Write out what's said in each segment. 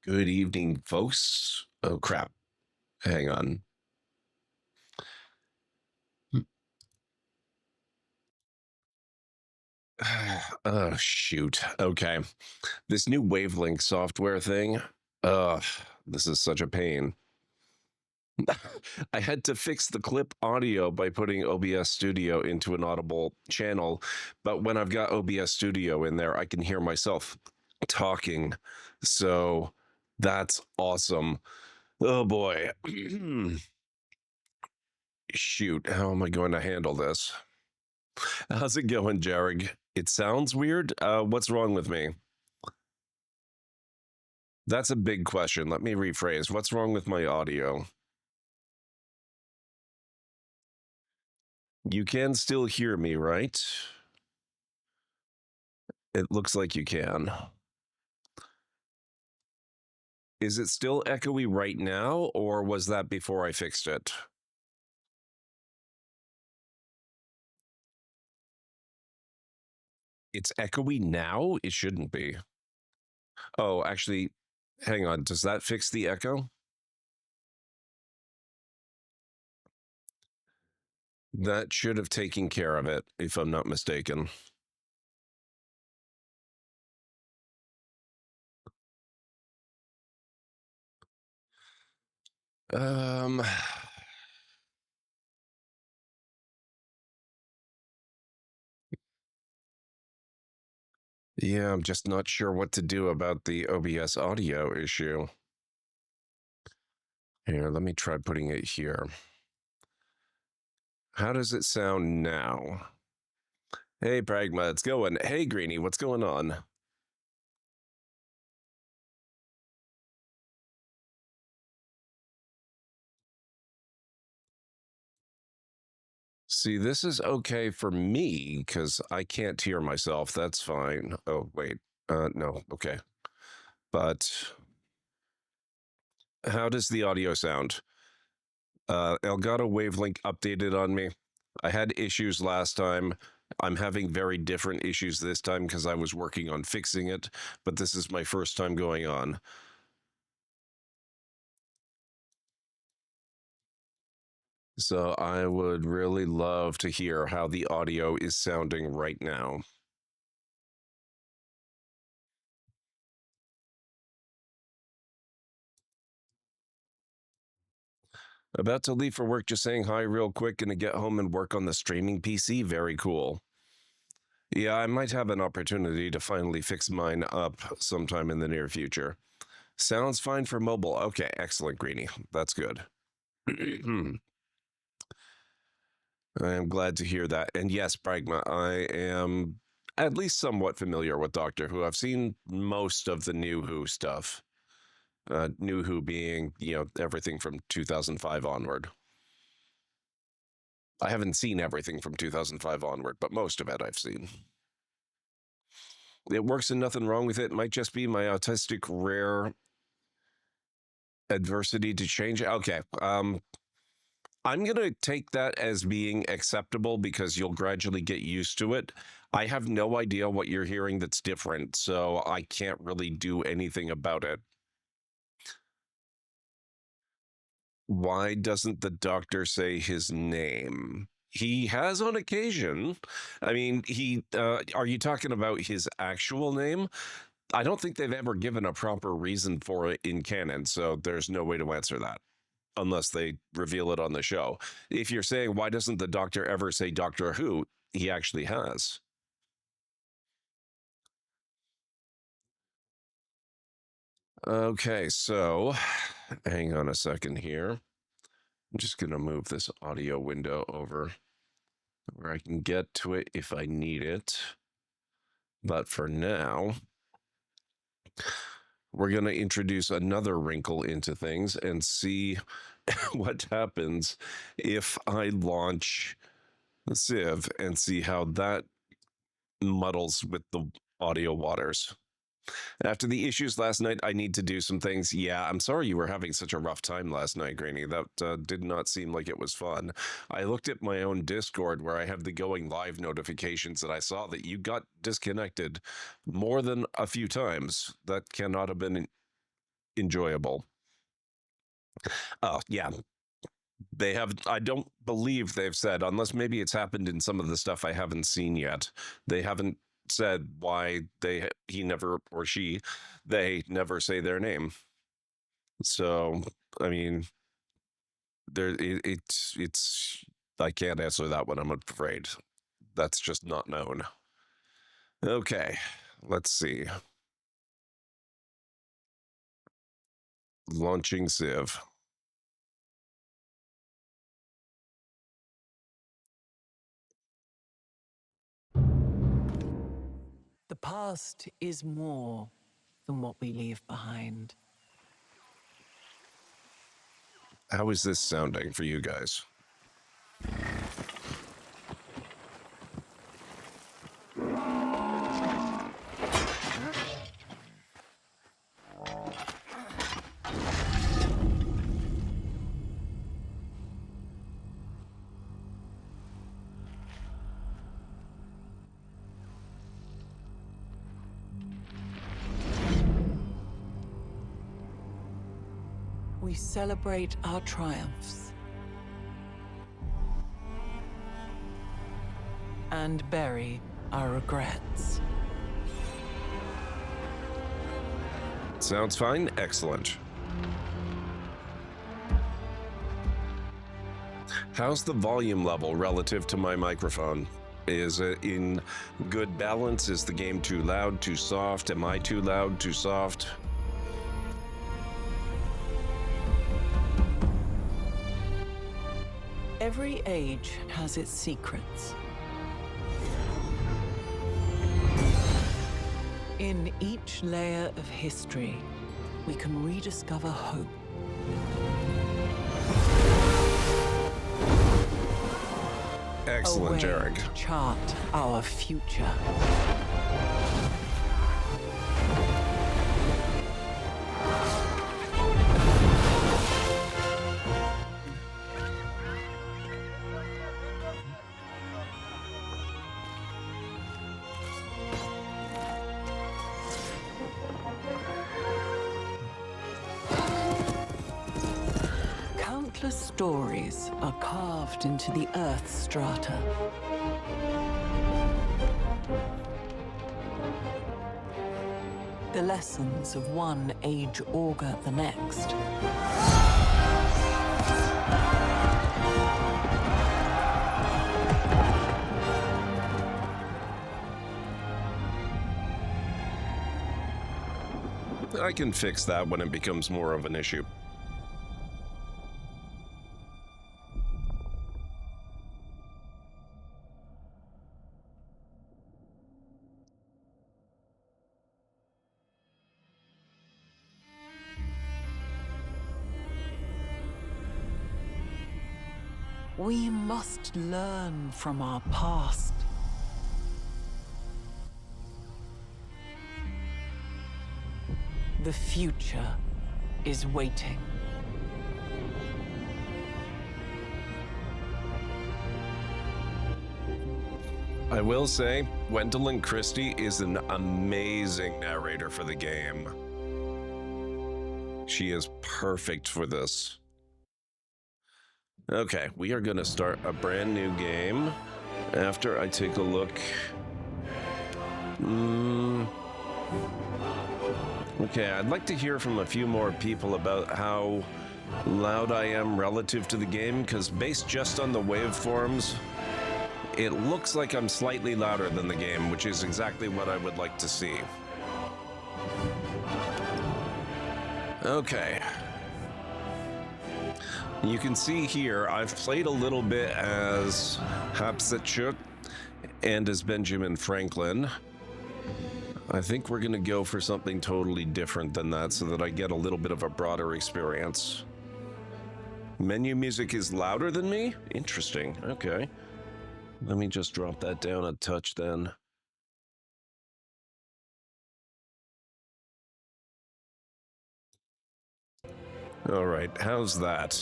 Good evening, folks. Oh, crap. Hang on. Oh, shoot. Okay. This new Wavelength software thing. This is such a pain. I had to fix the clip audio by putting OBS Studio into an audible channel, but when I've got OBS Studio in there, I can hear myself talking. So that's awesome. Oh boy. Shoot, how am I going to handle this? How's it going, Jarrig? It sounds weird. What's wrong with me? That's a big question. Let me rephrase. What's wrong with my audio? You can still hear me, right? It looks like you can. Is it still echoey right now, or was that before I fixed it? It's echoey now? It shouldn't be. Oh, actually, hang on. Does that fix the echo? That should have taken care of it, if I'm not mistaken. Um... Yeah, I'm just not sure what to do about the OBS audio issue. Here, let me try putting it here. How does it sound now? Hey, Pragma, it's going. Hey, Greenie, what's going on? See, this is okay for me because I can't hear myself. That's fine. Oh, wait. No, okay. But how does the audio sound? Elgato Wavelength updated on me. I had issues last time. I'm having very different issues this time because I was working on fixing it, but this is my first time going on. So I would really love to hear how the audio is sounding right now. About to leave for work, just saying hi real quick, gonna get home and work on the streaming PC. Very cool. Yeah, I might have an opportunity to finally fix mine up sometime in the near future. Sounds fine for mobile. Okay, excellent, Greenie. That's good. I am glad to hear that. And yes, Pragma, I am at least somewhat familiar with Doctor Who. I've seen most of the New Who stuff. New Who being, everything from 2005 onward. I haven't seen everything from 2005 onward, but most of it I've seen. It works and nothing wrong with it. It might just be my autistic rare adversity to change. Okay. I'm going to take that as being acceptable because you'll gradually get used to it. I have no idea what you're hearing that's different, so I can't really do anything about it. Why doesn't the doctor say his name? He has on occasion. I mean, are you talking about his actual name? I don't think they've ever given a proper reason for it in canon, so there's no way to answer that unless they reveal it on the show. If you're saying, why doesn't the doctor ever say Doctor Who? He actually has. Okay, so hang on a second here. I'm just going to move this audio window over where I can get to it if I need it. But for now, we're going to introduce another wrinkle into things and see what happens if I launch the Civ and see how that muddles with the audio waters. After the issues last night, I need to do some things. Yeah, I'm sorry you were having such a rough time last night, Greenie. That did not seem like it was fun. I looked at my own Discord where I have the going live notifications and I saw that you got disconnected more than a few times. That cannot have been enjoyable. Oh, yeah. They have, I don't believe they've said, unless maybe it's happened in some of the stuff I haven't seen yet. They haven't said why he never, or she, they never say their name. So, I mean, it's, I can't answer that one, I'm afraid. That's just not known. Okay, let's see. Launching Civ. The past is more than what we leave behind. How is this sounding for you guys? We celebrate our triumphs and bury our regrets. Sounds fine. Excellent. How's the volume level relative to my microphone? Is it in good balance? Is the game too loud, too soft? Am I too loud, too soft? Every age has its secrets. In each layer of history, we can rediscover hope. Excellent, Jarek. To chart our future. Countless stories are carved into the Earth's strata. The lessons of one age augur the next. I can fix that when it becomes more of an issue. We must learn from our past. The future is waiting. I will say, Gwendolyn Christie is an amazing narrator for the game. She is perfect for this. Okay, we are going to start a brand new game after I take a look. Okay, I'd like to hear from a few more people about how loud I am relative to the game, because based just on the waveforms, it looks like I'm slightly louder than the game, which is exactly what I would like to see. Okay. You can see here, I've played a little bit as Hatshepsut and as Benjamin Franklin. I think we're going to go for something totally different than that so that I get a little bit of a broader experience. Menu music is louder than me? Interesting. Okay. Let me just drop that down a touch then. All right, how's that?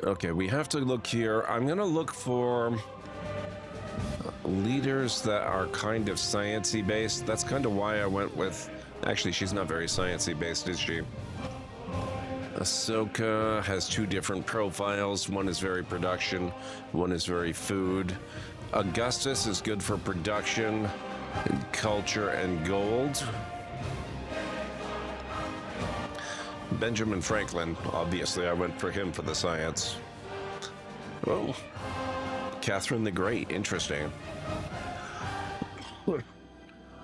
Okay, we have to look here. I'm gonna look for... Leaders that are kind of sciencey based. That's kind of why I went with. Actually, she's not very sciencey based, is she? Ahsoka has two different profiles. One is very production, one is very food. Augustus is good for production, culture, and gold. Benjamin Franklin, obviously, I went for him for the science. Oh, Catherine the Great, interesting.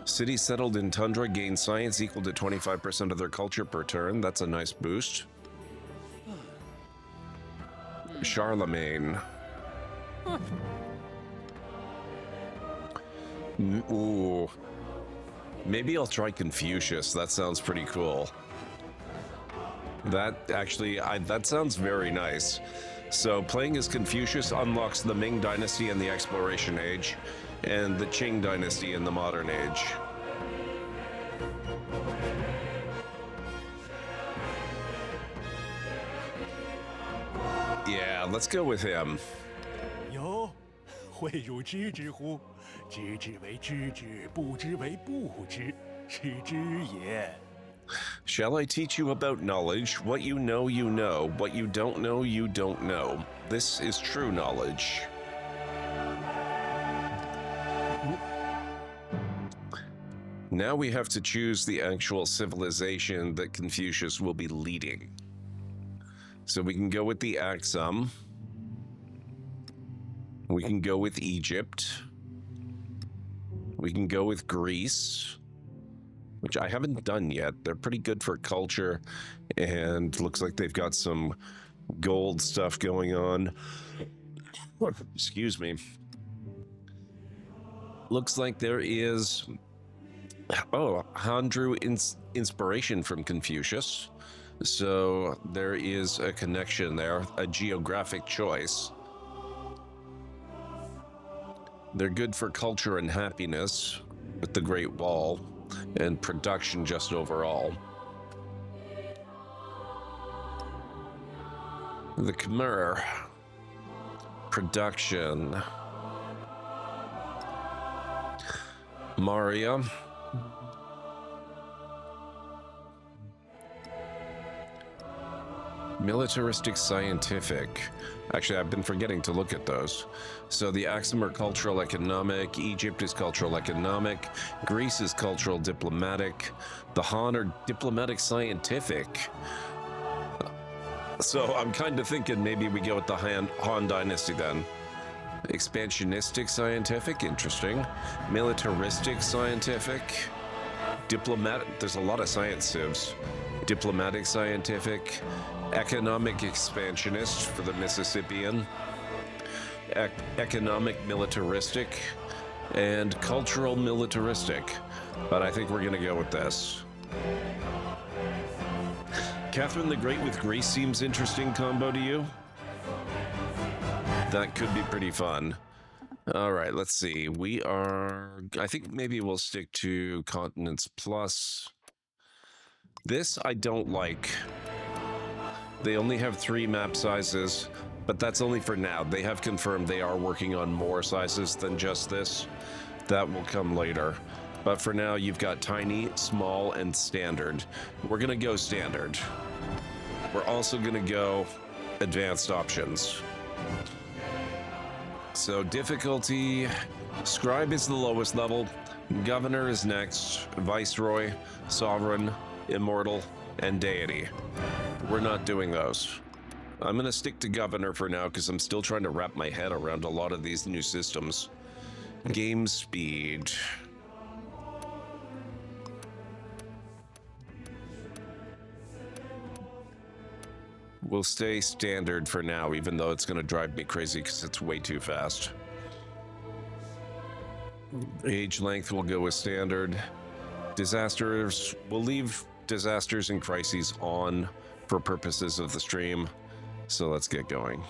Cities settled in tundra gain science equal to 25% of their culture per turn. That's a nice boost. Charlemagne. Ooh. Maybe I'll try Confucius. That sounds pretty cool. That actually, that sounds very nice. So playing as Confucius unlocks the Ming Dynasty in the Exploration Age and the Qing Dynasty in the Modern Age. Yeah, let's go with him. 哟，会汝知之乎？知之为知之，不知为不知，是知也。 Shall I teach you about knowledge? What you know, you know. What you don't know, you don't know. This is true knowledge. Now we have to choose the actual civilization that Confucius will be leading. So we can go with the Axum. We can go with Egypt. We can go with Greece, which I haven't done yet. They're pretty good for culture, and looks like they've got some gold stuff going on. Excuse me. Looks like there is, Han drew inspiration from Confucius. So there is a connection there, a geographic choice. They're good for culture and happiness with the Great Wall and production just overall. The Khmer, production. Maria. Militaristic scientific. Actually, I've been forgetting to look at those. So the Axum are cultural economic, Egypt is cultural economic, Greece is cultural diplomatic, the Han are diplomatic scientific. So I'm kind of thinking maybe we go with the Han dynasty then. Expansionistic scientific, interesting. Militaristic scientific. Diplomatic, there's a lot of science civs. Diplomatic scientific. Economic expansionist for the Mississippian. Economic militaristic. And cultural militaristic. But I think we're going to go with this. Catherine the Great with Greece seems interesting combo to you? That could be pretty fun. All right, let's see. We are... I think maybe we'll stick to Continents Plus. This I don't like. They only have 3 map sizes, but that's only for now. They have confirmed they are working on more sizes than just this. That will come later. But for now, you've got tiny, small, and standard. We're going to go standard. We're also going to go advanced options. So difficulty, scribe is the lowest level, governor is next, viceroy, sovereign, immortal, and deity. We're not doing those. I'm going to stick to governor for now because I'm still trying to wrap my head around a lot of these new systems. Game speed. We'll stay standard for now, even though it's going to drive me crazy because it's way too fast. Age length will go with standard. Disasters, we'll leave disasters and crises on for purposes of the stream. So let's get going.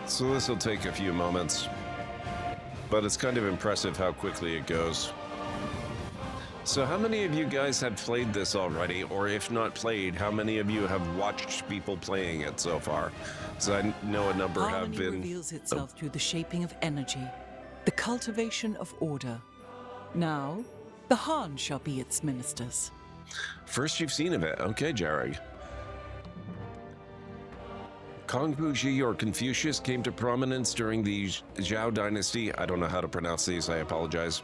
So this will take a few moments, but it's kind of impressive how quickly it goes. So how many of you guys have played this already, or if not played, how many of you have watched people playing it so far? So I know a number have Harmony been... reveals itself through the shaping of energy, the cultivation of order. Now, the Han shall be its ministers. First you've seen of it. Okay, Jarek. Confucius or Confucius came to prominence during the Zhao dynasty. I don't know how to pronounce these, I apologize.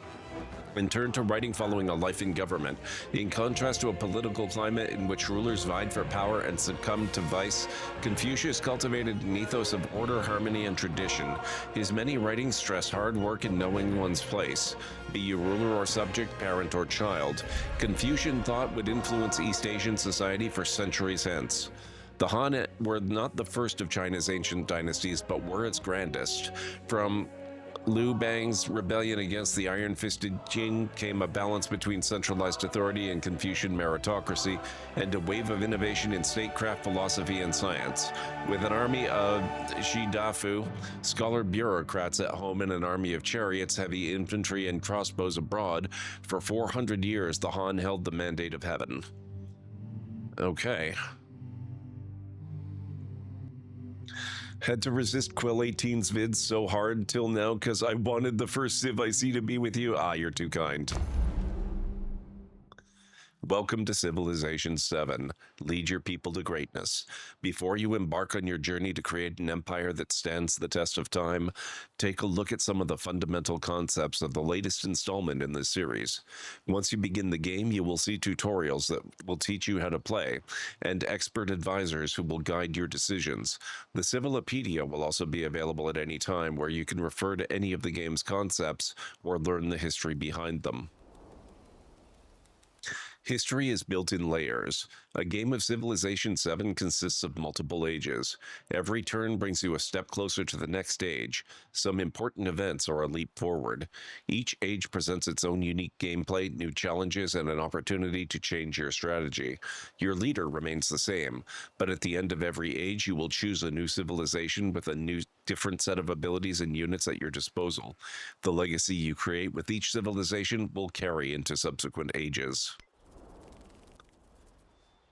And turned to writing following a life in government. In contrast to a political climate in which rulers vied for power and succumbed to vice, Confucius cultivated an ethos of order, harmony, and tradition. His many writings stress hard work and knowing one's place, be you ruler or subject, parent or child. Confucian thought would influence East Asian society for centuries hence. The Han were not the first of China's ancient dynasties, but were its grandest. From Liu Bang's rebellion against the iron-fisted Qing came a balance between centralized authority and Confucian meritocracy, and a wave of innovation in statecraft, philosophy, and science. With an army of shidafu, scholar bureaucrats at home, and an army of chariots, heavy infantry, and crossbows abroad, for 400 years the Han held the mandate of heaven. Okay. Had to resist Quill 18's vids so hard till now because I wanted the first Civ I see to be with you. Ah, you're too kind. Welcome to Civilization VII. Lead your people to greatness. Before you embark on your journey to create an empire that stands the test of time, take a look at some of the fundamental concepts of the latest installment in this series. Once you begin the game, you will see tutorials that will teach you how to play, and expert advisors who will guide your decisions. The Civilopedia will also be available at any time, where you can refer to any of the game's concepts or learn the history behind them. History is built in layers. A game of Civilization VII consists of multiple ages. Every turn brings you a step closer to the next age. Some important events are a leap forward. Each age presents its own unique gameplay, new challenges, and an opportunity to change your strategy. Your leader remains the same, but at the end of every age you will choose a new civilization with a different set of abilities and units at your disposal. The legacy you create with each civilization will carry into subsequent ages.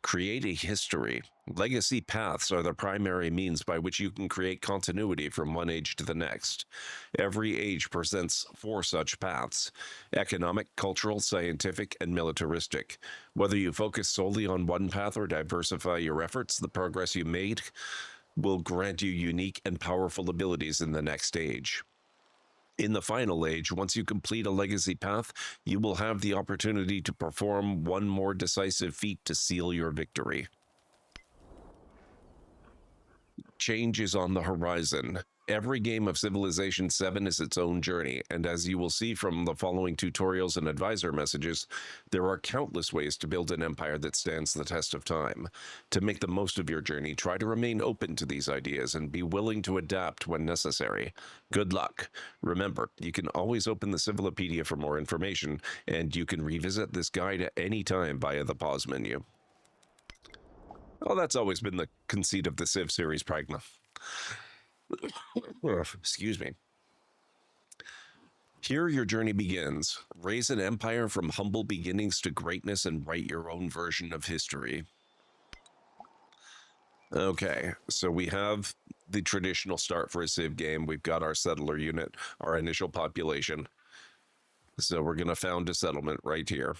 Create a history. Legacy paths are the primary means by which you can create continuity from one age to the next. Every age presents 4 such paths: economic, cultural, scientific, and militaristic. Whether you focus solely on one path or diversify your efforts, the progress you made will grant you unique and powerful abilities in the next age. In the final age, once you complete a legacy path, you will have the opportunity to perform one more decisive feat to seal your victory. Change is on the horizon. Every game of Civilization VII is its own journey, and as you will see from the following tutorials and advisor messages, there are countless ways to build an empire that stands the test of time. To make the most of your journey, try to remain open to these ideas and be willing to adapt when necessary. Good luck. Remember, you can always open the Civilopedia for more information, and you can revisit this guide at any time via the pause menu. Well, that's always been the conceit of the Civ series, Pragma. Excuse me. Here your journey begins. Raise an empire from humble beginnings to greatness and write your own version of history. Okay, so we have the traditional start for a Civ game. We've got our settler unit, our initial population. So we're going to found a settlement right here.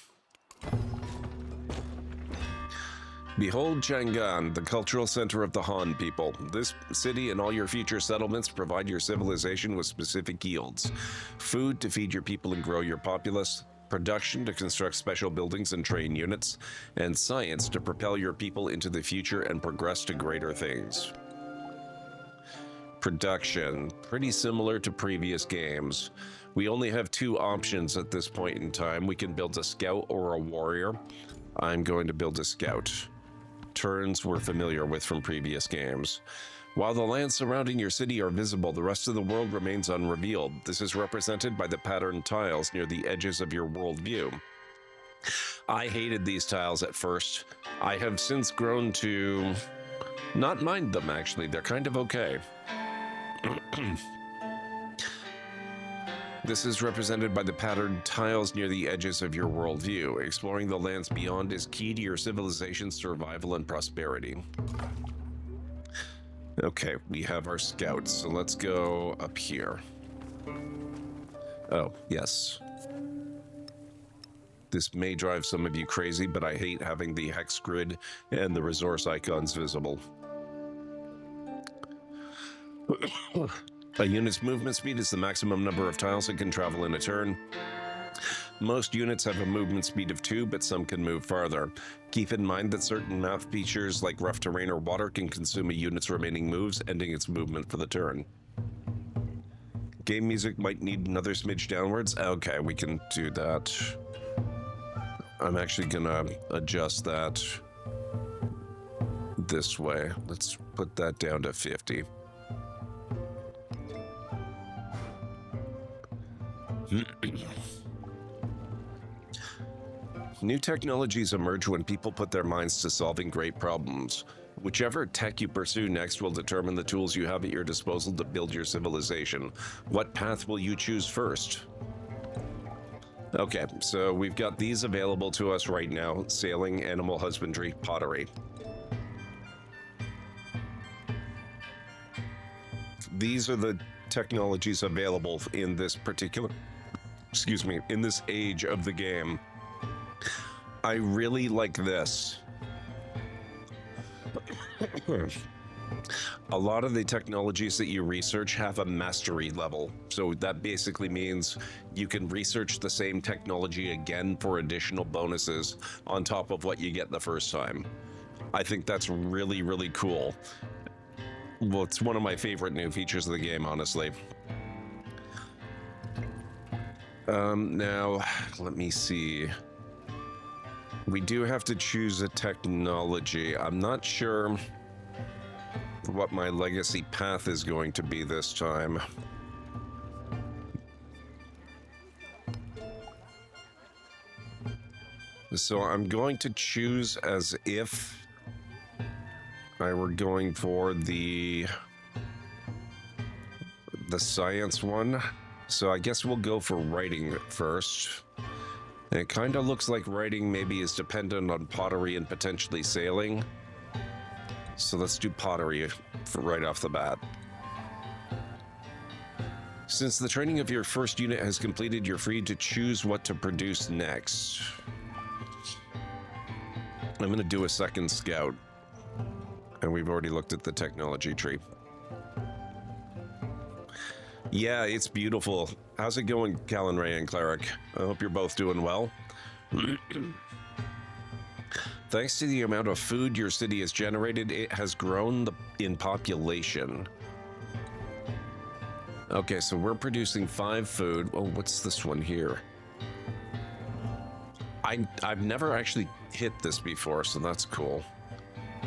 Behold Chang'an, the cultural center of the Han people. This city and all your future settlements provide your civilization with specific yields. Food to feed your people and grow your populace, production to construct special buildings and train units, and science to propel your people into the future and progress to greater things. Production, pretty similar to previous games. We only have 2 options at this point in time. We can build a scout or a warrior. I'm going to build a scout. Turns we're familiar with from previous games. While the lands surrounding your city are visible, the rest of the world remains unrevealed. This is represented by the patterned tiles near the edges of your world view. I hated these tiles at first. I have since grown to not mind them, actually. They're kind of okay. This is represented by the patterned tiles near the edges of your worldview. Exploring the lands beyond is key to your civilization's survival and prosperity. Okay, we have our scouts, so let's go up here. Oh, yes. This may drive some of you crazy, but I hate having the hex grid and the resource icons visible. A unit's movement speed is the maximum number of tiles it can travel in a turn. Most units have a movement speed of 2, but some can move farther. Keep in mind that certain map features like rough terrain or water can consume a unit's remaining moves, ending its movement for the turn. Game music might need another smidge downwards. Okay, we can do that. I'm actually gonna adjust that this way. Let's put that down to 50. New technologies emerge when people put their minds to solving great problems. Whichever tech you pursue next will determine the tools you have at your disposal to build your civilization. What path will you choose first? Okay, so we've got these available to us right now: sailing, animal husbandry, pottery. These are the technologies available in this particular, in this age of the game. I really like this. A lot of the technologies that you research have a mastery level. So that basically means you can research the same technology again for additional bonuses on top of what you get the first time. I think that's really, really cool. Well, it's one of my favorite new features of the game, honestly. Now, let me see. We do have to choose a technology. I'm not sure what my legacy path is going to be this time. So I'm going to choose as if I were going for the science one. So I guess we'll go for writing first. And it kind of looks like writing maybe is dependent on pottery and potentially sailing. So let's do pottery for right off the bat. Since the training of your first unit has completed, you're free to choose what to produce next. I'm going to do a second scout. And we've already looked at the technology tree. Yeah, it's beautiful. How's it going, Callan Ray and Cleric? I hope you're both doing well. Thanks to the amount of food your city has generated, it has grown in population. Okay, so we're producing 5 food. Oh, what's this one here? I've never actually hit this before, so that's cool.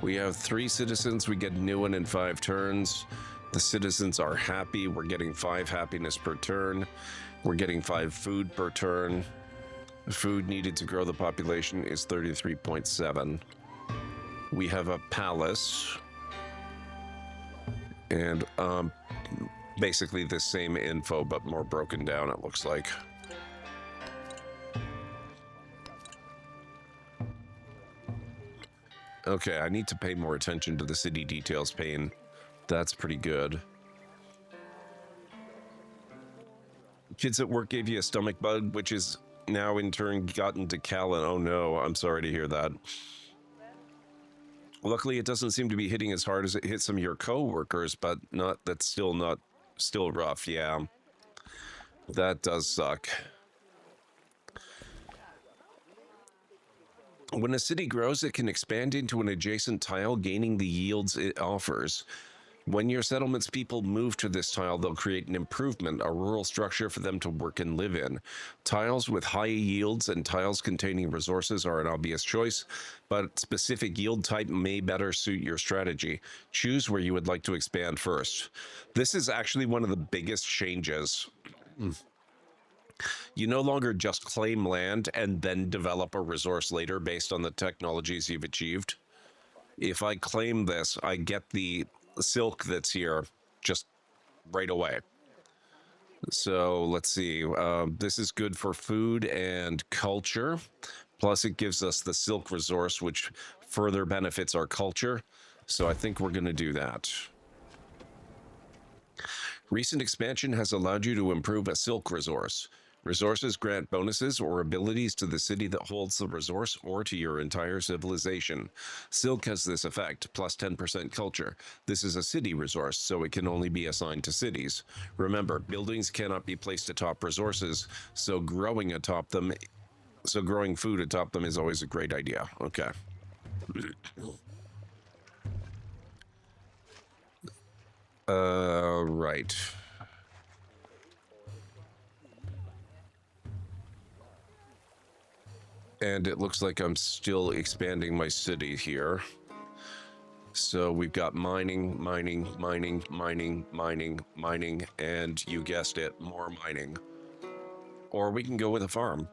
We have 3 citizens. We get a new one in 5 turns. The citizens are happy. We're getting 5 happiness per turn. We're getting 5 food per turn. The food needed to grow the population is 33.7. We have a palace. And basically the same info, but more broken down, it looks like. Okay, I need to pay more attention to the city details pane. That's pretty good. Kids at work gave you a stomach bug, which is now in turn gotten to Callan. Oh no, I'm sorry to hear that. Luckily, it doesn't seem to be hitting as hard as it hit some of your co-workers, but that's still rough, yeah. That does suck. When a city grows, it can expand into an adjacent tile, gaining the yields it offers. When your settlement's people move to this tile, they'll create an improvement, a rural structure for them to work and live in. Tiles with high yields and tiles containing resources are an obvious choice, but specific yield type may better suit your strategy. Choose where you would like to expand first. This is actually one of the biggest changes. You no longer just claim land and then develop a resource later based on the technologies you've achieved. If I claim this, I get the silk that's here just right away. So let's see. This is good for food and culture. Plus, it gives us the silk resource, which further benefits our culture. So I think we're going to do that. Recent expansion has allowed you to improve a silk resource. Resources grant bonuses or abilities to the city that holds the resource or to your entire civilization. Silk has this effect, plus 10% culture. This is a city resource, so it can only be assigned to cities. Remember, buildings cannot be placed atop resources, so growing food atop them is always a great idea. Okay. Right. And it looks like I'm still expanding my city here. So we've got mining, and you guessed it, more mining. Or we can go with a farm.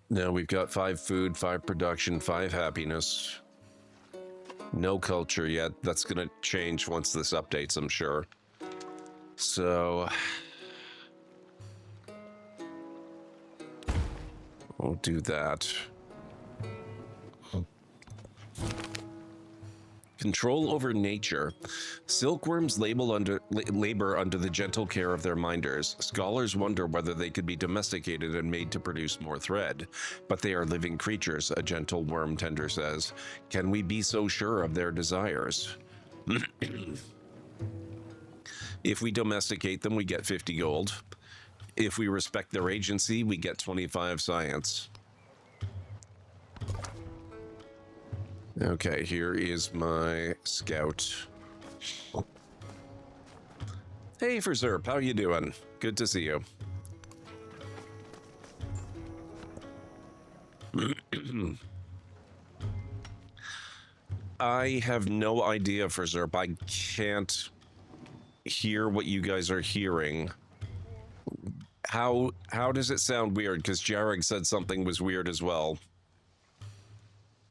Now we've got 5 food, 5 production, 5 happiness. No culture yet. That's going to change once this updates, I'm sure. So we'll do that. Control over nature. Silkworms labor under the gentle care of their minders. Scholars wonder whether they could be domesticated and made to produce more thread. But they are living creatures, a gentle worm tender says. Can we be so sure of their desires? If we domesticate them, we get 50 gold. If we respect their agency, we get 25 science. Okay, here is my scout. Hey, Zerp, how you doing? Good to see you. I have no idea, Zerp. I can't hear what you guys are hearing. How does it sound weird? Because Jarek said something was weird as well.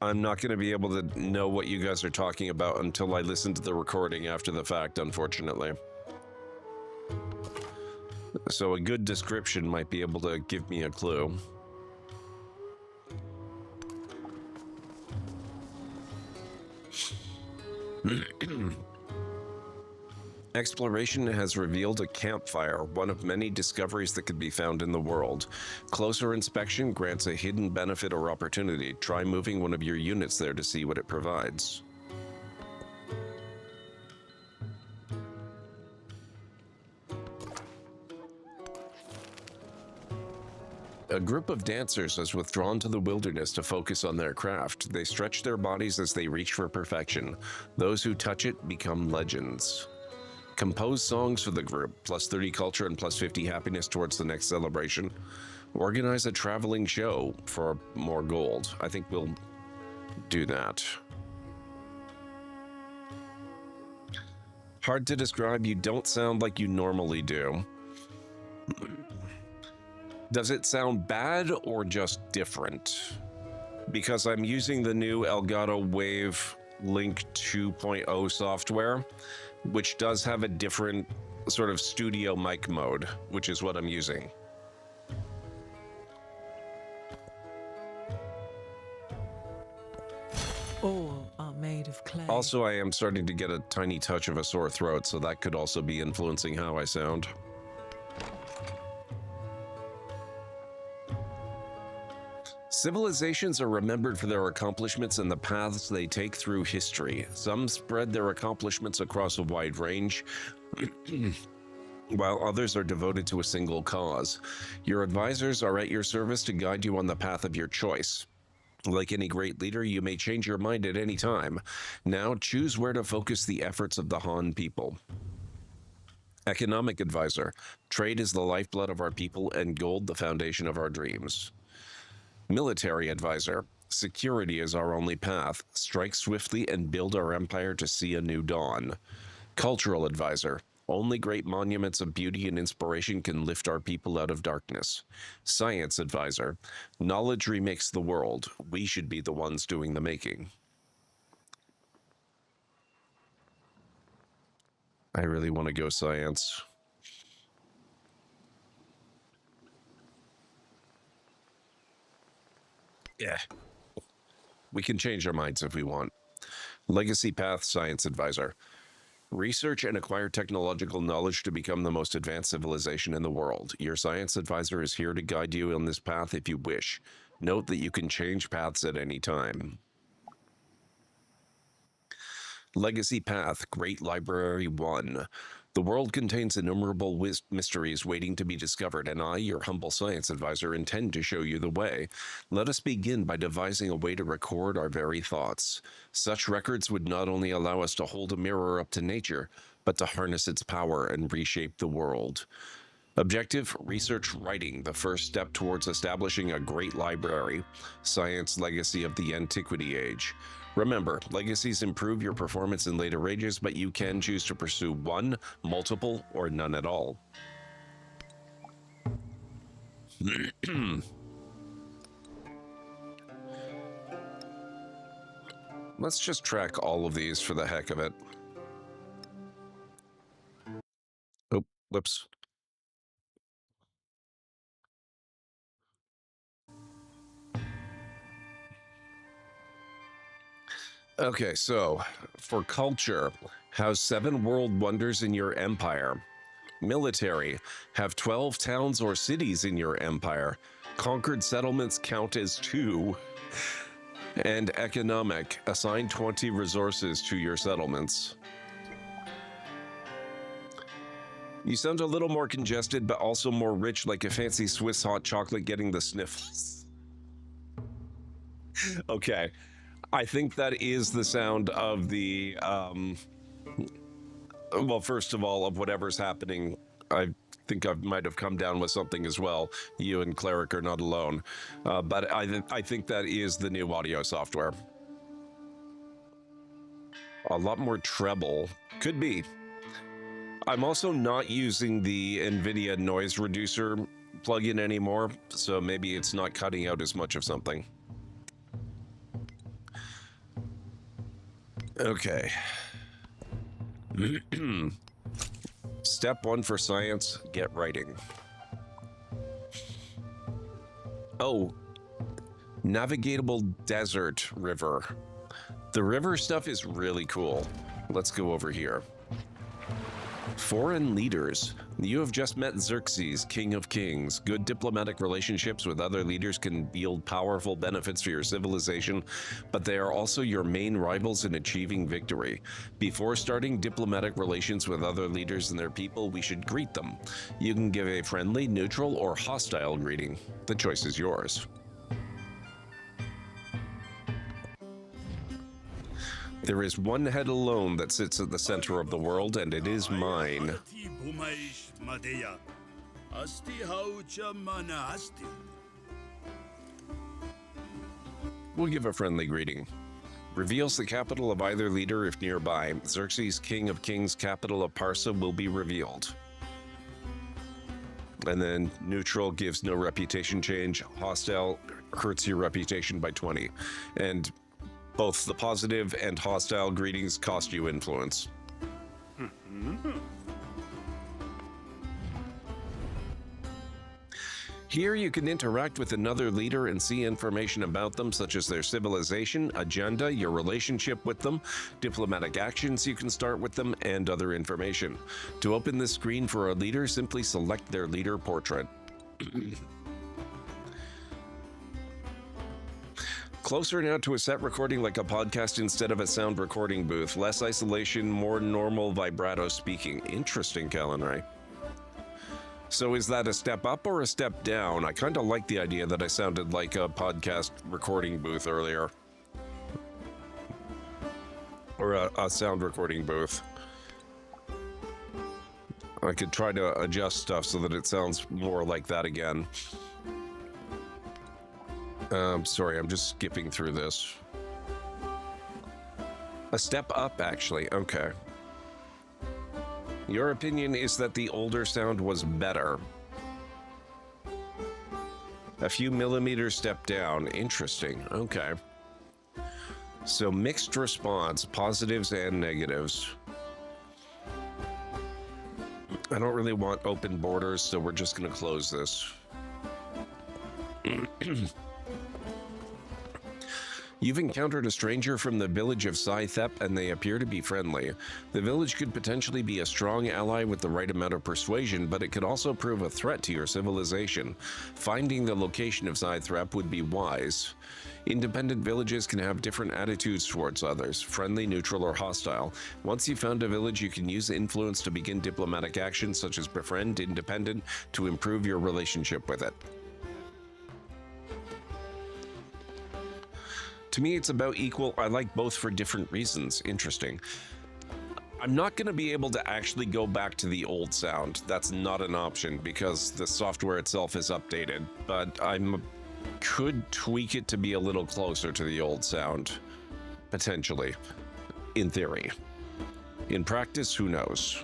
I'm not going to be able to know what you guys are talking about until I listen to the recording after the fact, unfortunately. So a good description might be able to give me a clue. Exploration has revealed a campfire, one of many discoveries that could be found in the world. Closer inspection grants a hidden benefit or opportunity. Try moving one of your units there to see what it provides. A group of dancers has withdrawn to the wilderness to focus on their craft. They stretch their bodies as they reach for perfection. Those who touch it become legends. Compose songs for the group, plus 30 culture and plus 50 happiness towards the next celebration. Organize a traveling show for more gold. I think we'll do that. Hard to describe. You don't sound like you normally do. Does it sound bad or just different? Because I'm using the new Elgato Wave Link 2.0 software, which does have a different sort of studio mic mode, which is what I'm using. All are made of clay. Also, I am starting to get a tiny touch of a sore throat, so that could also be influencing how I sound. Civilizations are remembered for their accomplishments and the paths they take through history. Some spread their accomplishments across a wide range, while others are devoted to a single cause. Your advisors are at your service to guide you on the path of your choice. Like any great leader, you may change your mind at any time. Now choose where to focus the efforts of the Han people. Economic advisor. Trade is the lifeblood of our people and gold the foundation of our dreams. Military advisor. Security is our only path. Strike swiftly and build our empire to see a new dawn. Cultural advisor. Only great monuments of beauty and inspiration can lift our people out of darkness. Science advisor. Knowledge remakes the world. We should be the ones doing the making. I really want to go science. Yeah. We can change our minds if we want. Legacy Path Science Advisor. Research and acquire technological knowledge to become the most advanced civilization in the world. Your science advisor is here to guide you on this path if you wish. Note that you can change paths at any time. Legacy Path, Great Library 1. The world contains innumerable mysteries waiting to be discovered, and I, your humble science advisor, intend to show you the way. Let us begin by devising a way to record our very thoughts. Such records would not only allow us to hold a mirror up to nature, but to harness its power and reshape the world. Objective, research writing, the first step towards establishing a great library. Science legacy of the Antiquity Age. Remember, legacies improve your performance in later ages, but you can choose to pursue one, multiple, or none at all. Let's just track all of these for the heck of it. Oh, whoops. Okay, so for culture, have 7 world wonders in your empire. Military, have 12 towns or cities in your empire. Conquered settlements count as 2. And economic, assign 20 resources to your settlements. You sound a little more congested, but also more rich, like a fancy Swiss hot chocolate getting the sniffles. Okay. I think that is the sound of the, well, first of all, of whatever's happening. I think I might have come down with something as well. You and Cleric are not alone. But I think that is the new audio software. A lot more treble. Could be. I'm also not using the NVIDIA noise reducer plugin anymore, so maybe it's not cutting out as much of something. Okay. Step 1 for science, get writing. Oh, navigatable desert river. The river stuff is really cool. Let's go over here. Foreign leaders. You have just met Xerxes, King of Kings. Good diplomatic relationships with other leaders can yield powerful benefits for your civilization, but they are also your main rivals in achieving victory. Before starting diplomatic relations with other leaders and their people, we should greet them. You can give a friendly, neutral, or hostile greeting. The choice is yours. There is one head alone that sits at the center of the world, and it is mine. We'll give a friendly greeting. Reveals the capital of either leader if nearby. Xerxes, King of Kings, capital of Parsa will be revealed. And then neutral gives no reputation change. Hostile hurts your reputation by 20. And both the positive and hostile greetings cost you influence. Here you can interact with another leader and see information about them, such as their civilization, agenda, your relationship with them, diplomatic actions you can start with them, and other information. To open this screen for a leader, simply select their leader portrait. Closer now to a set recording like a podcast instead of a sound recording booth. Less isolation, more normal vibrato speaking. Interesting, Calinray. So is that a step up or a step down? I kind of like the idea that I sounded like a podcast recording booth earlier. Or a sound recording booth. I could try to adjust stuff so that it sounds more like that again. Sorry, I'm just skipping through this. A step up, actually. Okay. Your opinion is that the older sound was better. A few millimeters step down. Interesting. Okay. So mixed response, positives and negatives. I don't really want open borders, so we're just going to close this. You've encountered a stranger from the village of Scythep, and they appear to be friendly. The village could potentially be a strong ally with the right amount of persuasion, but it could also prove a threat to your civilization. Finding the location of Scythep would be wise. Independent villages can have different attitudes towards others, friendly, neutral, or hostile. Once you've found a village, you can use influence to begin diplomatic actions such as befriend independent to improve your relationship with it. To me, it's about equal. I like both for different reasons. Interesting. I'm not going to be able to actually go back to the old sound. That's not an option because the software itself is updated, but I could tweak it to be a little closer to the old sound. Potentially. In theory. In practice, who knows?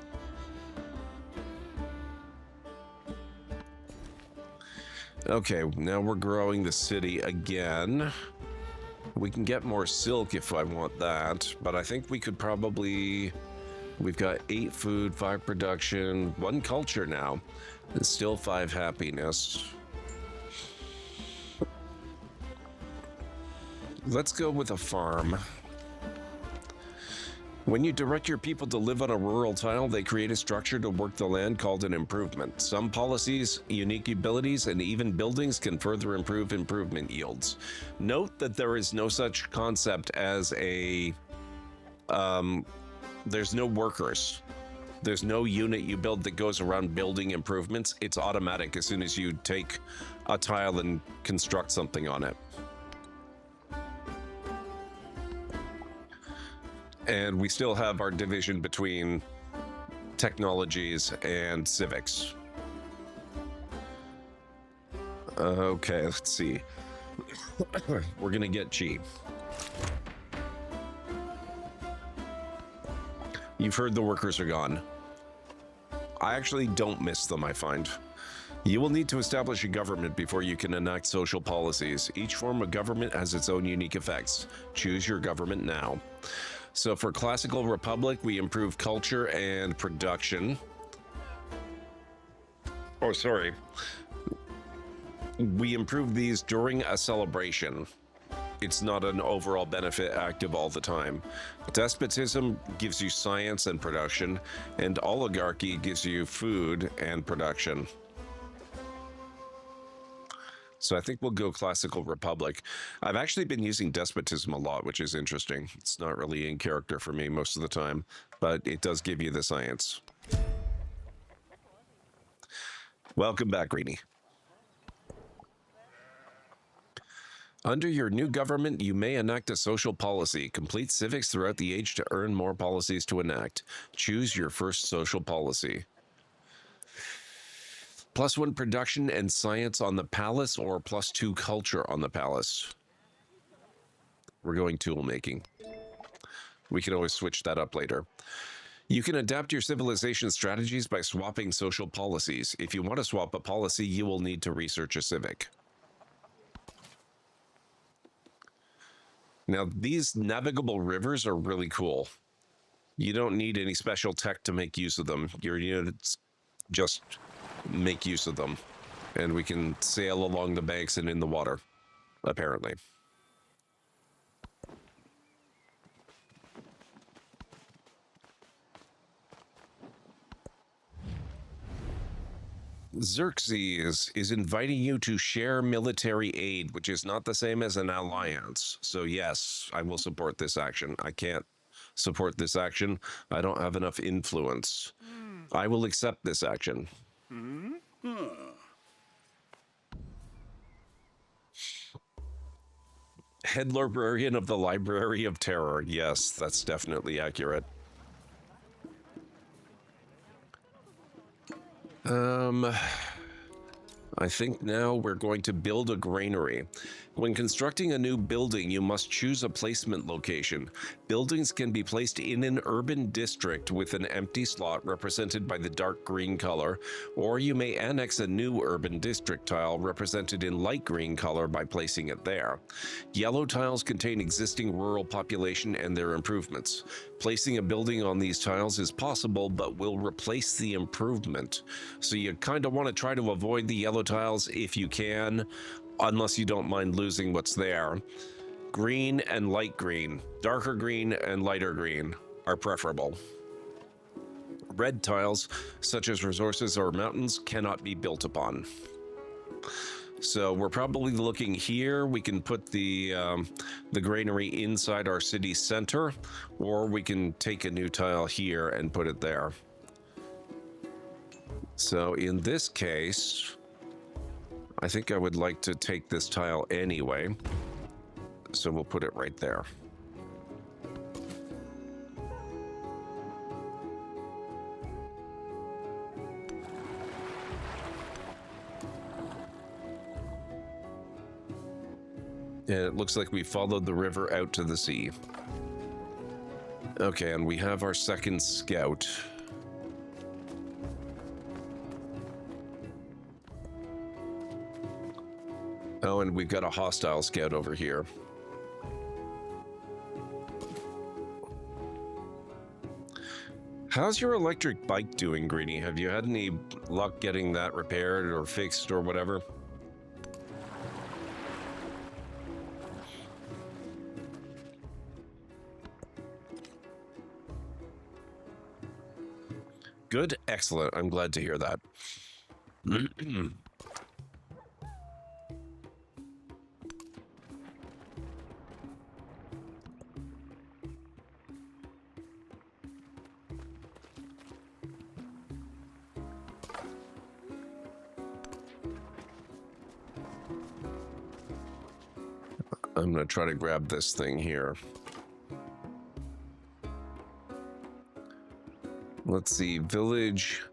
Okay, now we're growing the city again. We can get more silk if I want that, but I think we could probably... We've got 8 food, 5 production, 1 culture now, and still 5 happiness. Let's go with a farm. When you direct your people to live on a rural tile, they create a structure to work the land called an improvement. Some policies, unique abilities, and even buildings can further improve improvement yields. Note that there is no such concept as a... there's no workers. There's no unit you build that goes around building improvements. It's automatic as soon as you take a tile and construct something on it. And we still have our division between technologies and civics. Okay, let's see. We're gonna get cheap. You've heard the workers are gone. I actually don't miss them, I find. You will need to establish a government before you can enact social policies. Each form of government has its own unique effects. Choose your government now. So for Classical Republic, we improve culture and production. Oh, sorry. We improve these during a celebration. It's not an overall benefit active all the time. Despotism gives you science and production, and oligarchy gives you food and production. So I think we'll go Classical Republic. I've actually been using despotism a lot, which is interesting. It's not really in character for me most of the time, but it does give you the science. Welcome back, Greenie. Under your new government, you may enact a social policy. Complete civics throughout the age to earn more policies to enact. Choose your first social policy. +1 production and science on the palace, or +2 culture on the palace. We're going tool making. We can always switch that up later. You can adapt your civilization strategies by swapping social policies. If you want to swap a policy, you will need to research a civic. Now, these navigable rivers are really cool. You don't need any special tech to make use of them. Your units just make use of them, and we can sail along the banks and in the water, apparently. Xerxes is inviting you to share military aid, which is not the same as an alliance. So yes, I will support this action. I can't support this action. I don't have enough influence. I will accept this action. Head librarian of the Library of Terror. Yes, that's definitely accurate. I think now we're going to build a granary. When constructing a new building, you must choose a placement location. Buildings can be placed in an urban district with an empty slot represented by the dark green color, or you may annex a new urban district tile represented in light green color by placing it there. Yellow tiles contain existing rural population and their improvements. Placing a building on these tiles is possible, but will replace the improvement. So you kind of want to try to avoid the yellow tiles if you can, unless you don't mind losing what's there. Green and light green, darker green and lighter green are preferable. Red tiles, such as resources or mountains, cannot be built upon. So we're probably looking here. We can put the granary inside our city center, or we can take a new tile here and put it there. So in this case, I think I would like to take this tile anyway. So we'll put it right there. And it looks like we followed the river out to the sea. Okay, and we have our second scout. Oh, and we've got a hostile scout over here. How's your electric bike doing, Greeny? Have you had any luck getting that repaired or fixed or whatever? Good, excellent. I'm glad to hear that. I'm going to try to grab this thing here. Let's see, Village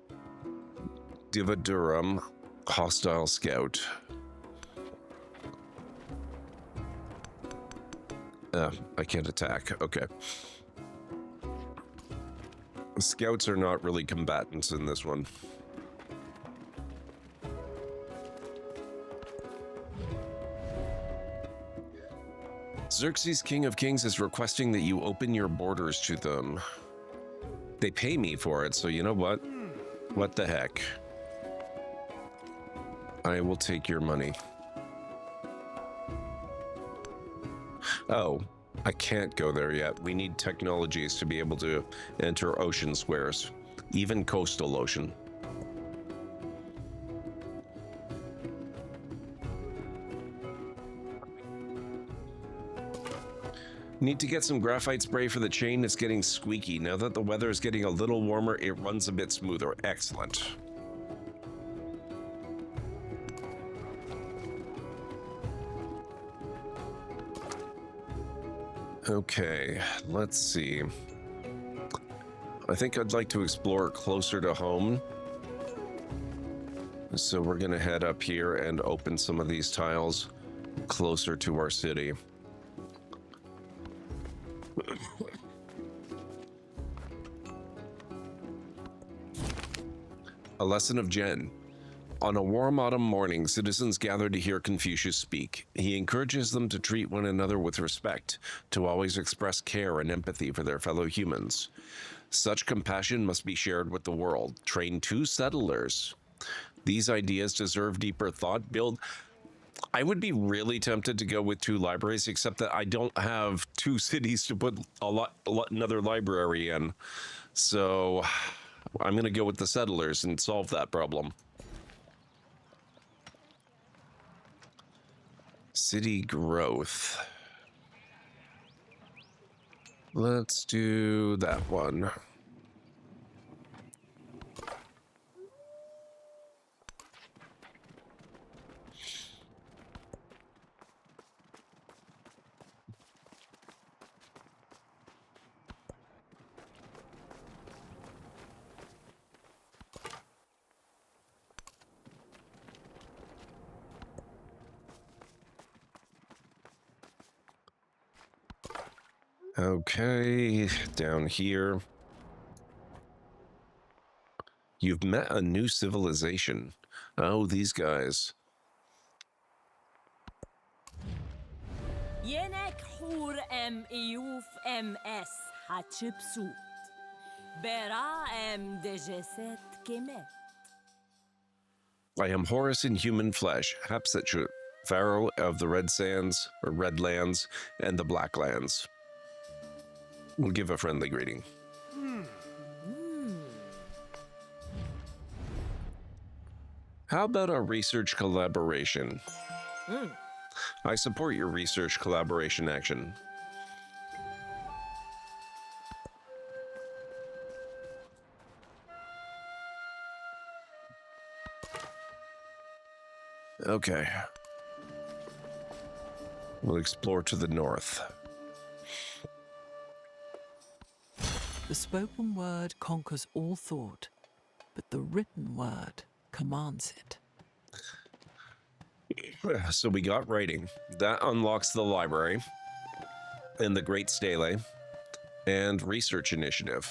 Divadurum, hostile scout. I can't attack. Okay. Scouts are not really combatants in this one. Xerxes, King of Kings, is requesting that you open your borders to them. They pay me for it, so you know what? What the heck? I will take your money. Oh, I can't go there yet. We need technologies to be able to enter ocean squares, even coastal ocean. Need to get some graphite spray for the chain. It's getting squeaky. Now that the weather is getting a little warmer, it runs a bit smoother. Excellent. Okay, let's see. I think I'd like to explore closer to home. So we're going to head up here and open some of these tiles closer to our city. A lesson of Jen. On a warm autumn morning, citizens gather to hear Confucius speak. He encourages them to treat one another with respect, to always express care and empathy for their fellow humans. Such compassion must be shared with the world. Train 2 settlers. These ideas deserve deeper thought. I would be really tempted to go with 2 libraries, except that I don't have 2 cities to put another library in. So I'm going to go with the settlers and solve that problem. City growth. Let's do that one. Okay, down here. You've met a new civilization. Oh, these guys. Yenek hur iuf ms hatchipsut. Bera dejeset kemet. I am Horus in human flesh, Hatshepsut, Pharaoh of the Red Sands, or Red Lands, and the Black Lands. We'll give a friendly greeting. How about a research collaboration? I support your research collaboration action. Okay. We'll explore to the north. The spoken word conquers all thought, but the written word commands it. So we got writing. That unlocks the library and the Great Stele and research initiative.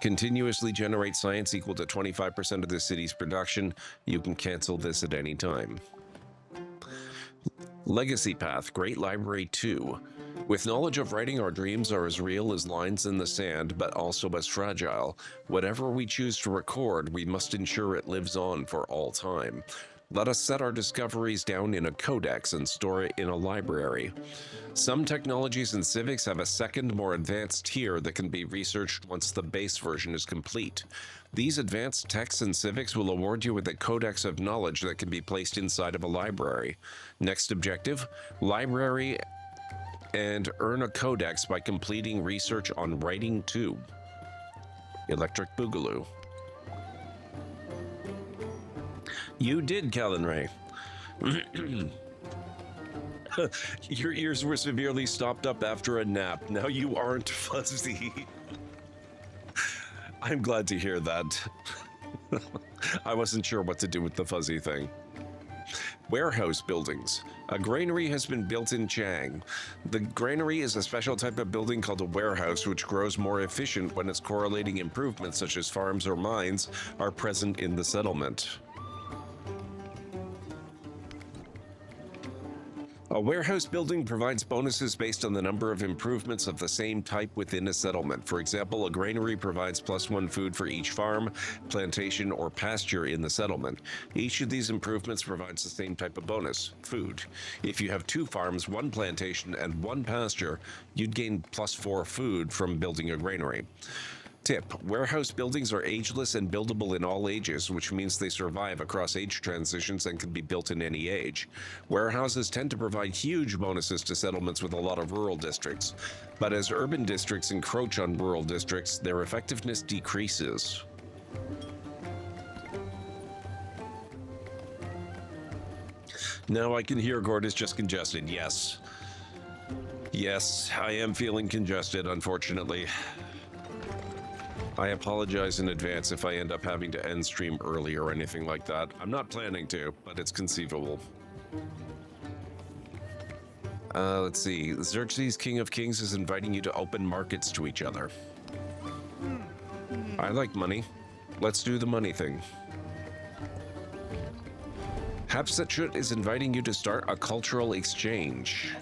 Continuously generate science equal to 25% of the city's production. You can cancel this at any time. Legacy Path, Great Library 2. With knowledge of writing, our dreams are as real as lines in the sand, but also as fragile. Whatever we choose to record, we must ensure it lives on for all time. Let us set our discoveries down in a codex and store it in a library. Some technologies and civics have a second, more advanced tier that can be researched once the base version is complete. These advanced texts and civics will award you with a codex of knowledge that can be placed inside of a library. Next objective, library and earn a codex by completing research on writing 2. Electric Boogaloo. You did, Callan Ray. Your ears were severely stopped up after a nap. Now you aren't fuzzy. I'm glad to hear that. I wasn't sure what to do with the fuzzy thing. Warehouse buildings. A granary has been built in Chang. The granary is a special type of building called a warehouse, which grows more efficient when its correlating improvements such as farms or mines are present in the settlement. A warehouse building provides bonuses based on the number of improvements of the same type within a settlement. For example, a granary provides +1 food for each farm, plantation, or pasture in the settlement. Each of these improvements provides the same type of bonus, food. If you have 2 farms, 1 plantation, and 1 pasture, you'd gain +4 food from building a granary. Tip: warehouse buildings are ageless and buildable in all ages, which means they survive across age transitions and can be built in any age. Warehouses tend to provide huge bonuses to settlements with a lot of rural districts, but as urban districts encroach on rural districts, their effectiveness decreases. Now I can hear Gord is just congested. Yes. Yes, I am feeling congested, unfortunately. I apologize in advance if I end up having to end stream early or anything like that. I'm not planning to, but it's conceivable. Let's see. Xerxes, King of Kings, is inviting you to open markets to each other. I like money. Let's do the money thing. Hatshepsut is inviting you to start a cultural exchange.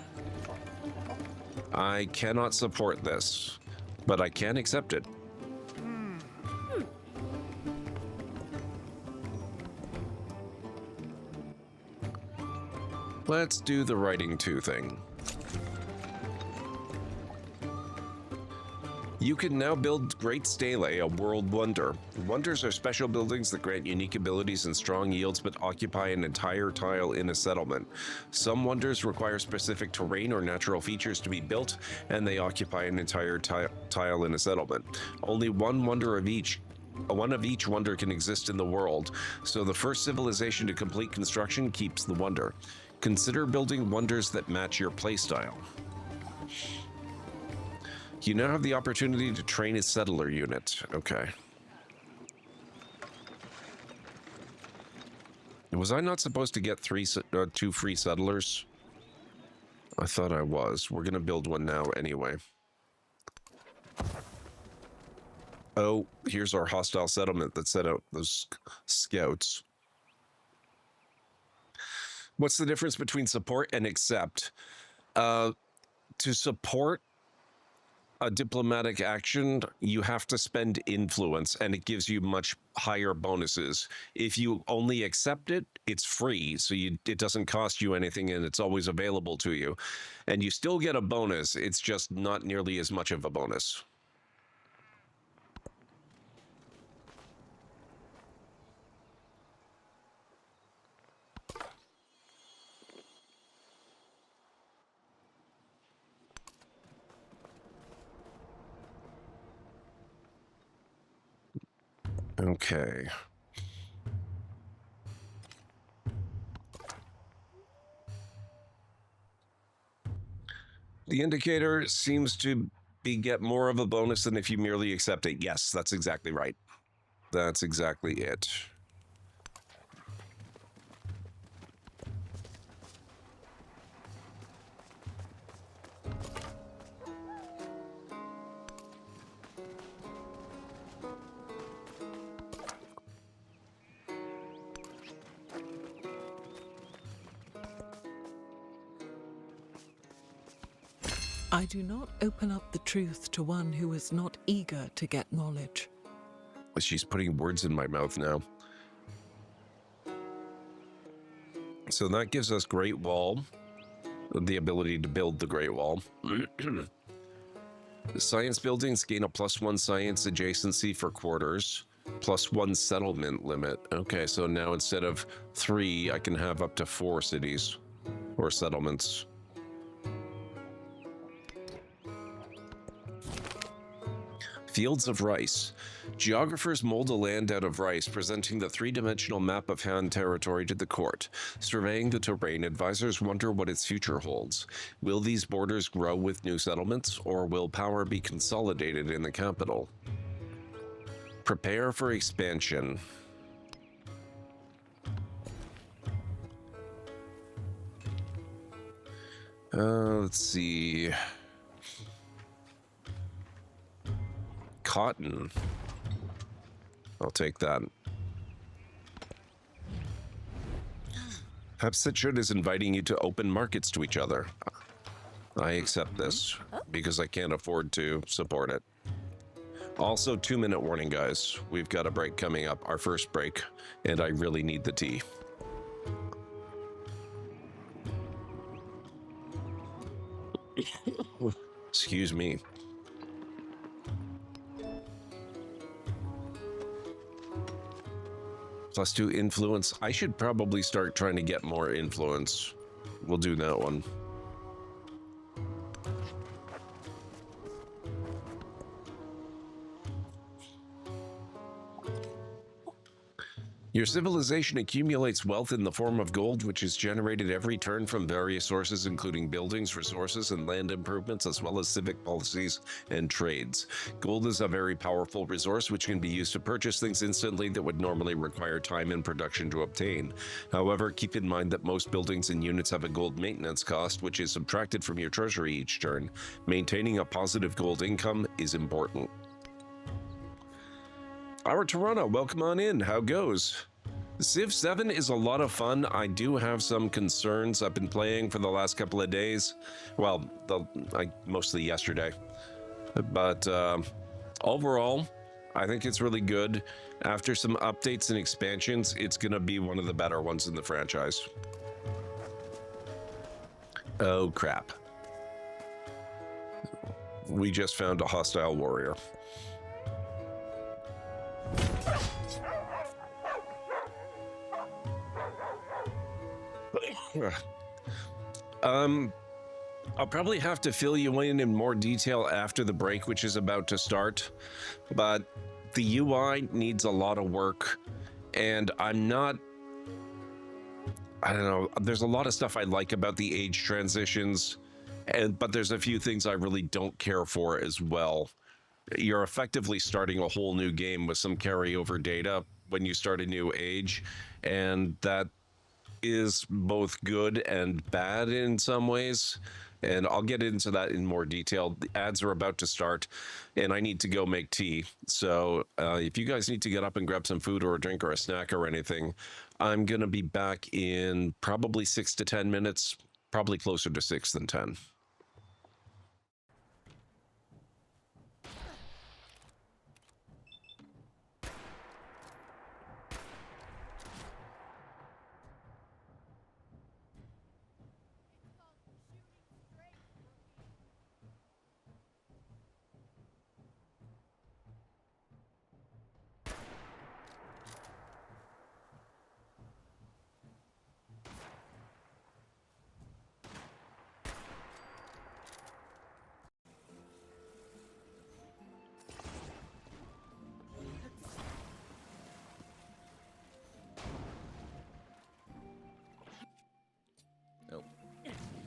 I cannot support this, but I can accept it. Let's do the writing 2 thing. You can now build Great Stele, a world wonder. Wonders are special buildings that grant unique abilities and strong yields but occupy an entire tile in a settlement. Some wonders require specific terrain or natural features to be built, and they occupy an entire tile in a settlement. Only one of each wonder can exist in the world, so the first civilization to complete construction keeps the wonder. Consider building wonders that match your playstyle. You now have the opportunity to train a settler unit. Okay. Was I not supposed to get 2 free settlers? I thought I was. We're going to build one now anyway. Oh, here's our hostile settlement that sent out those scouts. What's the difference between support and accept? To support a diplomatic action, you have to spend influence, and it gives you much higher bonuses. If you only accept it, it's free, so it doesn't cost you anything, and it's always available to you. And you still get a bonus, it's just not nearly as much of a bonus. Okay. The indicator seems to get more of a bonus than if you merely accept it. Yes, that's exactly right. That's exactly it. I do not open up the truth to one who is not eager to get knowledge. She's putting words in my mouth now. So that gives us Great Wall, the ability to build the Great Wall. The science buildings gain a +1 science adjacency for quarters, +1 settlement limit. Okay, so now instead of 3, I can have up to 4 cities or settlements. Fields of rice. Geographers mold a land out of rice, presenting the 3-dimensional map of Han territory to the court. Surveying the terrain, advisors wonder what its future holds. Will these borders grow with new settlements, or will power be consolidated in the capital? Prepare for expansion. Let's see. Cotton. I'll take that. Hapsitchud is inviting you to open markets to each other. I accept this because I can't afford to support it. Also, 2-minute warning, guys. We've got a break coming up, our first break, and I really need the tea. Excuse me. +2 influence. I should probably start trying to get more influence. We'll do that one. Your civilization accumulates wealth in the form of gold, which is generated every turn from various sources, including buildings, resources, and land improvements, as well as civic policies and trades. Gold is a very powerful resource, which can be used to purchase things instantly that would normally require time and production to obtain. However, keep in mind that most buildings and units have a gold maintenance cost, which is subtracted from your treasury each turn. Maintaining a positive gold income is important. Our Toronto, welcome on in. How goes? Civ 7 is a lot of fun. I do have some concerns. I've been playing for the last couple of days. Well, mostly yesterday. But overall, I think it's really good. After some updates and expansions, it's going to be one of the better ones in the franchise. Oh, crap. We just found a hostile warrior. I'll probably have to fill you in more detail after the break, which is about to start, but the UI needs a lot of work, and I don't know, there's a lot of stuff I like about the age transitions, but there's a few things I really don't care for as well. You're effectively starting a whole new game with some carryover data when you start a new age, and that is both good and bad in some ways. And I'll get into that in more detail. The ads are about to start, and I need to go make tea. So if you guys need to get up and grab some food or a drink or a snack or anything, I'm going to be back in probably 6 to 10 minutes, probably closer to 6 than 10.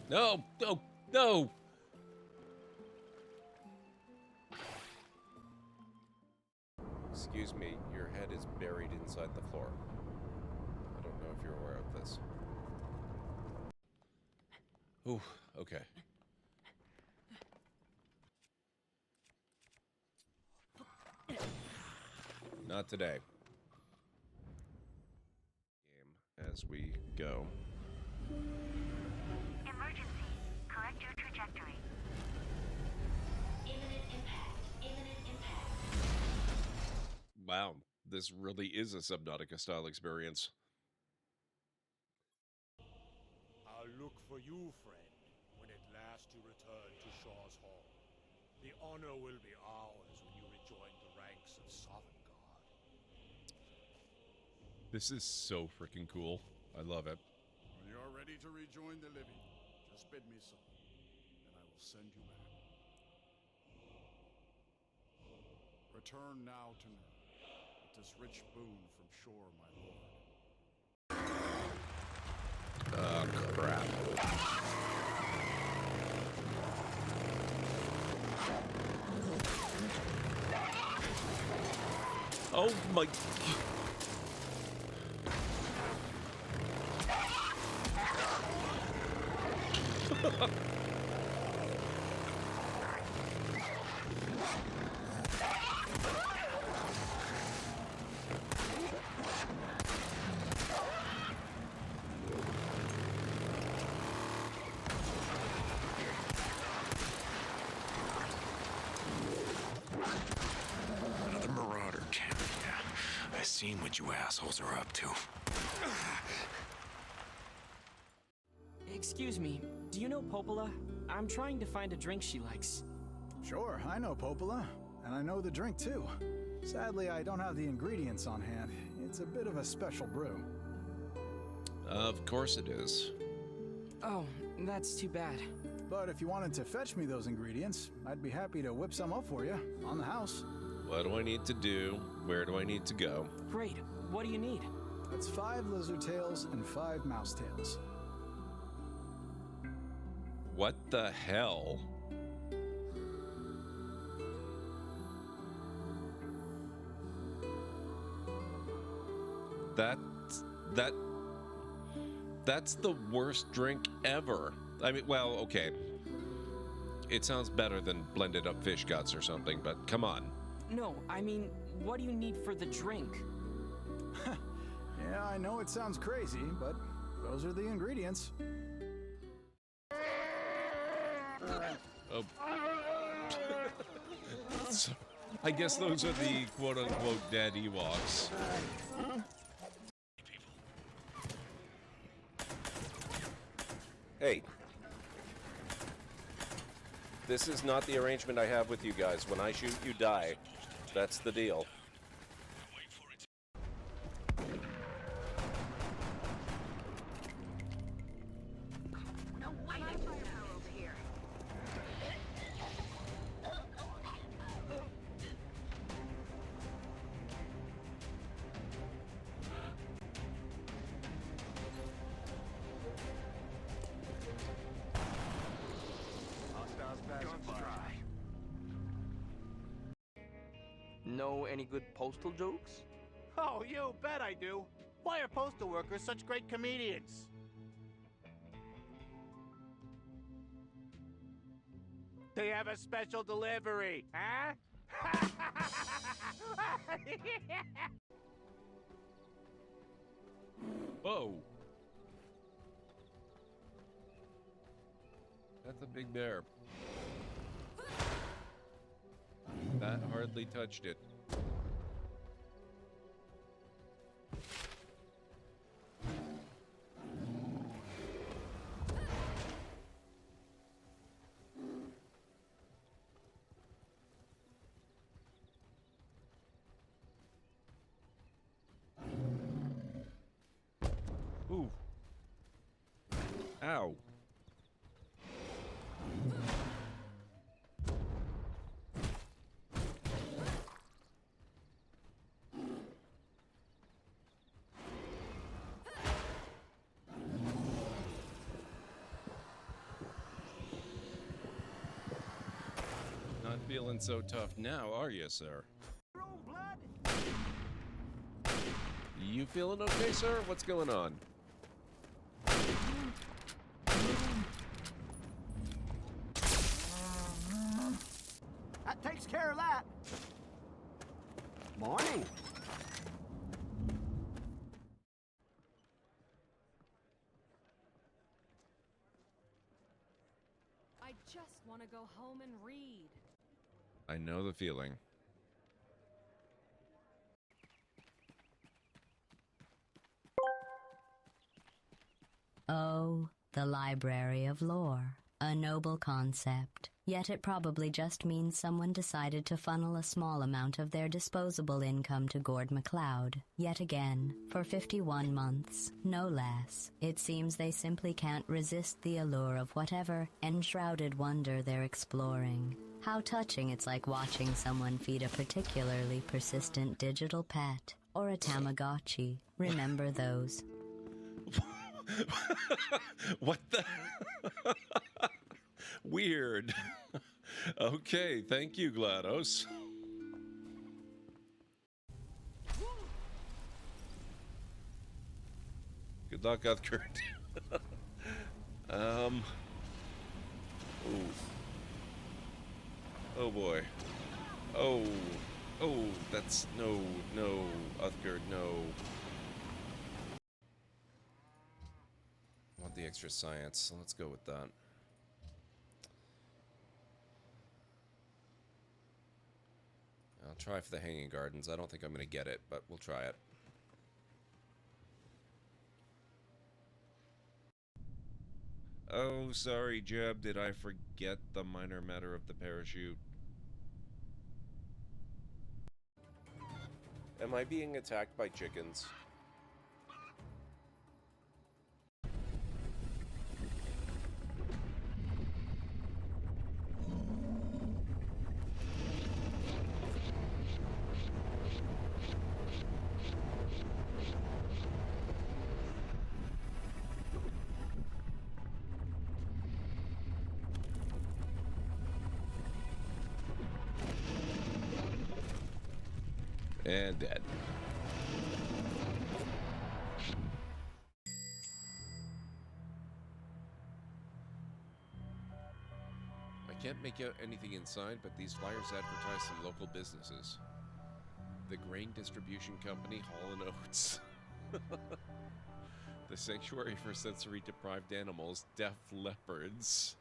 No, no, no! Excuse me, your head is buried inside the floor. I don't know if you're aware of this. Ooh, okay. Not today. As we go. Emergency. Correct your trajectory. Imminent impact. Imminent impact. Wow, this really is a Subnautica-style experience. I'll look for you, friend, when at last you return to Shaw's Hall. The honor will be ours when you rejoin the ranks of Sovngarde. This is so freaking cool. I love it. When you're ready to rejoin the living, just bid me so, and I will send you back. Return now to me, with this rich boon from shore, my lord. Oh, crap. Oh my... Another marauder camp. Yeah, I seen what you assholes are up to. Excuse me, do you know Popola? I'm trying to find a drink she likes. Sure, I know Popola, and I know the drink too. Sadly, I don't have the ingredients on hand. It's a bit of a special brew. Of course it is. Oh, that's too bad. But if you wanted to fetch me those ingredients, I'd be happy to whip some up for you, on the house. What do I need to do? Where do I need to go? Great, what do you need? That's 5 lizard tails and 5 mouse tails. What the hell? That's the worst drink ever. I mean, well, okay. It sounds better than blended up fish guts or something, but come on. No, I mean, what do you need for the drink? Yeah, I know it sounds crazy, but those are the ingredients. Oh. So, I guess those are the quote-unquote dead Ewoks. Hey. This is not the arrangement I have with you guys. When I shoot, you die. That's the deal. Know any good postal jokes? Oh, you bet I do. Why are postal workers such great comedians? They have a special delivery, huh? Whoa. That's a big bear. That hardly touched it. Ooh. Ow. Not feeling so tough now, are you, sir? You feeling okay, sir? What's going on? That takes care of that. Morning. I just want to go home and read. I know the feeling. Oh, the Library of Lore. A noble concept. Yet it probably just means someone decided to funnel a small amount of their disposable income to GordMcLeod. Yet again, for 51 months, no less. It seems they simply can't resist the allure of whatever enshrouded wonder they're exploring. How touching it's like watching someone feed a particularly persistent digital pet. Or a Tamagotchi. Remember those? What the? Weird. Okay, thank you, GLaDOS. Good luck, Uthkert. Ooh. Oh boy. Oh, that's no, Uthkert, no. I want the extra science, so let's go with that. I'll try for the Hanging Gardens. I don't think I'm going to get it, but we'll try it. Oh, sorry, Jeb. Did I forget the minor matter of the parachute? Am I being attacked by chickens? And dead. I can't make out anything inside, but these flyers advertise some local businesses. The Grain Distribution Company, Hall & Oates. The Sanctuary for Sensory Deprived Animals, Deaf Leopards.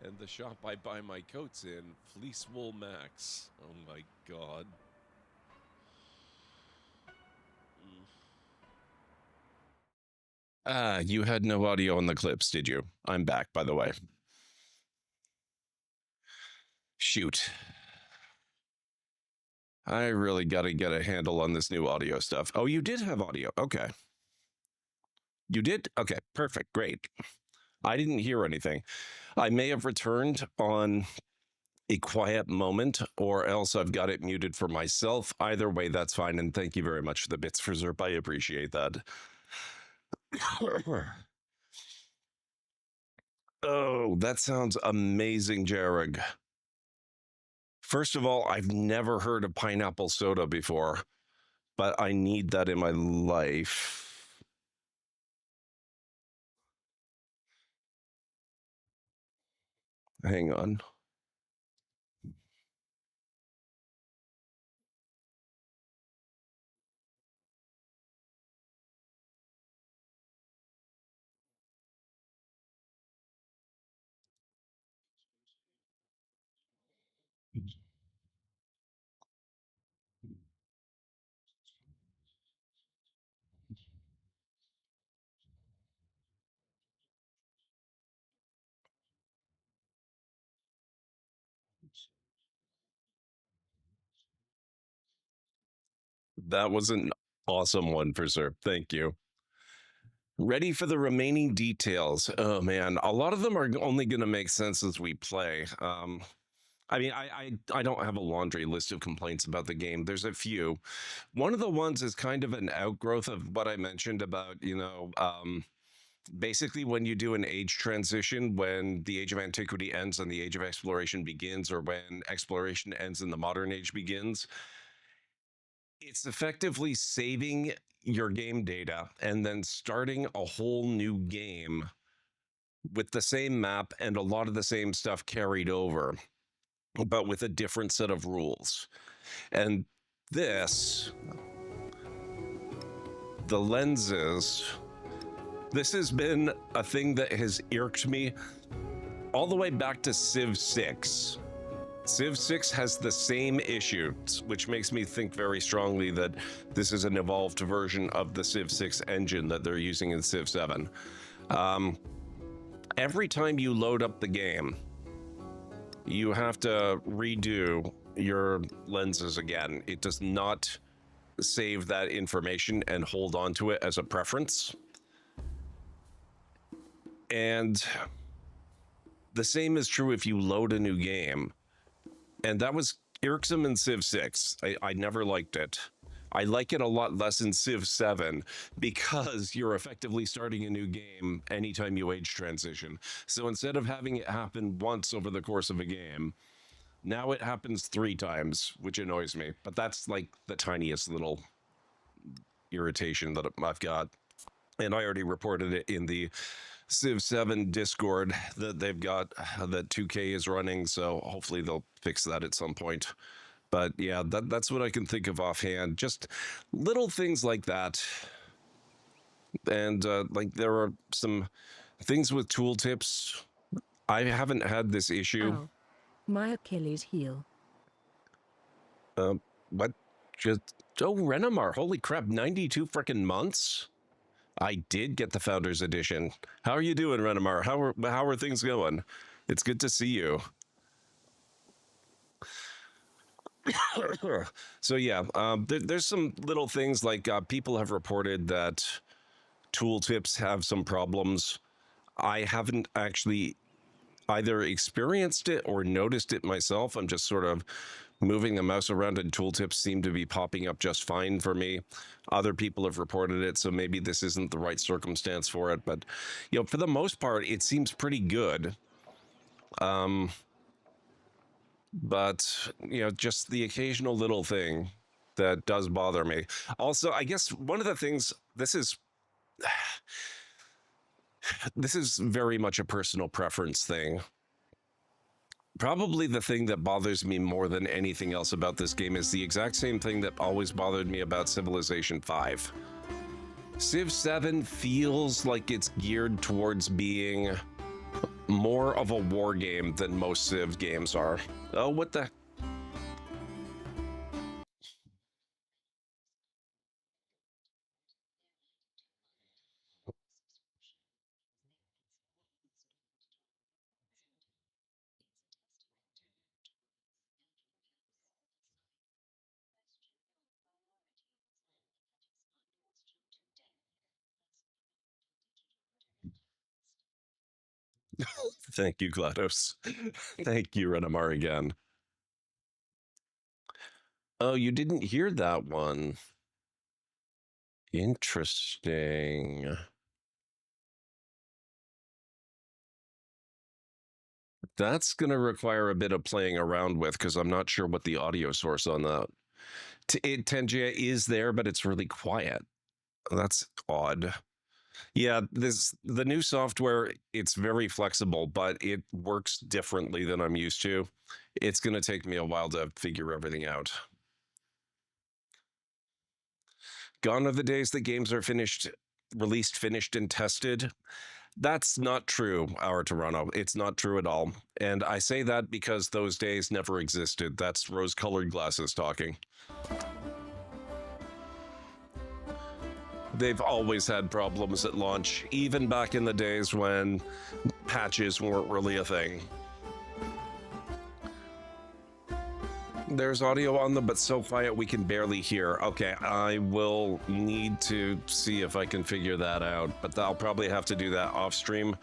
And the shop I buy my coats in, Fleece Wool Max. Oh my god. You had no audio on the clips, did you? I'm back, by the way. Shoot. I really gotta get a handle on this new audio stuff. Oh, you did have audio. Okay. You did? Okay, perfect. Great. I didn't hear anything. I may have returned on a quiet moment, or else I've got it muted for myself. Either way, that's fine, and thank you very much for the bits for Zerp. I appreciate that. Oh, that sounds amazing, Jarrag. First of all, I've never heard of pineapple soda before, but I need that in my life. Hang on. That was an awesome one for Sir. Thank you. Ready for the remaining details. Oh man, a lot of them are only going to make sense as we play. I mean, I don't have a laundry list of complaints about the game. There's a few. One of the ones is kind of an outgrowth of what I mentioned about, basically when you do an age transition, when the age of antiquity ends and the age of exploration begins, or when exploration ends and the modern age begins, it's effectively saving your game data and then starting a whole new game with the same map and a lot of the same stuff carried over, but with a different set of rules. And this, the lenses, this has been a thing that has irked me all the way back to Civ 6. Civ 6 has the same issues, which makes me think very strongly that this is an evolved version of the Civ 6 engine that they're using in Civ 7. Every time you load up the game, you have to redo your lenses again. It does not save that information and hold on to it as a preference. And the same is true if you load a new game. And that was irksome in Civ 6. I never liked it. I like it a lot less in Civ 7 because you're effectively starting a new game anytime you age transition. So instead of having it happen once over the course of a game, now it happens 3 times, which annoys me. But that's like the tiniest little irritation that I've got. And I already reported it in the Civ 7 Discord that they've got, that 2K is running, so hopefully they'll fix that at some point. But yeah, that's what I can think of offhand. Just little things like that. And like there are some things with tooltips. I haven't had this issue. Ow. My Achilles heel. What? Just, oh, Renamar, holy crap, 92 frickin' months? I did get the Founders Edition. How are you doing, Renamar? How are things going? It's good to see you. So yeah, there's some little things like people have reported that tooltips have some problems. I haven't actually either experienced it or noticed it myself. I'm just sort of moving the mouse around and tooltips seem to be popping up just fine for me. Other people have reported it, so maybe this isn't the right circumstance for it. But, you know, for the most part, it seems pretty good. But, you know, just the occasional little thing that does bother me. Also, I guess one of the things, this is very much a personal preference thing. Probably the thing that bothers me more than anything else about this game is the exact same thing that always bothered me about Civilization 5. Civ 7 feels like it's geared towards being more of a war game than most Civ games are. Oh, what the... Thank you, GLaDOS. Thank you, Renamar, again. Oh, you didn't hear that one. Interesting. That's going to require a bit of playing around with because I'm not sure what the audio source on that. Tenjia is there, but it's really quiet. That's odd. Yeah, the new software, it's very flexible, but it works differently than I'm used to. It's going to take me a while to figure everything out. Gone are the days that games are released, finished, and tested. That's not true, our Toronto. It's not true at all. And I say that because those days never existed. That's rose-colored glasses talking. They've always had problems at launch, even back in the days when patches weren't really a thing. There's audio on them, but so quiet we can barely hear. Okay, I will need to see if I can figure that out, but I'll probably have to do that off stream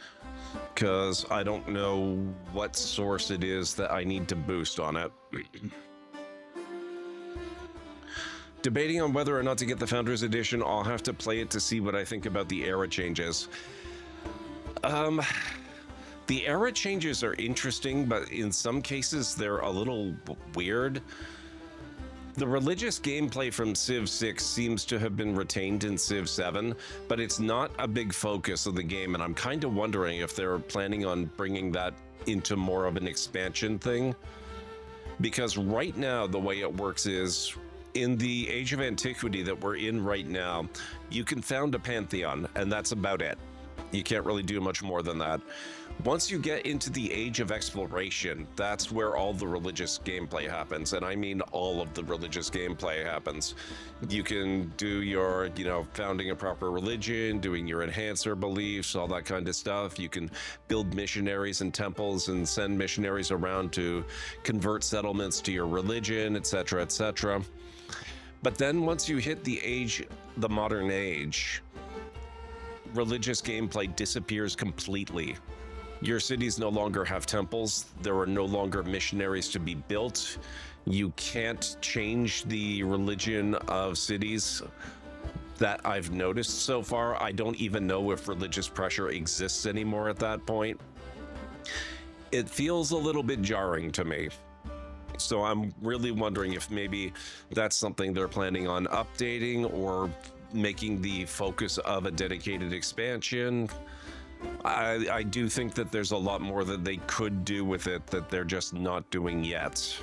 because I don't know what source it is that I need to boost on it. Debating on whether or not to get the Founders Edition. I'll have to play it to see what I think about the era changes. The era changes are interesting, but in some cases they're a little weird. The religious gameplay from Civ 6 seems to have been retained in Civ 7, but it's not a big focus of the game, and I'm kind of wondering if they're planning on bringing that into more of an expansion thing. Because right now, the way it works is, in the Age of Antiquity that we're in right now, you can found a pantheon, and that's about it. You can't really do much more than that. Once you get into the Age of Exploration, that's where all the religious gameplay happens, and I mean all of the religious gameplay happens. You can do your, founding a proper religion, doing your enhancer beliefs, all that kind of stuff. You can build missionaries and temples and send missionaries around to convert settlements to your religion, etc., etc. But then once you hit the modern age, religious gameplay disappears completely. Your cities no longer have temples. There are no longer missionaries to be built. You can't change the religion of cities that I've noticed so far. I don't even know if religious pressure exists anymore at that point. It feels a little bit jarring to me. So I'm really wondering if maybe that's something they're planning on updating or making the focus of a dedicated expansion. I do think that there's a lot more that they could do with it that they're just not doing yet.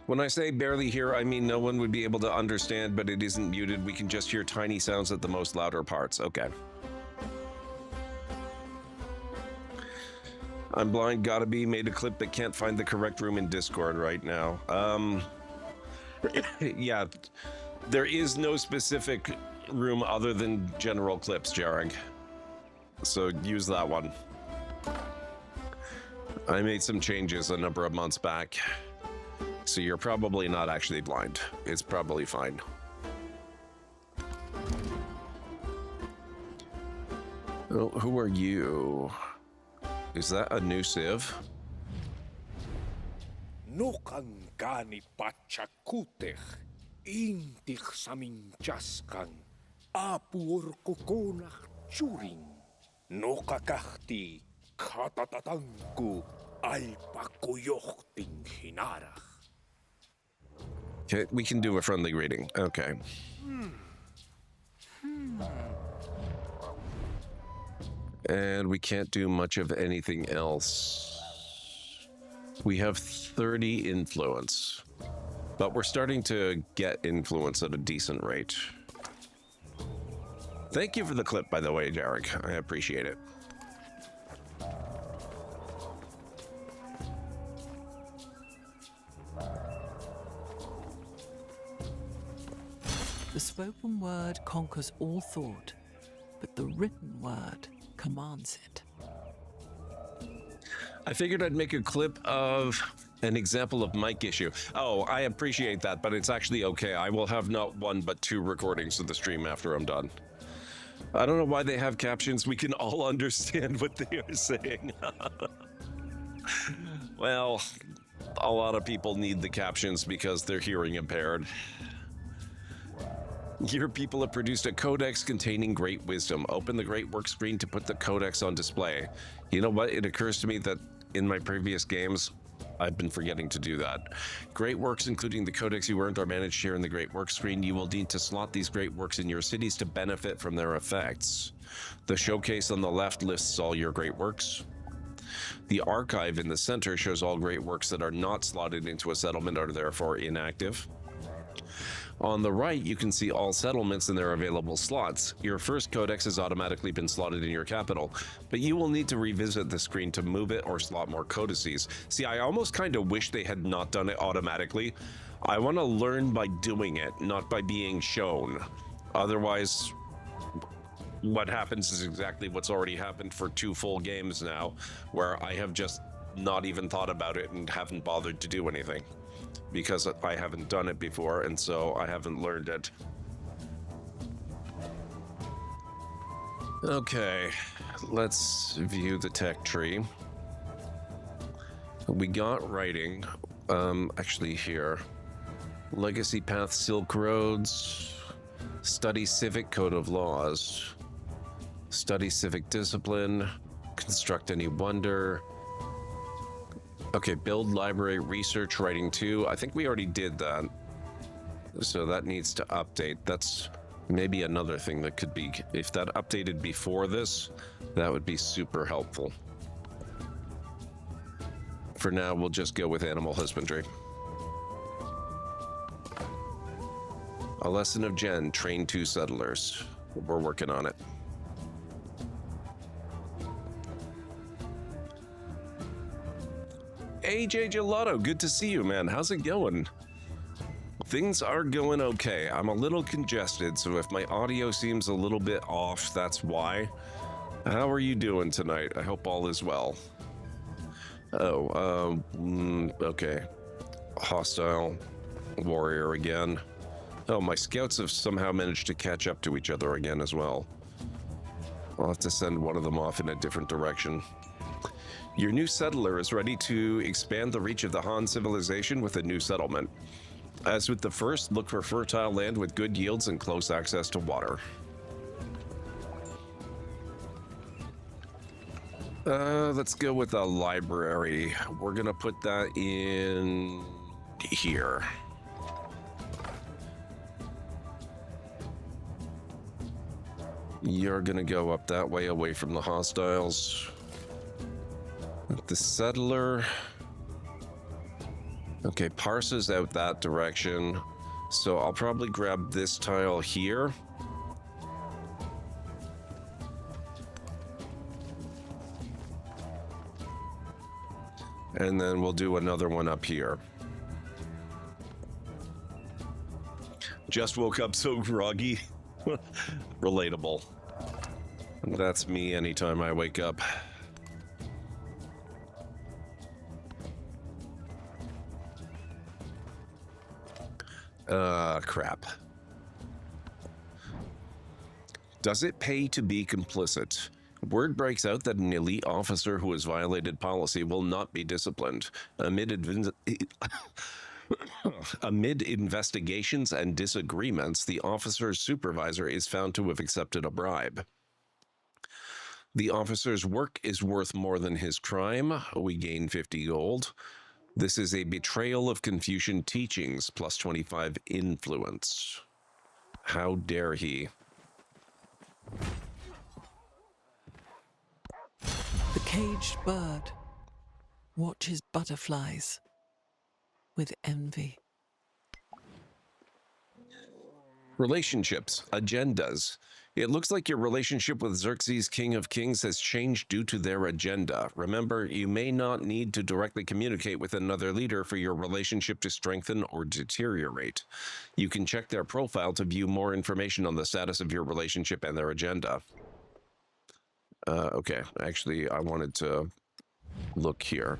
When I say barely hear, I mean no one would be able to understand, but it isn't muted. We can just hear tiny sounds at the most louder parts. Okay. I'm blind, gotta be, made a clip but can't find the correct room in Discord right now. Yeah, there is no specific room other than general clips, Jarek. So use that one. I made some changes a number of months back. So you're probably not actually blind. It's probably fine. Well, who are you? Is that a new Civ? Nukan gani pachakutech, intich saminchaskan, apur kukunach churing, nukakahti katatatanku alpakuyochting hinarach. Okay, we can do a friendly reading. Okay. And we can't do much of anything else. We have 30 influence, but we're starting to get influence at a decent rate. Thank you for the clip, by the way, Jarek. I appreciate it. The spoken word conquers all thought, but the written word commands it. I figured I'd make a clip of an example of mic issue. Oh, I appreciate that, but it's actually okay. I will have not one but 2 recordings of the stream after I'm done. I don't know why they have captions. We can all understand what they are saying. Well, a lot of people need the captions because they're hearing impaired. Your people have produced a codex containing great wisdom. Open the great work screen to put the codex on display. You know what? It occurs to me that in my previous games, I've been forgetting to do that. Great works, including the codex you earned, are managed here in the Great Works screen. You will need to slot these great works in your cities to benefit from their effects. The showcase on the left lists all your great works. The archive in the center shows all great works that are not slotted into a settlement are therefore inactive. On the right, you can see all settlements and their available slots. Your first codex has automatically been slotted in your capital, but you will need to revisit the screen to move it or slot more codices. See, I almost kind of wish they had not done it automatically. I want to learn by doing it, not by being shown. Otherwise, what happens is exactly what's already happened for 2 full games now, where I have just not even thought about it and haven't bothered to do anything. Because I haven't done it before, and so I haven't learned it. Okay, let's view the tech tree. We got writing, actually here. Legacy Path Silk Roads, Study Civic Code of Laws, Study Civic Discipline, Construct Any Wonder. Okay, build library, research, writing 2. I think we already did that. So that needs to update. That's maybe another thing that could be, if that updated before this, that would be super helpful. For now, we'll just go with animal husbandry. A lesson of Jen, train 2 settlers. We're working on it. AJ Gelato, good to see you, man. How's it going? Things are going okay. I'm a little congested, so if my audio seems a little bit off, that's why. How are you doing tonight? I hope all is well. Oh, okay. Hostile warrior again. Oh, my scouts have somehow managed to catch up to each other again as well. I'll have to send one of them off in a different direction. Your new settler is ready to expand the reach of the Han civilization with a new settlement. As with the first, look for fertile land with good yields and close access to water. Let's go with a library. We're gonna put that in here. You're gonna go up that way away from the hostiles. The settler. Okay, parses out that direction. So I'll probably grab this tile here. And then we'll do another one up here. Just woke up so groggy. Relatable. That's me anytime I wake up. Crap. Does it pay to be complicit? Word breaks out that an elite officer who has violated policy will not be disciplined. Amid investigations and disagreements, the officer's supervisor is found to have accepted a bribe. The officer's work is worth more than his crime. We gain 50 gold. This is a betrayal of Confucian teachings, plus 25 influence. How dare he? The caged bird watches butterflies with envy. Relationships, agendas. It looks like your relationship with Xerxes, King of Kings, has changed due to their agenda. Remember, you may not need to directly communicate with another leader for your relationship to strengthen or deteriorate. You can check their profile to view more information on the status of your relationship and their agenda. Okay, actually, I wanted to look here.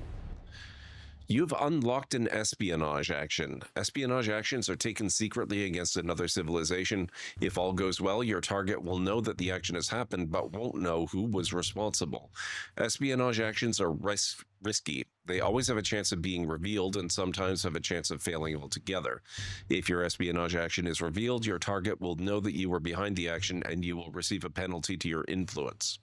You've unlocked an espionage action. Espionage actions are taken secretly against another civilization. If all goes well, your target will know that the action has happened, but won't know who was responsible. Espionage actions are risky. They always have a chance of being revealed and sometimes have a chance of failing altogether. If your espionage action is revealed, your target will know that you were behind the action and you will receive a penalty to your influence.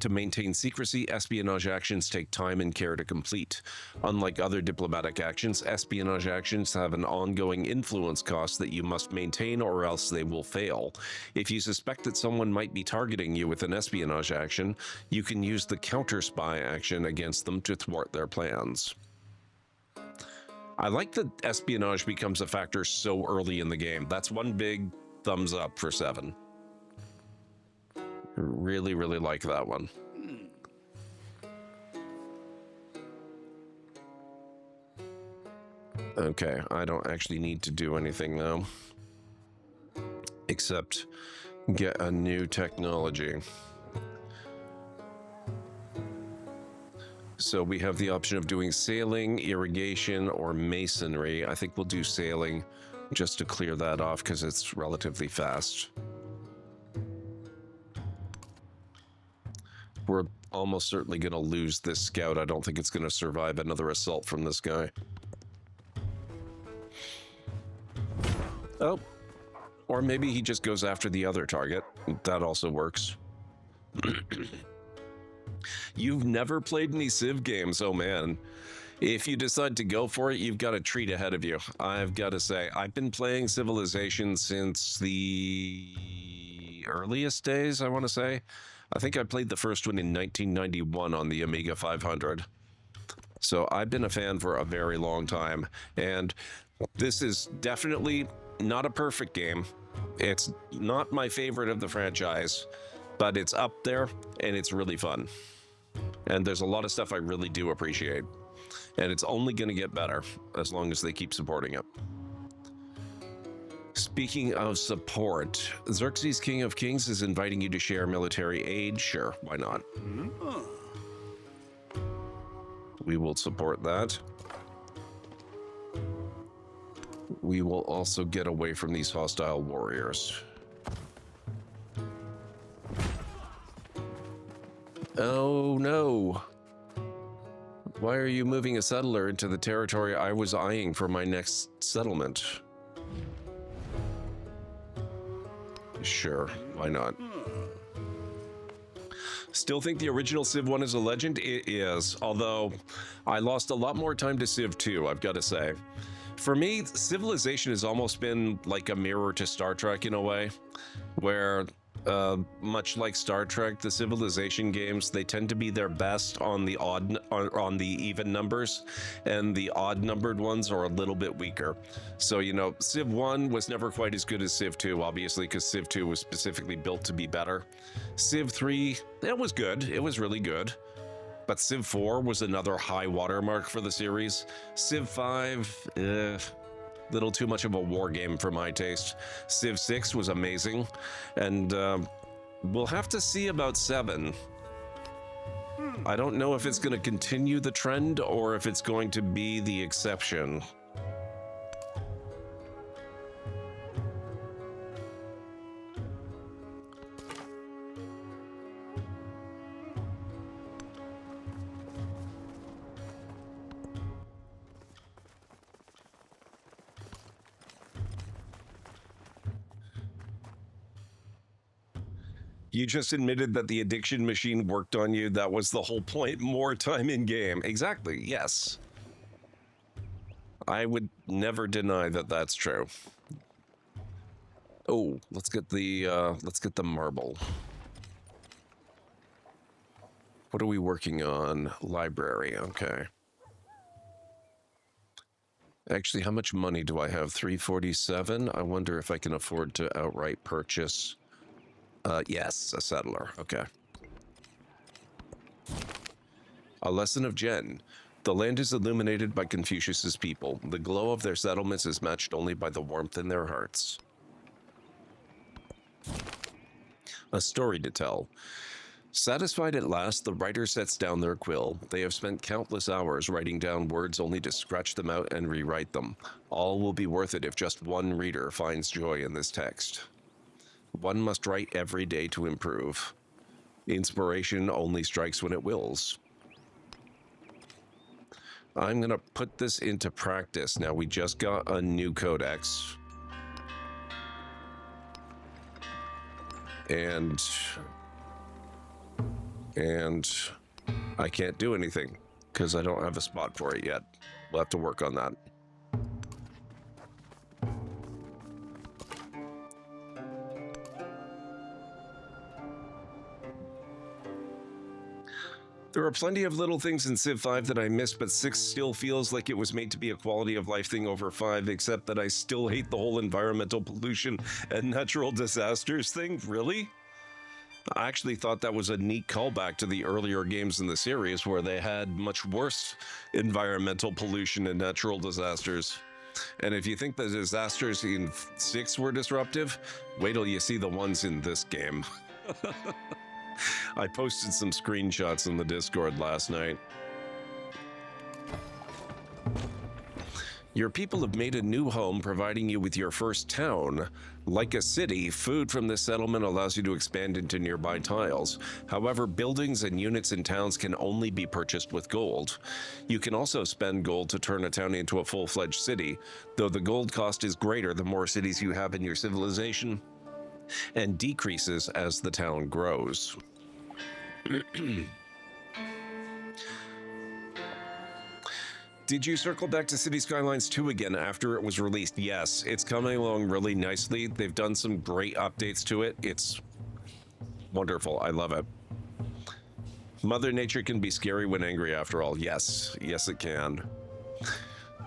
To maintain secrecy, espionage actions take time and care to complete. Unlike other diplomatic actions, espionage actions have an ongoing influence cost that you must maintain or else they will fail. If you suspect that someone might be targeting you with an espionage action, you can use the counter-spy action against them to thwart their plans. I like that espionage becomes a factor so early in the game. That's one big thumbs up for 7. Really, really like that one. Okay, I don't actually need to do anything now, except get a new technology. So we have the option of doing sailing, irrigation, or masonry. I think we'll do sailing just to clear that off because it's relatively fast. We're almost certainly going to lose this scout. I don't think it's going to survive another assault from this guy. Oh, or maybe he just goes after the other target. That also works. You've never played any Civ games, oh man. If you decide to go for it, you've got a treat ahead of you. I've got to say, I've been playing Civilization since the earliest days, I want to say. I think I played the first one in 1991 on the Amiga 500. So I've been a fan for a very long time. And this is definitely not a perfect game. It's not my favorite of the franchise, but it's up there and it's really fun. And there's a lot of stuff I really do appreciate. And it's only going to get better as long as they keep supporting it. Speaking of support, Xerxes, King of Kings, is inviting you to share military aid. Sure, why not? We will support that. We will also get away from these hostile warriors. Oh no! Why are you moving a settler into the territory I was eyeing for my next settlement? Sure, why not? Still think the original Civ 1 is a legend? It is, although I lost a lot more time to Civ 2, I've got to say. For me, Civilization has almost been like a mirror to Star Trek in a way, where much like Star Trek, the Civilization games, they tend to be their best on the on the even numbers, and the odd numbered ones are a little bit weaker. So, you know, Civ 1 was never quite as good as Civ 2, obviously, because Civ 2 was specifically built to be better. Civ 3, it was good. It was really good. But Civ 4 was another high watermark for the series. Civ 5, little too much of a war game for my taste. Civ 6 was amazing, and we'll have to see about 7. I don't know if it's going to continue the trend or if it's going to be the exception. You just admitted that the addiction machine worked on you. That was the whole point. More time in game. Exactly. Yes. I would never deny that that's true. Oh, let's get the marble. What are we working on? Library. Okay. Actually, how much money do I have? 347. I wonder if I can afford to outright purchase. Yes, a settler. Okay. A lesson of Jen. The land is illuminated by Confucius's people. The glow of their settlements is matched only by the warmth in their hearts. A story to tell. Satisfied at last, the writer sets down their quill. They have spent countless hours writing down words only to scratch them out and rewrite them. All will be worth it if just one reader finds joy in this text. One must write every day to improve. Inspiration only strikes when it wills. I'm going to put this into practice. Now, we just got a new codex. And And I can't do anything because I don't have a spot for it yet. We'll have to work on that. There are plenty of little things in Civ 5 that I missed, but 6 still feels like it was made to be a quality of life thing over 5, except that I still hate the whole environmental pollution and natural disasters thing. Really? I actually thought that was a neat callback to the earlier games in the series where they had much worse environmental pollution and natural disasters. And if you think the disasters in 6 were disruptive, wait till you see the ones in this game. I posted some screenshots in the Discord last night. Your people have made a new home, providing you with your first town. Like a city, food from this settlement allows you to expand into nearby tiles. However, buildings and units in towns can only be purchased with gold. You can also spend gold to turn a town into a full-fledged city, though the gold cost is greater the more cities you have in your civilization, and decreases as the town grows. Did you circle back to City Skylines 2 again after it was released? Yes, it's coming along really nicely. They've done some great updates to it. It's wonderful. I love it. Mother Nature can be scary when angry after all. Yes, yes it can.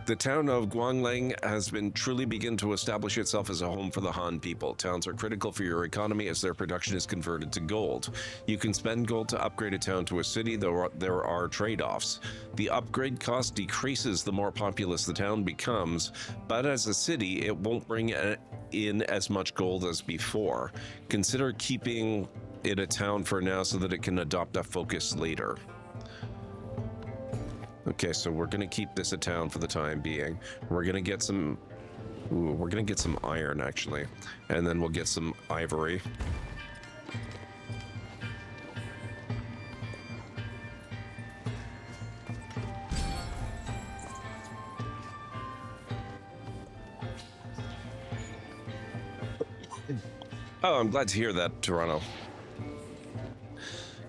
The town of Guangling has been truly begun to establish itself as a home for the Han people. Towns are critical for your economy as their production is converted to gold. You can spend gold to upgrade a town to a city, though there are trade-offs. The upgrade cost decreases the more populous the town becomes, but as a city, it won't bring in as much gold as before. Consider keeping it a town for now so that it can adopt a focus later. Okay, so we're gonna keep this a town for the time being. We're gonna get some... Ooh, we're gonna get some iron, actually. And then we'll get some ivory. Oh, I'm glad to hear that, Toronto.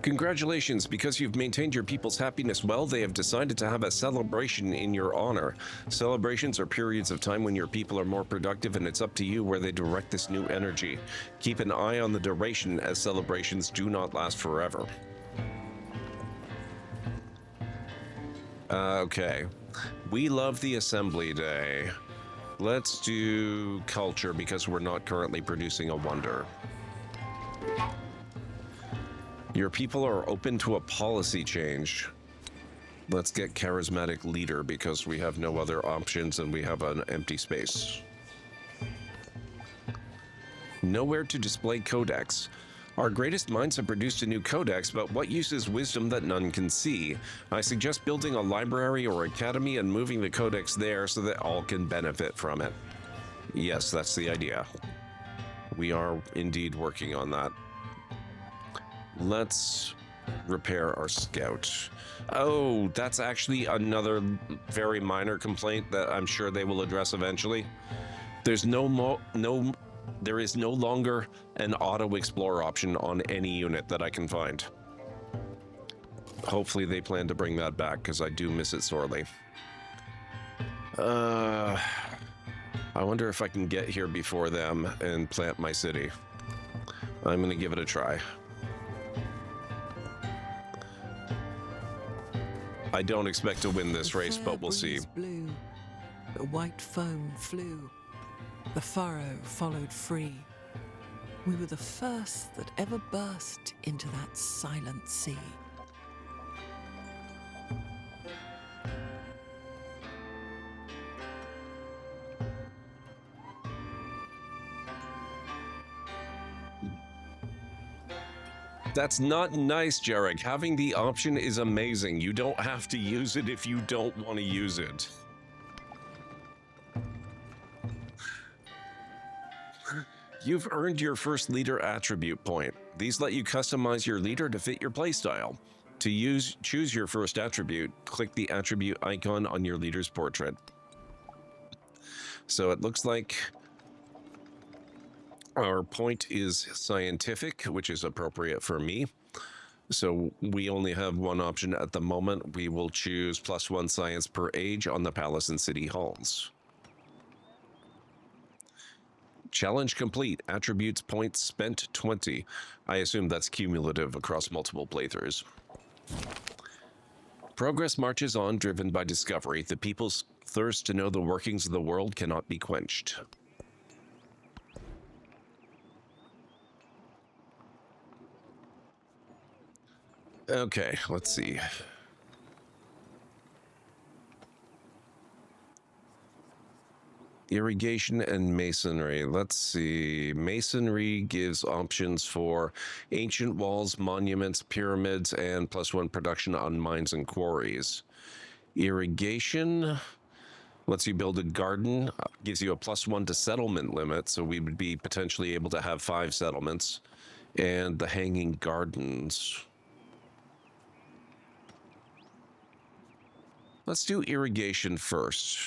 Congratulations, because you've maintained your people's happiness well, they have decided to have a celebration in your honor. Celebrations are periods of time when your people are more productive, and it's up to you where they direct this new energy. Keep an eye on the duration, as celebrations do not last forever. Okay. We love the assembly day. Let's do culture, because we're not currently producing a wonder. Your people are open to a policy change. Let's get charismatic leader because we have no other options and we have an empty space. Nowhere to display codex. Our greatest minds have produced a new codex, but what use is wisdom that none can see? I suggest building a library or academy and moving the codex there so that all can benefit from it. Yes, that's the idea. We are indeed working on that. Let's repair our scout. Oh, that's actually another very minor complaint that I'm sure they will address eventually. There is no longer an auto explore option on any unit that I can find. Hopefully they plan to bring that back because I do miss it sorely. I wonder if I can get here before them and plant my city. I'm gonna give it a try. I don't expect to win this race, but we'll see. Blew. The white foam flew. The furrow followed free. We were the first that ever burst into that silent sea. That's not nice, Jarek. Having the option is amazing. You don't have to use it if you don't want to use it. You've earned your first leader attribute point. These let you customize your leader to fit your playstyle. To choose your first attribute, click the attribute icon on your leader's portrait. So it looks like our point is scientific, which is appropriate for me. So we only have one option at the moment. We will choose +1 science per age on the palace and city halls. Challenge complete. Attributes points spent 20. I assume that's cumulative across multiple playthroughs. Progress marches on, driven by discovery. The people's thirst to know the workings of the world cannot be quenched. Okay, let's see. Irrigation and masonry. Let's see. Masonry gives options for ancient walls, monuments, pyramids, and +1 production on mines and quarries. Irrigation lets you build a garden, gives you a +1 to settlement limit, so we would be potentially able to have 5 settlements. And the hanging gardens. Let's do irrigation first.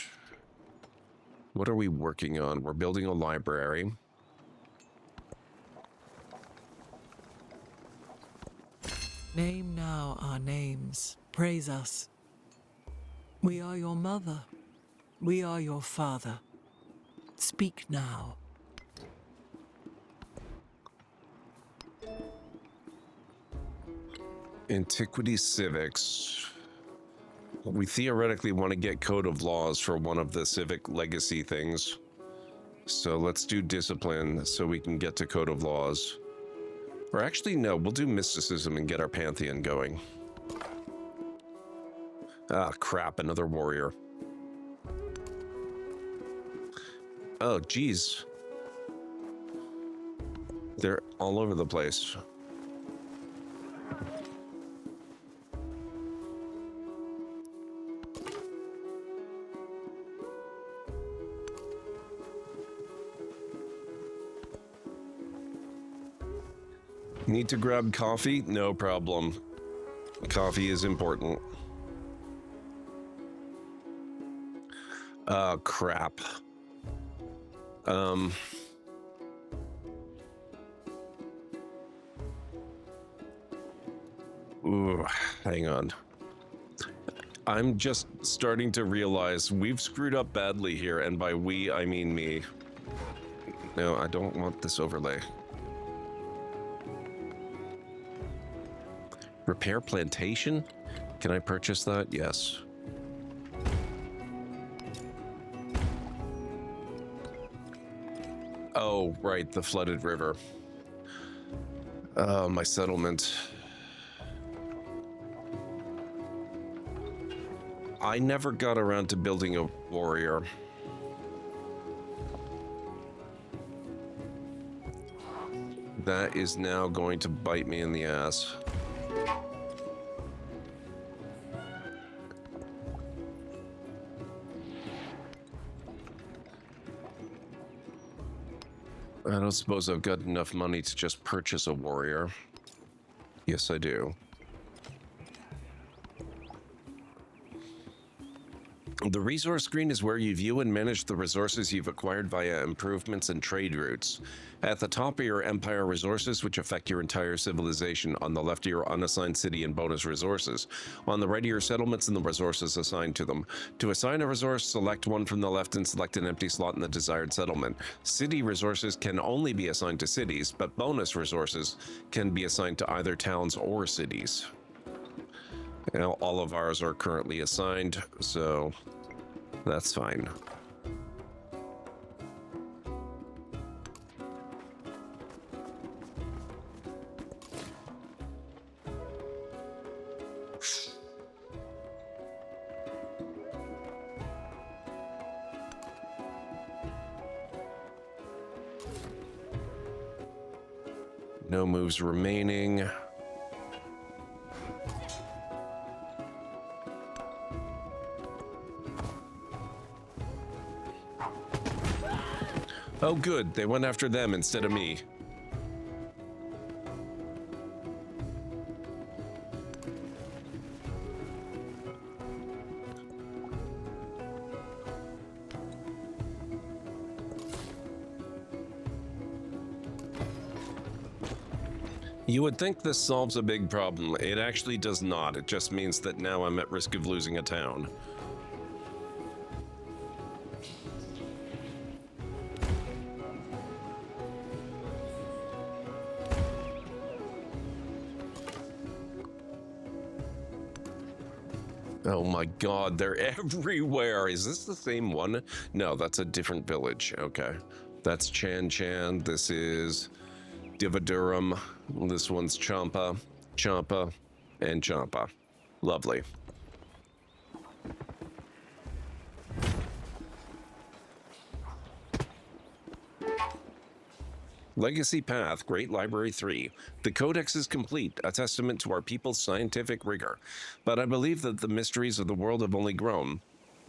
What are we working on? We're building a library. Name now our names. Praise us. We are your mother. We are your father. Speak now. Antiquity civics. We theoretically want to get code of laws for one of the civic legacy things. So let's do discipline so we can get to code of laws. Or actually, no, we'll do mysticism and get our pantheon going. Ah, crap, another warrior. Oh, geez. They're all over the place. Need to grab coffee? No problem. Coffee is important. Crap. Ooh, hang on. I'm just starting to realize we've screwed up badly here, and by we, I mean me. No, I don't want this overlay. Repair plantation? Can I purchase that? Yes. Oh, right, the flooded river. My settlement. I never got around to building a warrior. That is now going to bite me in the ass. I don't suppose I've got enough money to just purchase a warrior. Yes, I do. The resource screen is where you view and manage the resources you've acquired via improvements and trade routes. At the top are your empire resources, which affect your entire civilization. On the left are your unassigned city and bonus resources. On the right are your settlements and the resources assigned to them. To assign a resource, select one from the left and select an empty slot in the desired settlement. City resources can only be assigned to cities, but bonus resources can be assigned to either towns or cities. Now, all of ours are currently assigned, so that's fine. No moves remaining. Oh good, they went after them instead of me. You would think this solves a big problem. It actually does not. It just means that now I'm at risk of losing a town. Oh my god, they're everywhere. Is this the same one? No, that's a different village. Okay. That's Chan Chan. This is Divadurum. This one's Champa, Champa, and Champa. Lovely. Legacy Path, Great Library 3. The Codex is complete, a testament to our people's scientific rigor. But I believe that the mysteries of the world have only grown,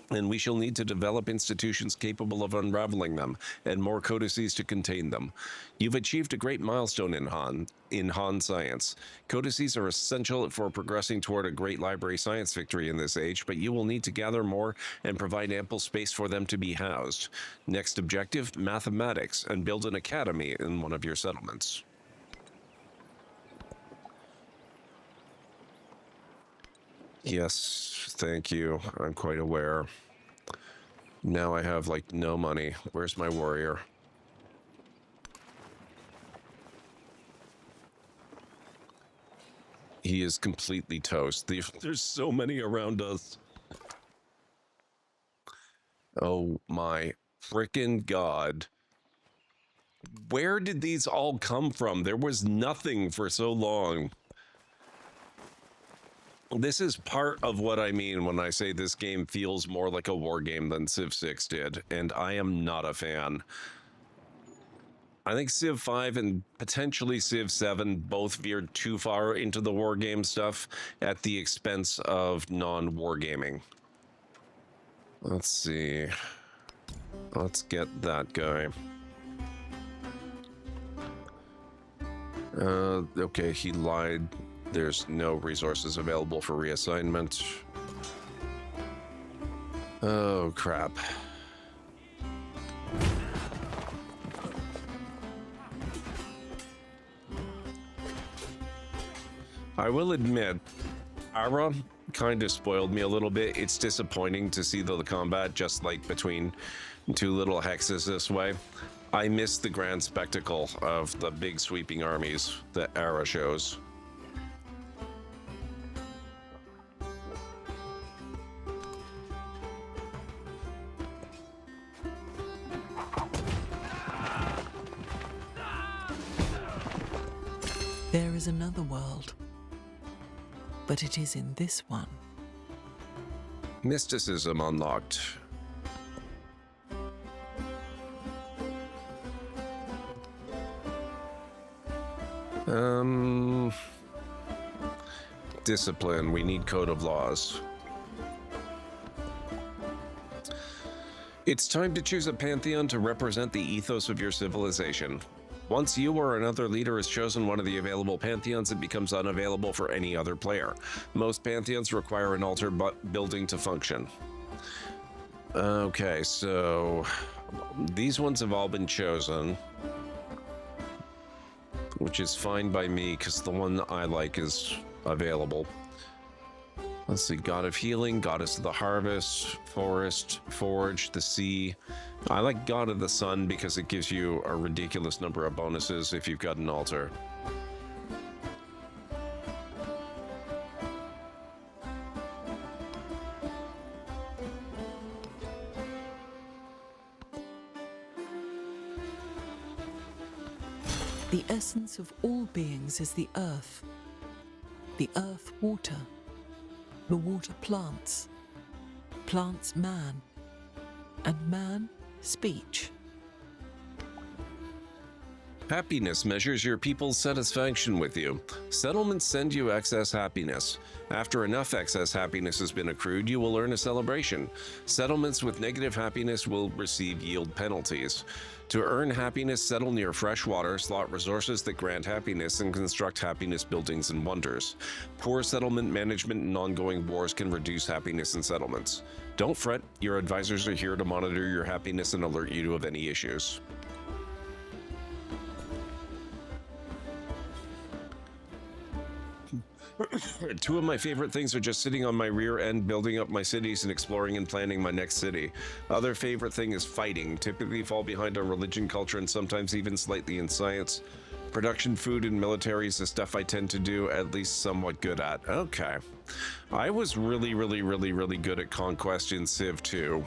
and we shall need to develop institutions capable of unraveling them, and more codices to contain them. You've achieved a great milestone in Han science. Codices are essential for progressing toward a great library science victory in this age, but you will need to gather more and provide ample space for them to be housed. Next objective, mathematics, and build an academy in one of your settlements. Yes, thank you. I'm quite aware. Now I have, like, no money. Where's my warrior? He is completely toast. There's so many around us. Oh my frickin' god. Where did these all come from? There was nothing for so long. This is part of what I mean when I say this game feels more like a war game than Civ 6 did, and I am not a fan. I think Civ 5 and potentially Civ 7 both veered too far into the war game stuff at the expense of non-war gaming. Let's see. Let's get that guy. Okay, he lied. There's no resources available for reassignment. Oh, crap. I will admit, Ara kind of spoiled me a little bit. It's disappointing to see the combat just like between two little hexes this way. I miss the grand spectacle of the big sweeping armies that Ara shows. There is another world, but it is in this one. Mysticism unlocked. Discipline. We need code of laws. It's time to choose a pantheon to represent the ethos of your civilization. Once you or another leader has chosen one of the available pantheons, it becomes unavailable for any other player. Most pantheons require an altar building to function. Okay, so these ones have all been chosen, which is fine by me because the one I like is available. Let's see, God of Healing, Goddess of the Harvest, Forest, Forge, the Sea. I like God of the Sun because it gives you a ridiculous number of bonuses if you've got an altar. The essence of all beings is the earth water, the water plants, plants man, and man speech. Happiness measures your people's satisfaction with you. Settlements send you excess happiness. After enough excess happiness has been accrued, you will earn a celebration. Settlements with negative happiness will receive yield penalties. To earn happiness, settle near fresh water, slot resources that grant happiness, and construct happiness buildings and wonders. Poor settlement management and ongoing wars can reduce happiness in settlements. Don't fret, your advisors are here to monitor your happiness and alert you of any issues. Two of my favorite things are just sitting on my rear end, building up my cities and exploring and planning my next city. Other favorite thing is fighting. Typically fall behind on religion, culture, and sometimes even slightly in science. Production, food, and military is the stuff I tend to do at least somewhat good at. Okay. I was really good at Conquest in Civ 2.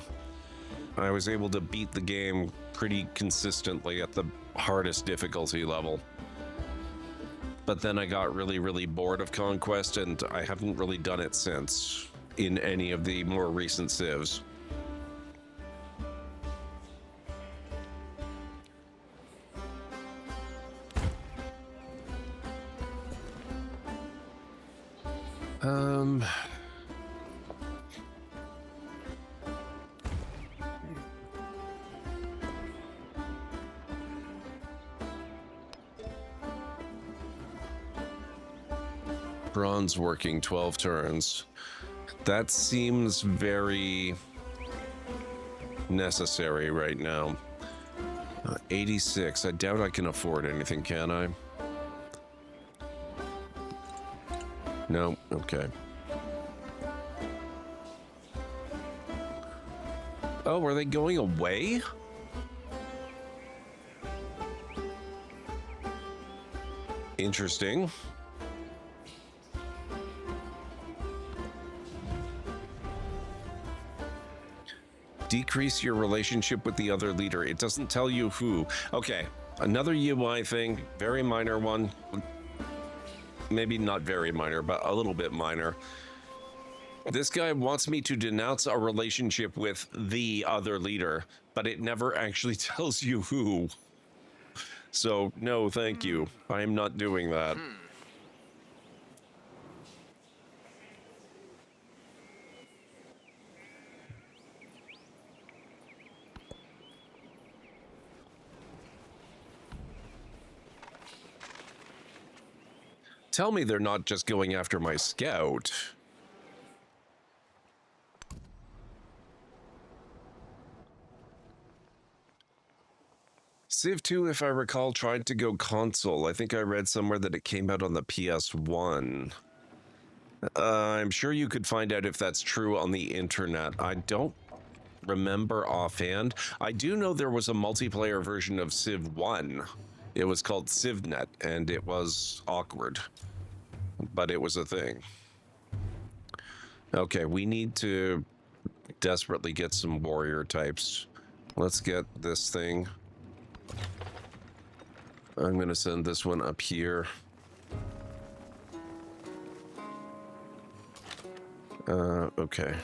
I was able to beat the game pretty consistently at the hardest difficulty level. But then I got really bored of Conquest, and I haven't really done it since in any of the more recent Civs. Bronze working 12 turns. That seems very necessary right now. 86. I doubt I can afford anything, can I? No, okay. Oh, are they going away? Interesting. Decrease your relationship with the other leader. It doesn't tell you who. Okay, another UI thing, very minor one. Maybe not very minor, but a little bit minor. This guy wants me to denounce a relationship with the other leader, but it never actually tells you who. So, no, thank you. I am not doing that. Tell me they're not just going after my scout. Civ 2, if I recall, tried to go console. I think I read somewhere that it came out on the PS1. I'm sure you could find out if that's true on the internet. I don't remember offhand. I do know there was a multiplayer version of Civ 1. It was called CivNet, and it was awkward, but it was a thing. Okay, we need to desperately get some warrior types. Let's get this thing. I'm going to send this one up here. Okay.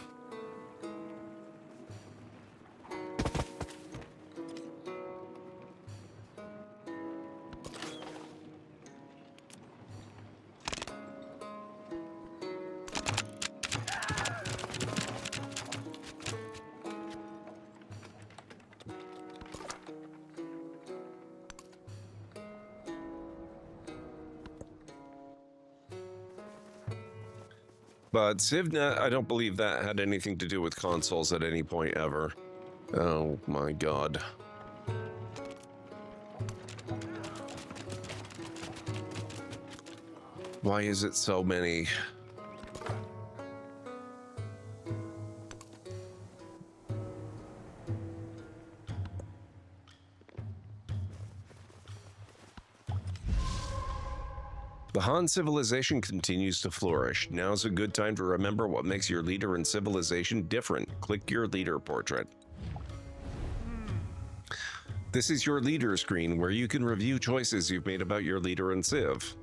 But CivNet, I don't believe that had anything to do with consoles at any point ever. Oh my god. Why is it so many? The Han civilization continues to flourish. Now's a good time to remember what makes your leader and civilization different. Click your leader portrait. This is your leader screen where you can review choices you've made about your leader and Civ.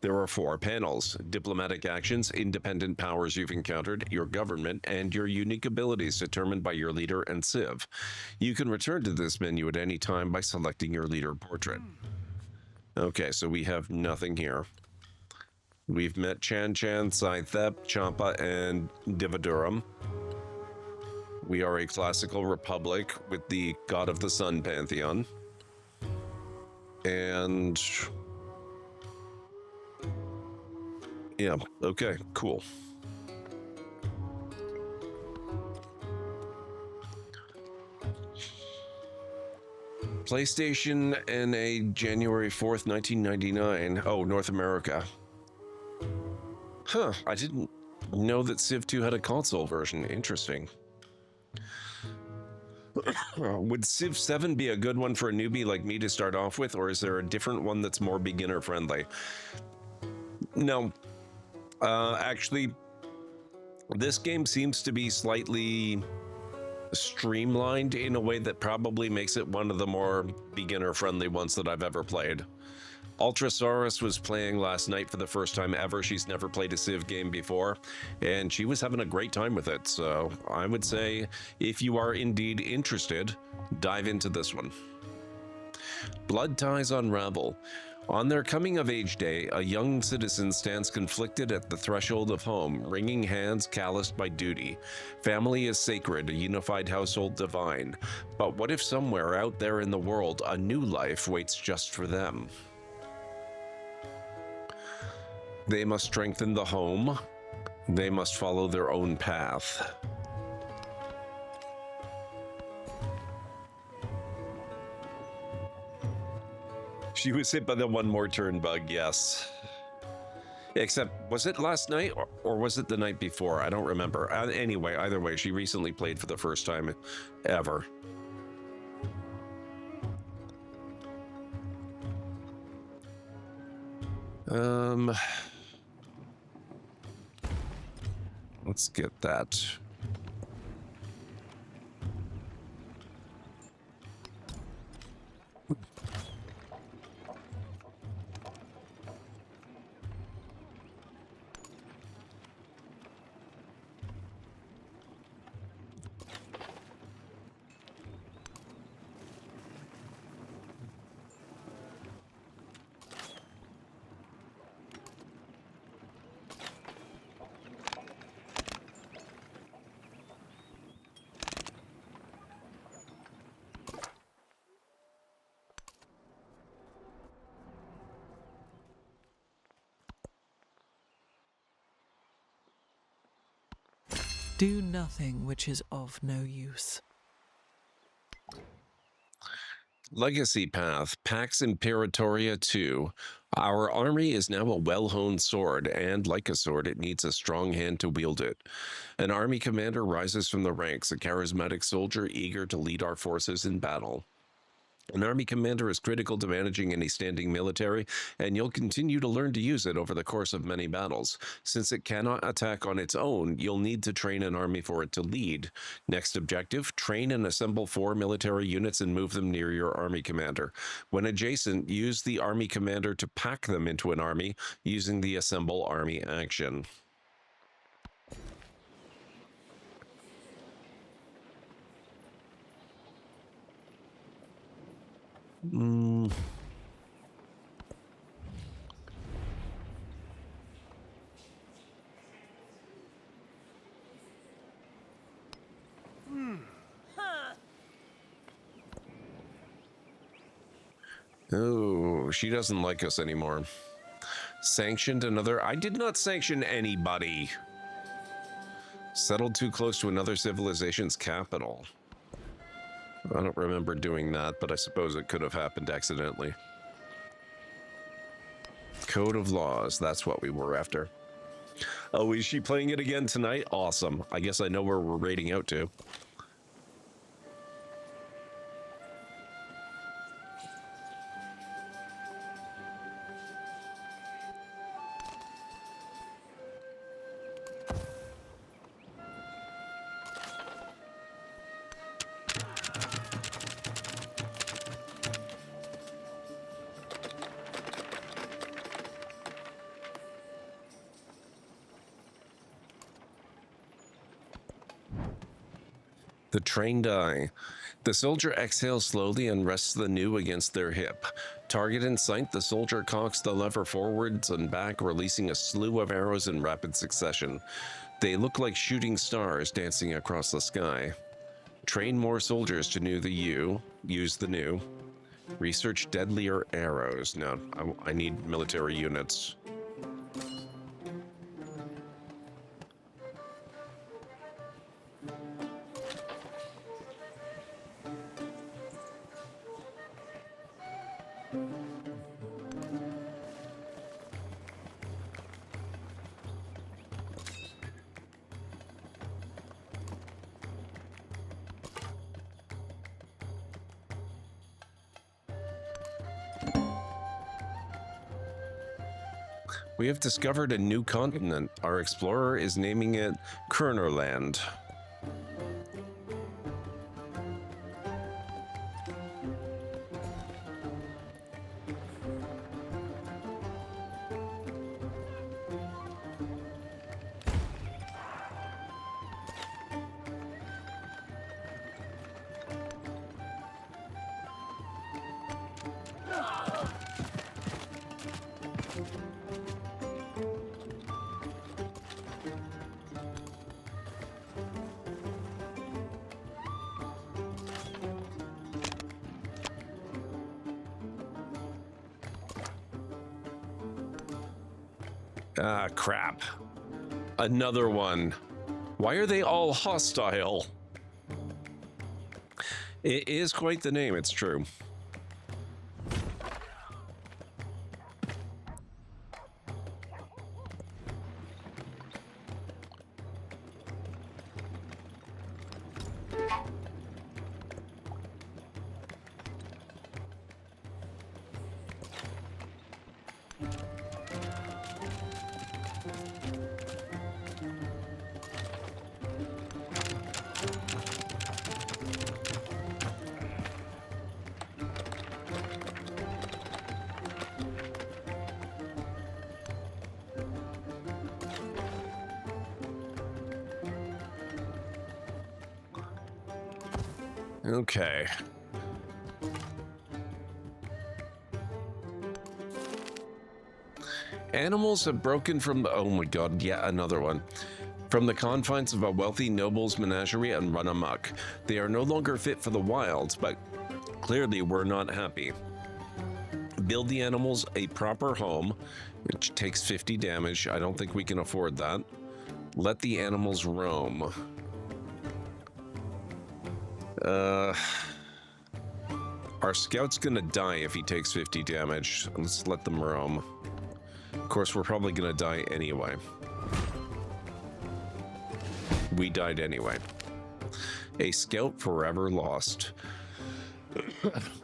There are 4 panels: diplomatic actions, independent powers you've encountered, your government, and your unique abilities determined by your leader and Civ. You can return to this menu at any time by selecting your leader portrait. Okay, so we have nothing here. We've met Chan Chan, Scythep, Champa, and Divadurum. We are a classical republic with the God of the Sun pantheon. And yeah, okay, cool. PlayStation NA January 4th, 1999. Oh, North America. Huh, I didn't know that Civ 2 had a console version. Interesting. Would Civ 7 be a good one for a newbie like me to start off with, or is there a different one that's more beginner friendly? No. Actually, this game seems to be slightly streamlined in a way that probably makes it one of the more beginner friendly ones that I've ever played. Ultrasaurus was playing last night for the first time ever. She's never played a Civ game before, and she was having a great time with it. So I would say if you are indeed interested, dive into this one. Blood ties unravel. On their coming-of-age day, a young citizen stands conflicted at the threshold of home, wringing hands calloused by duty. Family is sacred, a unified household divine. But what if somewhere out there in the world, a new life waits just for them? They must strengthen the home. They must follow their own path. She was hit by the one more turn bug, yes. Except, was it last night or was it the night before? I don't remember. Anyway, either way, she recently played for the first time ever. Let's get that. Do nothing which is of no use. Legacy Path, Pax Imperatoria 2. Our army is now a well-honed sword, and like a sword, it needs a strong hand to wield it. An army commander rises from the ranks, a charismatic soldier eager to lead our forces in battle. An army commander is critical to managing any standing military, and you'll continue to learn to use it over the course of many battles. Since it cannot attack on its own, you'll need to train an army for it to lead. Next objective, train and assemble 4 military units and move them near your army commander. When adjacent, use the army commander to pack them into an army using the assemble army action. Oh, she doesn't like us anymore. Sanctioned another... I did not sanction anybody. Settled too close to another civilization's capital. I don't remember doing that, but I suppose it could have happened accidentally. Code of Laws, that's what we were after. Oh, is she playing it again tonight? Awesome. I guess I know where we're raiding out to. The trained eye. The soldier exhales slowly and rests the new against their hip. Target in sight, the soldier cocks the lever forwards and back, releasing a slew of arrows in rapid succession. They look like shooting stars dancing across the sky. Train more soldiers to know the U. Use the new. Research deadlier arrows. No, I need military units. We have discovered a new continent. Our explorer is naming it Kernerland. Ah, crap. Another one. Why are they all hostile? It is quite the name, it's true. Okay. Animals have broken from, oh my god, yet another one. From the confines of a wealthy noble's menagerie and run amok. They are no longer fit for the wild, but clearly we're not happy. Build the animals a proper home, which takes 50 damage. I don't think we can afford that. Let the animals roam. Our scout's gonna die if he takes 50 damage. Let's let them roam. Of course, we're probably gonna die anyway. We died anyway. A scout forever lost.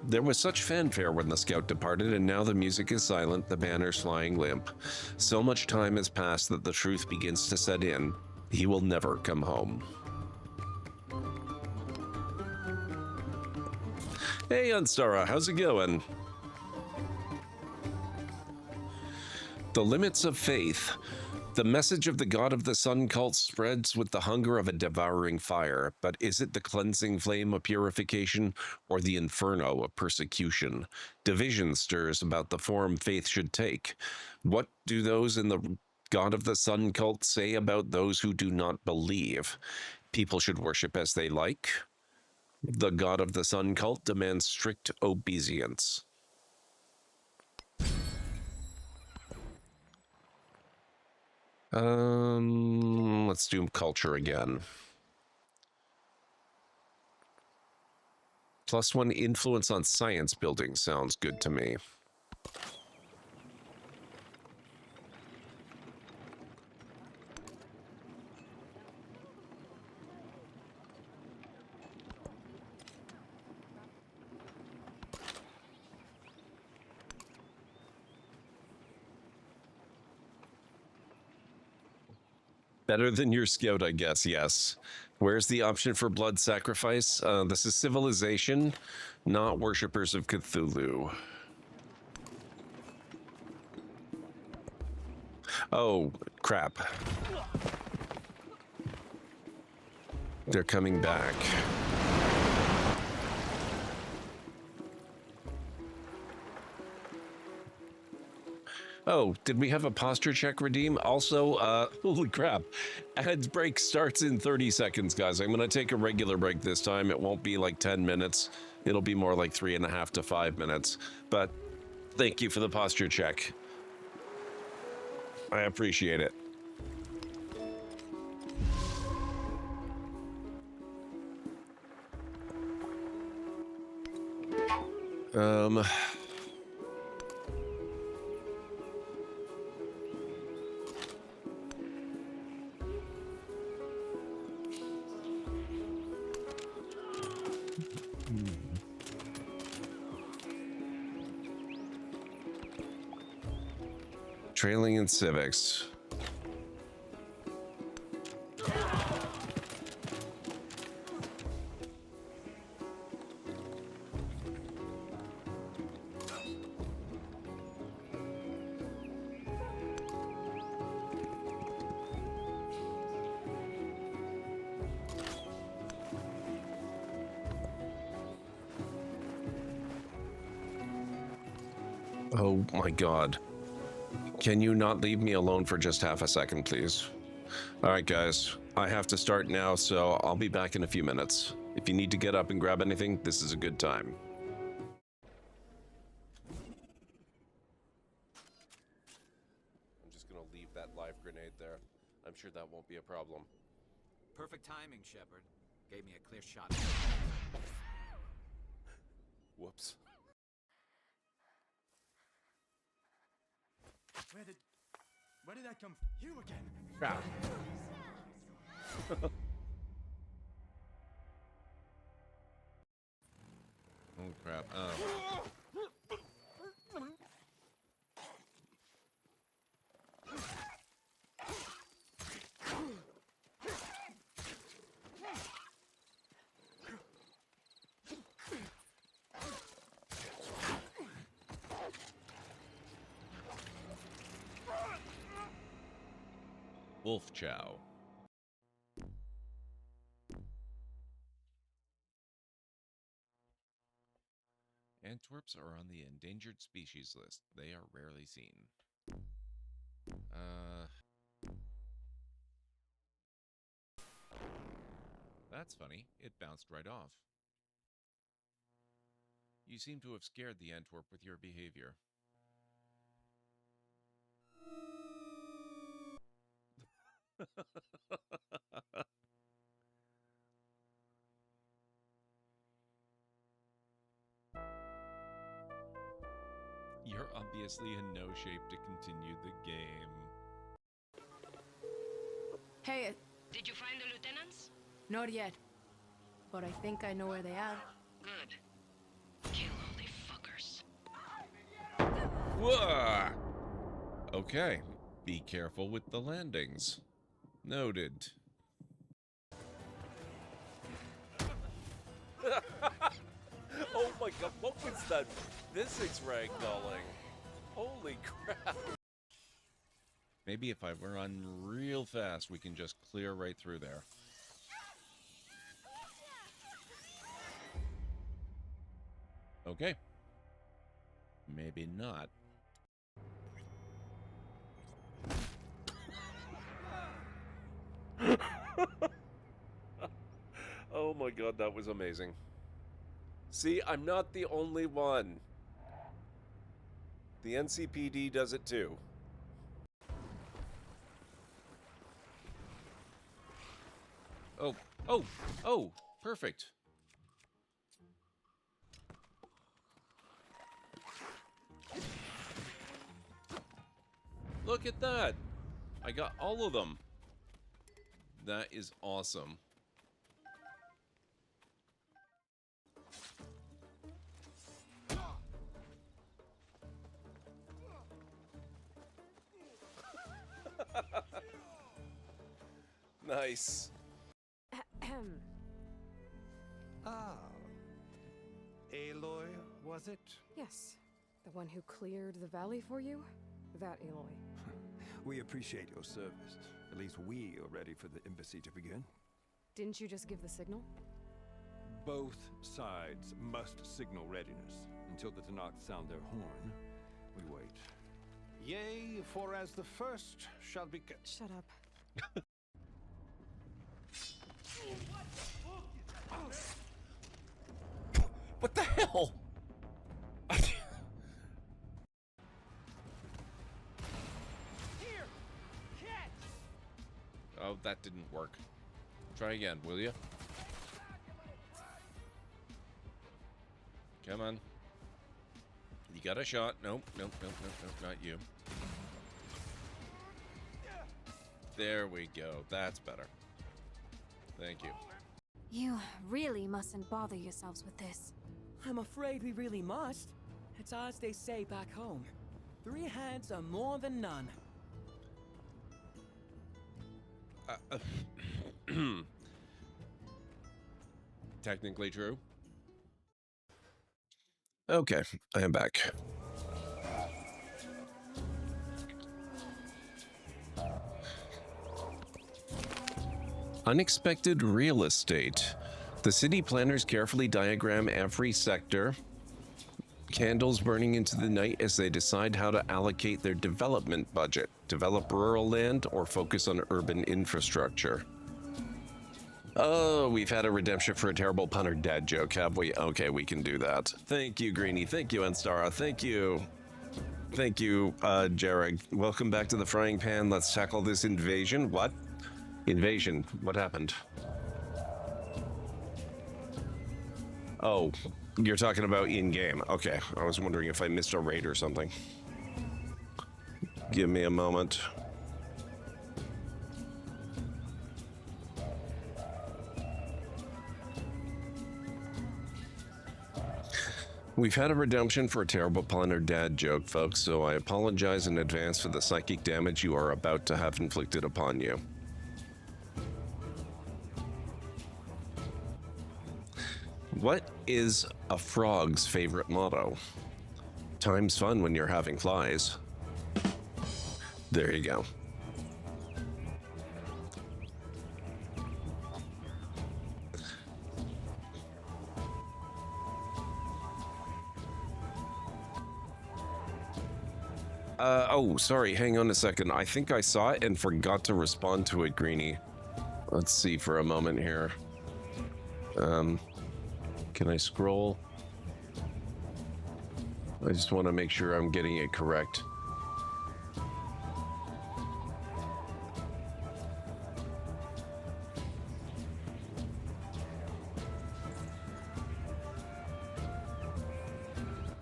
There was such fanfare when the scout departed, and now the music is silent, the banners flying limp. So much time has passed that the truth begins to set in. He will never come home. Hey, Unstara, how's it going? The limits of faith. The message of the god of the sun cult spreads with the hunger of a devouring fire, but is it the cleansing flame of purification or the inferno of persecution? Division stirs about the form faith should take. What do those in the god of the sun cult say about those who do not believe? People should worship as they like. The god of the sun cult demands strict obedience. Let's do culture again. +1 influence on science building sounds good to me. Better than your scout, I guess, yes. Where's the option for blood sacrifice? This is civilization, not worshippers of Cthulhu. Oh, crap. They're coming back. Oh, did we have a posture check redeem? Also, holy crap. Ads break starts in 30 seconds, guys. I'm going to take a regular break this time. It won't be like 10 minutes. It'll be more like 3.5 to 5 minutes. But thank you for the posture check. I appreciate it. Trailing in civics. Oh my god. Can you not leave me alone for just half a second, please? Alright guys, I have to start now, so I'll be back in a few minutes. If you need to get up and grab anything, this is a good time. I'm just gonna leave that live grenade there. I'm sure that won't be a problem. Perfect timing, Shepard. Gave me a clear shot. Whoops. Where did that come? You again? Crap. Oh crap. Oh. Wolf Chow. Antwerps are on the endangered species list. They are rarely seen. That's funny. It bounced right off. You seem to have scared the Antwerp with your behavior. You're obviously in no shape to continue the game. Hey, Did you find the lieutenants? not yet. But I think I know where they are. Good. Kill all the fuckers. Whoa! Okay, be careful with the landings. Noted. Oh my god, what was that physics ragdolling? Holy crap. Maybe if I run real fast, we can just clear right through there. Okay. Maybe not. Oh my god, that was amazing. See, I'm not the only one. The NCPD does it too. Oh, perfect. Look at that. I got all of them. That is awesome. Nice. Ah. Aloy, was it? Yes. The one who cleared the valley for you? That Aloy. We appreciate your service. At least we are ready for the embassy to begin. Didn't you just give the signal? Both sides must signal readiness. Until the Tanakh sound their horn, we wait. Yea, for as the first shall be... Shut up. What the hell? Oh, that didn't work. Try again, will you? Come on. You got a shot. Nope, nope, nope, nope, nope, not you. There we go. That's better. Thank you. You really mustn't bother yourselves with this. I'm afraid we really must. It's as they say back home. 3 heads are more than none. Technically true. Okay, I am back. Unexpected real estate. The city planners carefully diagram every sector, candles burning into the night as they decide how to allocate their development budget, develop rural land, or focus on urban infrastructure. Oh, we've had a redemption for a terrible pun or dad joke, have we? Okay, we can do that. Thank you, Greenie. Thank you, Anstara. Thank you. Thank you, Jarek. Welcome back to the frying pan. Let's tackle this invasion. What? Invasion. What happened? Oh, you're talking about in-game. Okay, I was wondering if I missed a raid or something. Give me a moment. We've had a redemption for a terrible pun or dad joke, folks, so I apologize in advance for the psychic damage you are about to have inflicted upon you. What is a frog's favorite motto? Time's fun when you're having flies. There you go. Oh, sorry, hang on a second. I think I saw it and forgot to respond to it, Greenie. Let's see for a moment here. Can I scroll? I just want to make sure I'm getting it correct.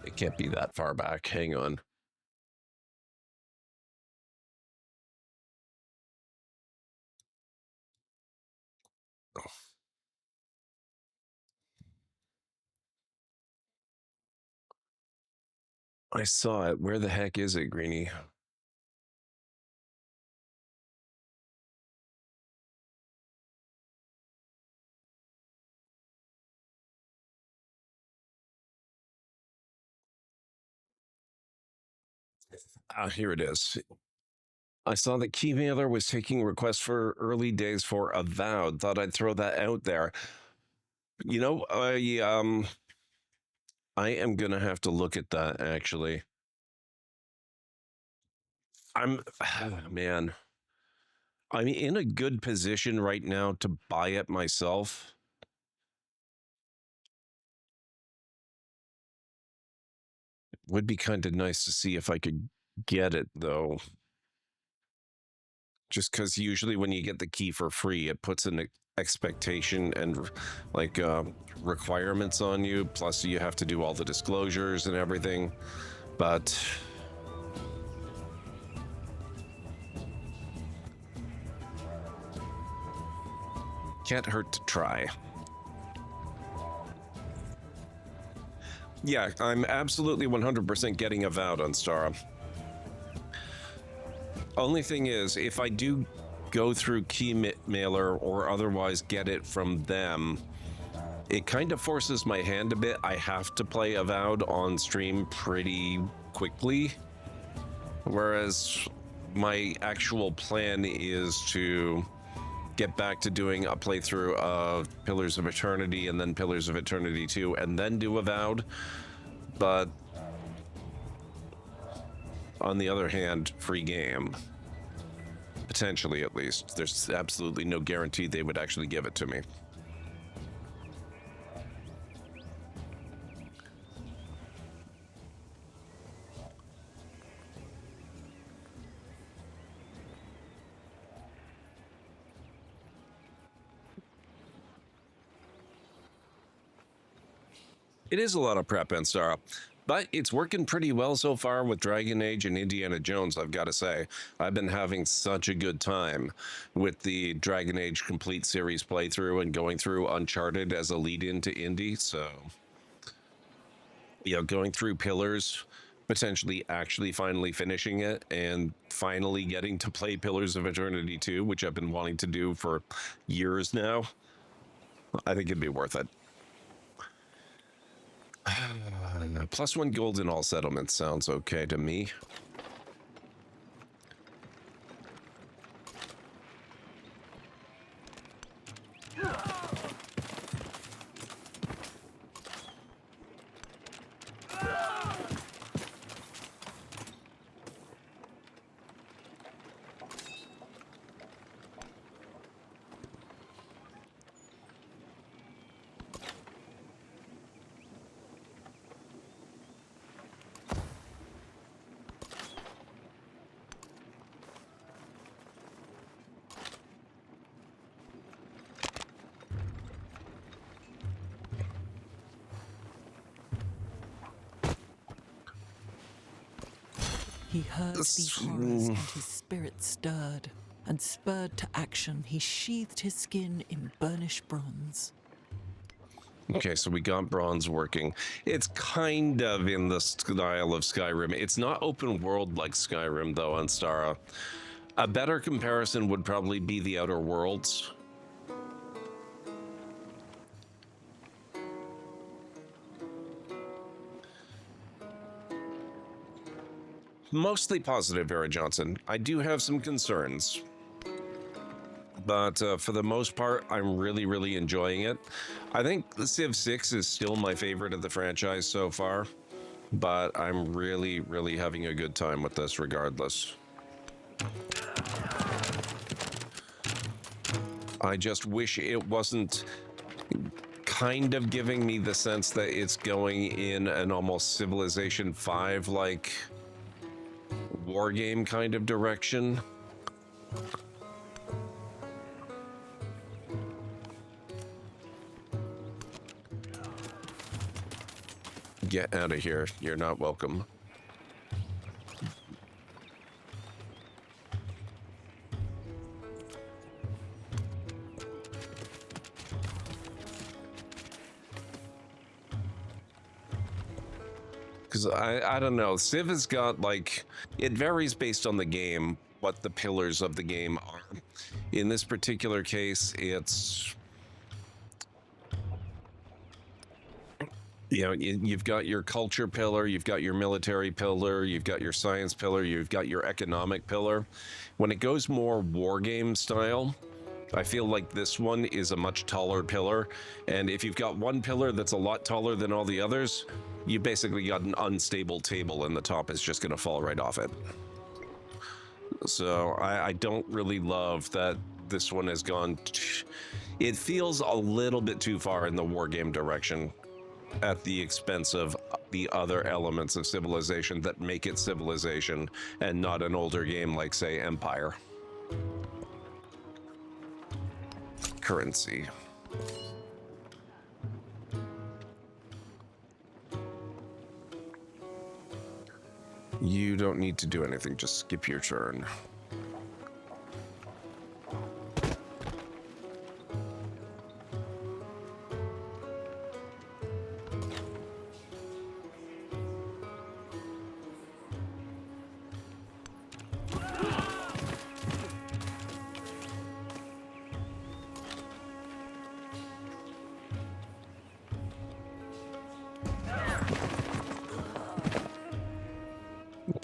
It can't be that far back. Hang on. I saw it. Where the heck is it, Greenie? Ah, here it is. I saw that Keymailer was taking requests for early days for Avowed. Thought I'd throw that out there. You know, I am gonna have to look at that actually. Man, I'm in a good position right now to buy it myself. Would be kind of nice to see if I could get it though. Just because usually when you get the key for free, it puts an expectation and like requirements on you. Plus you have to do all the disclosures and everything. But can't hurt to try. Yeah, I'm absolutely 100% getting Avowed on Stara. Only thing is, if I do go through Keymailer or otherwise get it from them, it kind of forces my hand a bit. I have to play Avowed on stream pretty quickly. Whereas my actual plan is to get back to doing a playthrough of Pillars of Eternity and then Pillars of Eternity 2 and then do Avowed. But on the other hand, free game. Potentially, at least. There's absolutely no guarantee they would actually give it to me. It is a lot of prep, Anstara, but it's working pretty well so far with Dragon Age and Indiana Jones, I've got to say. I've been having such a good time with the Dragon Age Complete Series playthrough and going through Uncharted as a lead-in to Indy, so... You know, going through Pillars, potentially actually finally finishing it and finally getting to play Pillars of Eternity 2, which I've been wanting to do for years now, I think it'd be worth it. +1 gold in all settlements sounds okay to me. He heard these horrors and his spirit stirred, and spurred to action, he sheathed his skin in burnished bronze. Okay, so we got bronze working. It's kind of in the style of Skyrim. It's not open world like Skyrim, though, on Stara. A better comparison would probably be the Outer Worlds. Mostly positive, Vera Johnson. I do have some concerns. But for the most part, I'm really, really enjoying it. I think Civ 6 is still my favorite of the franchise so far. But I'm really, really having a good time with this regardless. I just wish it wasn't kind of giving me the sense that it's going in an almost Civilization 5 like war game kind of direction. Get out of here. You're not welcome. Because I don't know, Civ has got, like, it varies based on the game, what the pillars of the game are. In this particular case, it's, you know, you've got your culture pillar, you've got your military pillar, you've got your science pillar, you've got your economic pillar. When it goes more war game style, I feel like this one is a much taller pillar, and if you've got one pillar that's a lot taller than all the others, you basically got an unstable table and the top is just going to fall right off it. So I don't really love that this one has gone... It feels a little bit too far in the wargame direction at the expense of the other elements of Civilization that make it Civilization and not an older game like, say, Empire. Currency. You don't need to do anything, just skip your turn.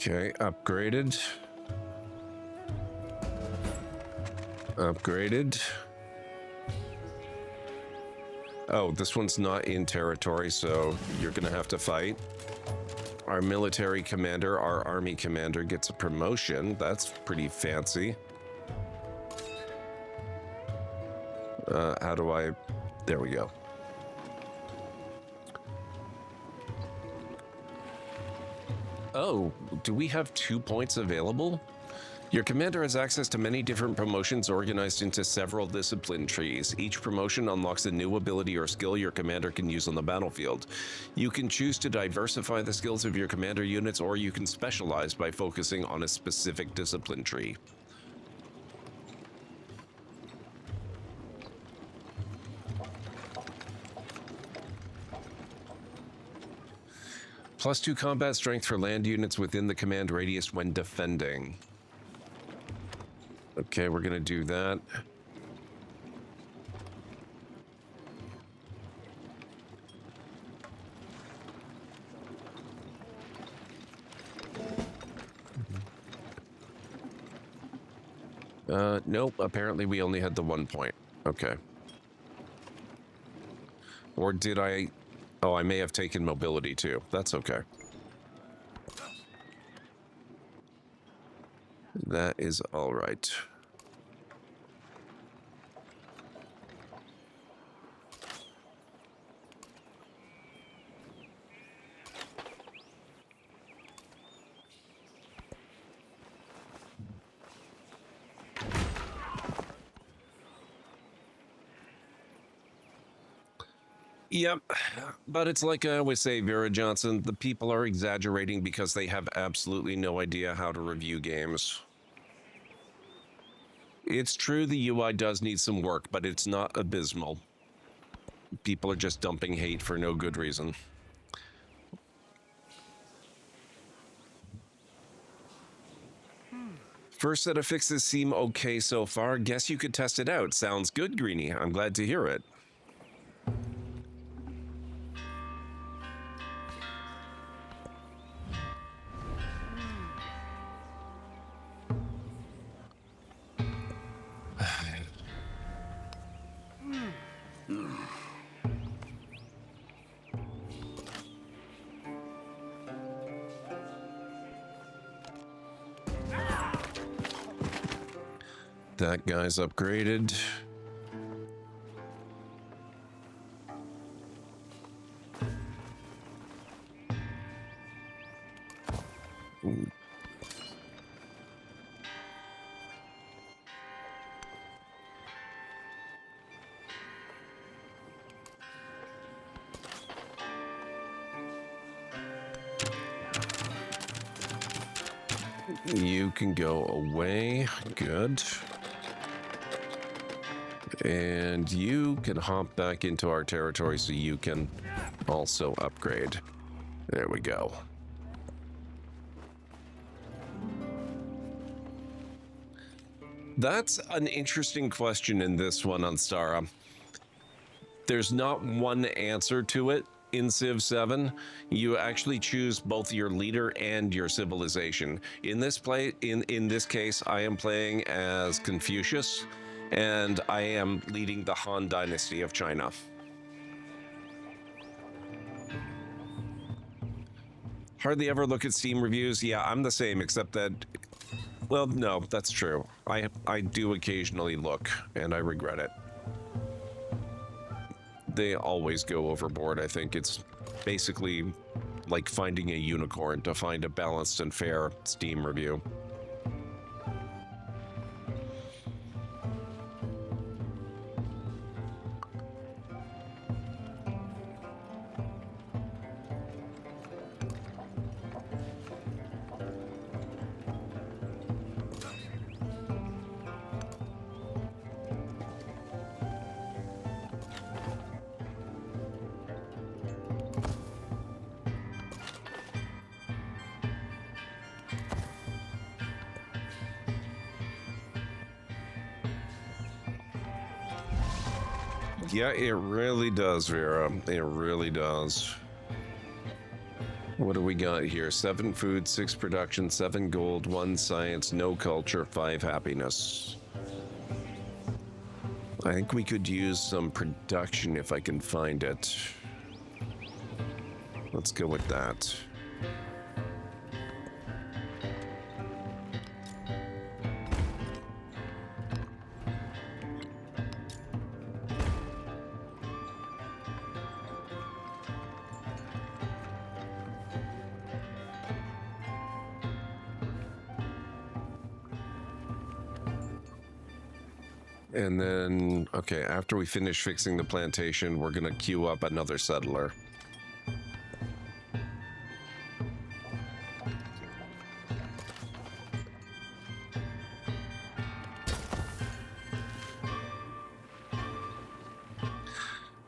Okay, upgraded. Upgraded. Oh, this one's not in territory, so you're gonna have to fight. Our military commander, our army commander gets a promotion. That's pretty fancy. How do I... There we go. Oh, do we have 2 points available? Your commander has access to many different promotions organized into several discipline trees. Each promotion unlocks a new ability or skill your commander can use on the battlefield. You can choose to diversify the skills of your commander units, or you can specialize by focusing on a specific discipline tree. +2 combat strength for land units within the command radius when defending. Okay, we're gonna do that. Nope, apparently we only had the 1 point. Okay. Or did I... Oh, I may have taken mobility too. That's okay. That is all right. Yep, but it's like I always say, Vera Johnson, the people are exaggerating because they have absolutely no idea how to review games. It's true the UI does need some work, but it's not abysmal. People are just dumping hate for no good reason. First set of fixes seem okay so far. Guess you could test it out. Sounds good, Greenie. I'm glad to hear it. That guy's upgraded. Ooh. You can go away. Good. And you can hop back into our territory so you can also upgrade. There we go. That's an interesting question in this one on Stara. There's not one answer to it in Civ 7. You actually choose both your leader and your civilization. In this case, I am playing as Confucius, and I am leading the Han Dynasty of China. Hardly ever look at Steam reviews. Yeah, I'm the same, except that, well, no, that's true. I do occasionally look, and I regret it. They always go overboard. I think it's basically like finding a unicorn to find a balanced and fair Steam review. Yeah, it really does, Vera. It really does. What do we got here? 7 food, 6 production, 7 gold, 1 science, no culture, 5 happiness. I think we could use some production if I can find it. Let's go with that. And then, okay, after we finish fixing the plantation, we're gonna queue up another settler.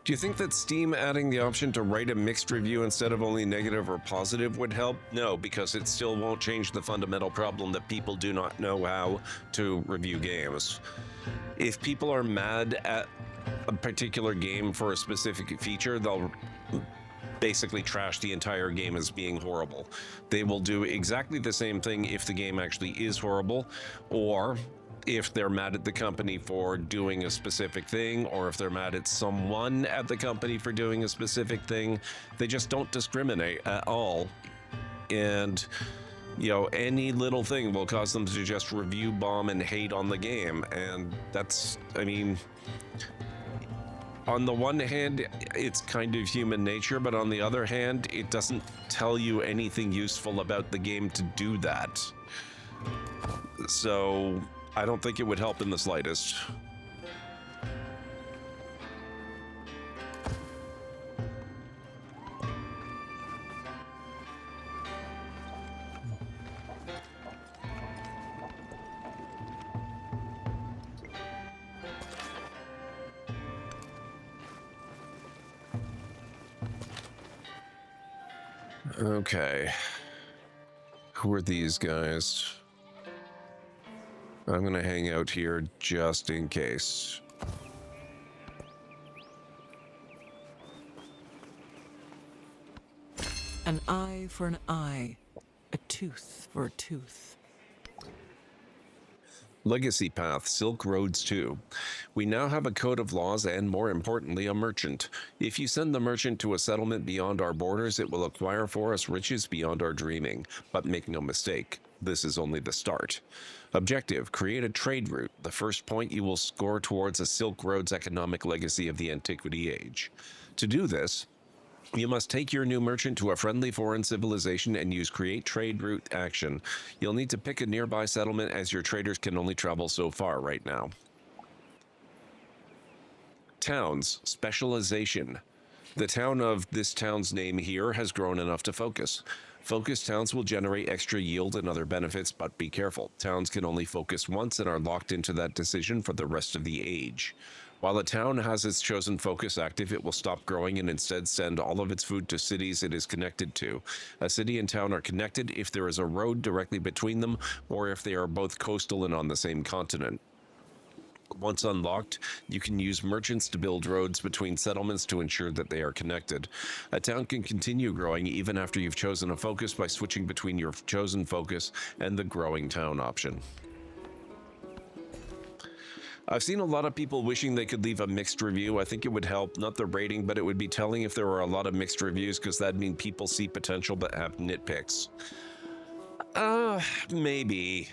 Do you think that Steam adding the option to write a mixed review instead of only negative or positive would help? No, because it still won't change the fundamental problem that people do not know how to review games. If people are mad at a particular game for a specific feature, they'll basically trash the entire game as being horrible. They will do exactly the same thing if the game actually is horrible, or if they're mad at the company for doing a specific thing, or if they're mad at someone at the company for doing a specific thing. They just don't discriminate at all. And, you know, any little thing will cause them to just review bomb and hate on the game. And that's, I mean, on the one hand, it's kind of human nature, but on the other hand, it doesn't tell you anything useful about the game to do that. So I don't think it would help in the slightest. Okay. Who are these guys? I'm gonna hang out here just in case. An eye for an eye, a tooth for a tooth. Legacy Path, Silk Roads 2. We now have a code of laws and, more importantly, a merchant. If you send the merchant to a settlement beyond our borders, it will acquire for us riches beyond our dreaming. But make no mistake, this is only the start. Objective, create a trade route, the first point you will score towards a Silk Road's economic legacy of the Antiquity Age. To do this, you must take your new merchant to a friendly foreign civilization and use create trade route action. You'll need to pick a nearby settlement as your traders can only travel so far right now. Towns, specialization. The town of this town's name here has grown enough to focus. Focused towns will generate extra yield and other benefits, but be careful. Towns can only focus once and are locked into that decision for the rest of the age. While a town has its chosen focus active, it will stop growing and instead send all of its food to cities it is connected to. A city and town are connected if there is a road directly between them, or if they are both coastal and on the same continent. Once unlocked, you can use merchants to build roads between settlements to ensure that they are connected. A town can continue growing even after you've chosen a focus by switching between your chosen focus and the growing town option. I've seen a lot of people wishing they could leave a mixed review. I think it would help, not the rating, but it would be telling if there were a lot of mixed reviews, because that'd mean people see potential but have nitpicks. Maybe.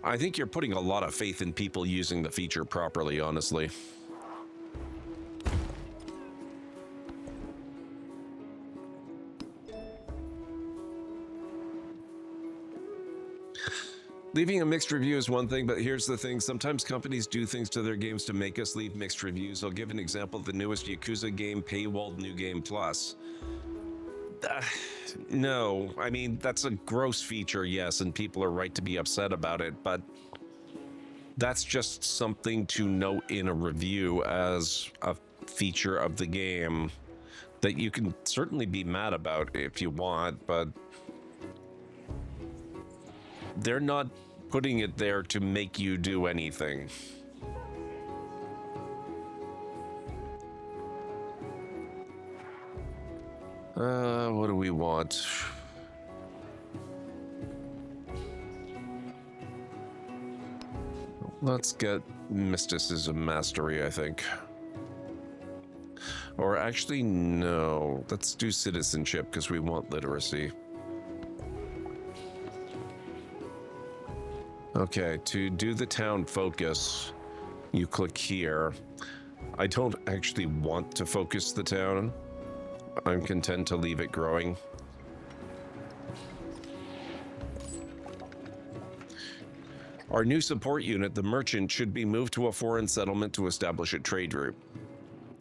I think you're putting a lot of faith in people using the feature properly, honestly. Leaving a mixed review is one thing, but here's the thing. Sometimes companies do things to their games to make us leave mixed reviews. I'll give an example. The newest Yakuza game, Paywalled New Game Plus. No, I mean, that's a gross feature, yes, and people are right to be upset about it, but that's just something to note in a review as a feature of the game that you can certainly be mad about if you want, but they're not putting it there to make you do anything. What do we want? Let's get Mysticism Mastery, I think. Or actually, no. Let's do Citizenship, because we want Literacy. Okay, to do the town focus, you click here. I don't actually want to focus the town. I'm content to leave it growing. Our new support unit, the merchant, should be moved to a foreign settlement to establish a trade route.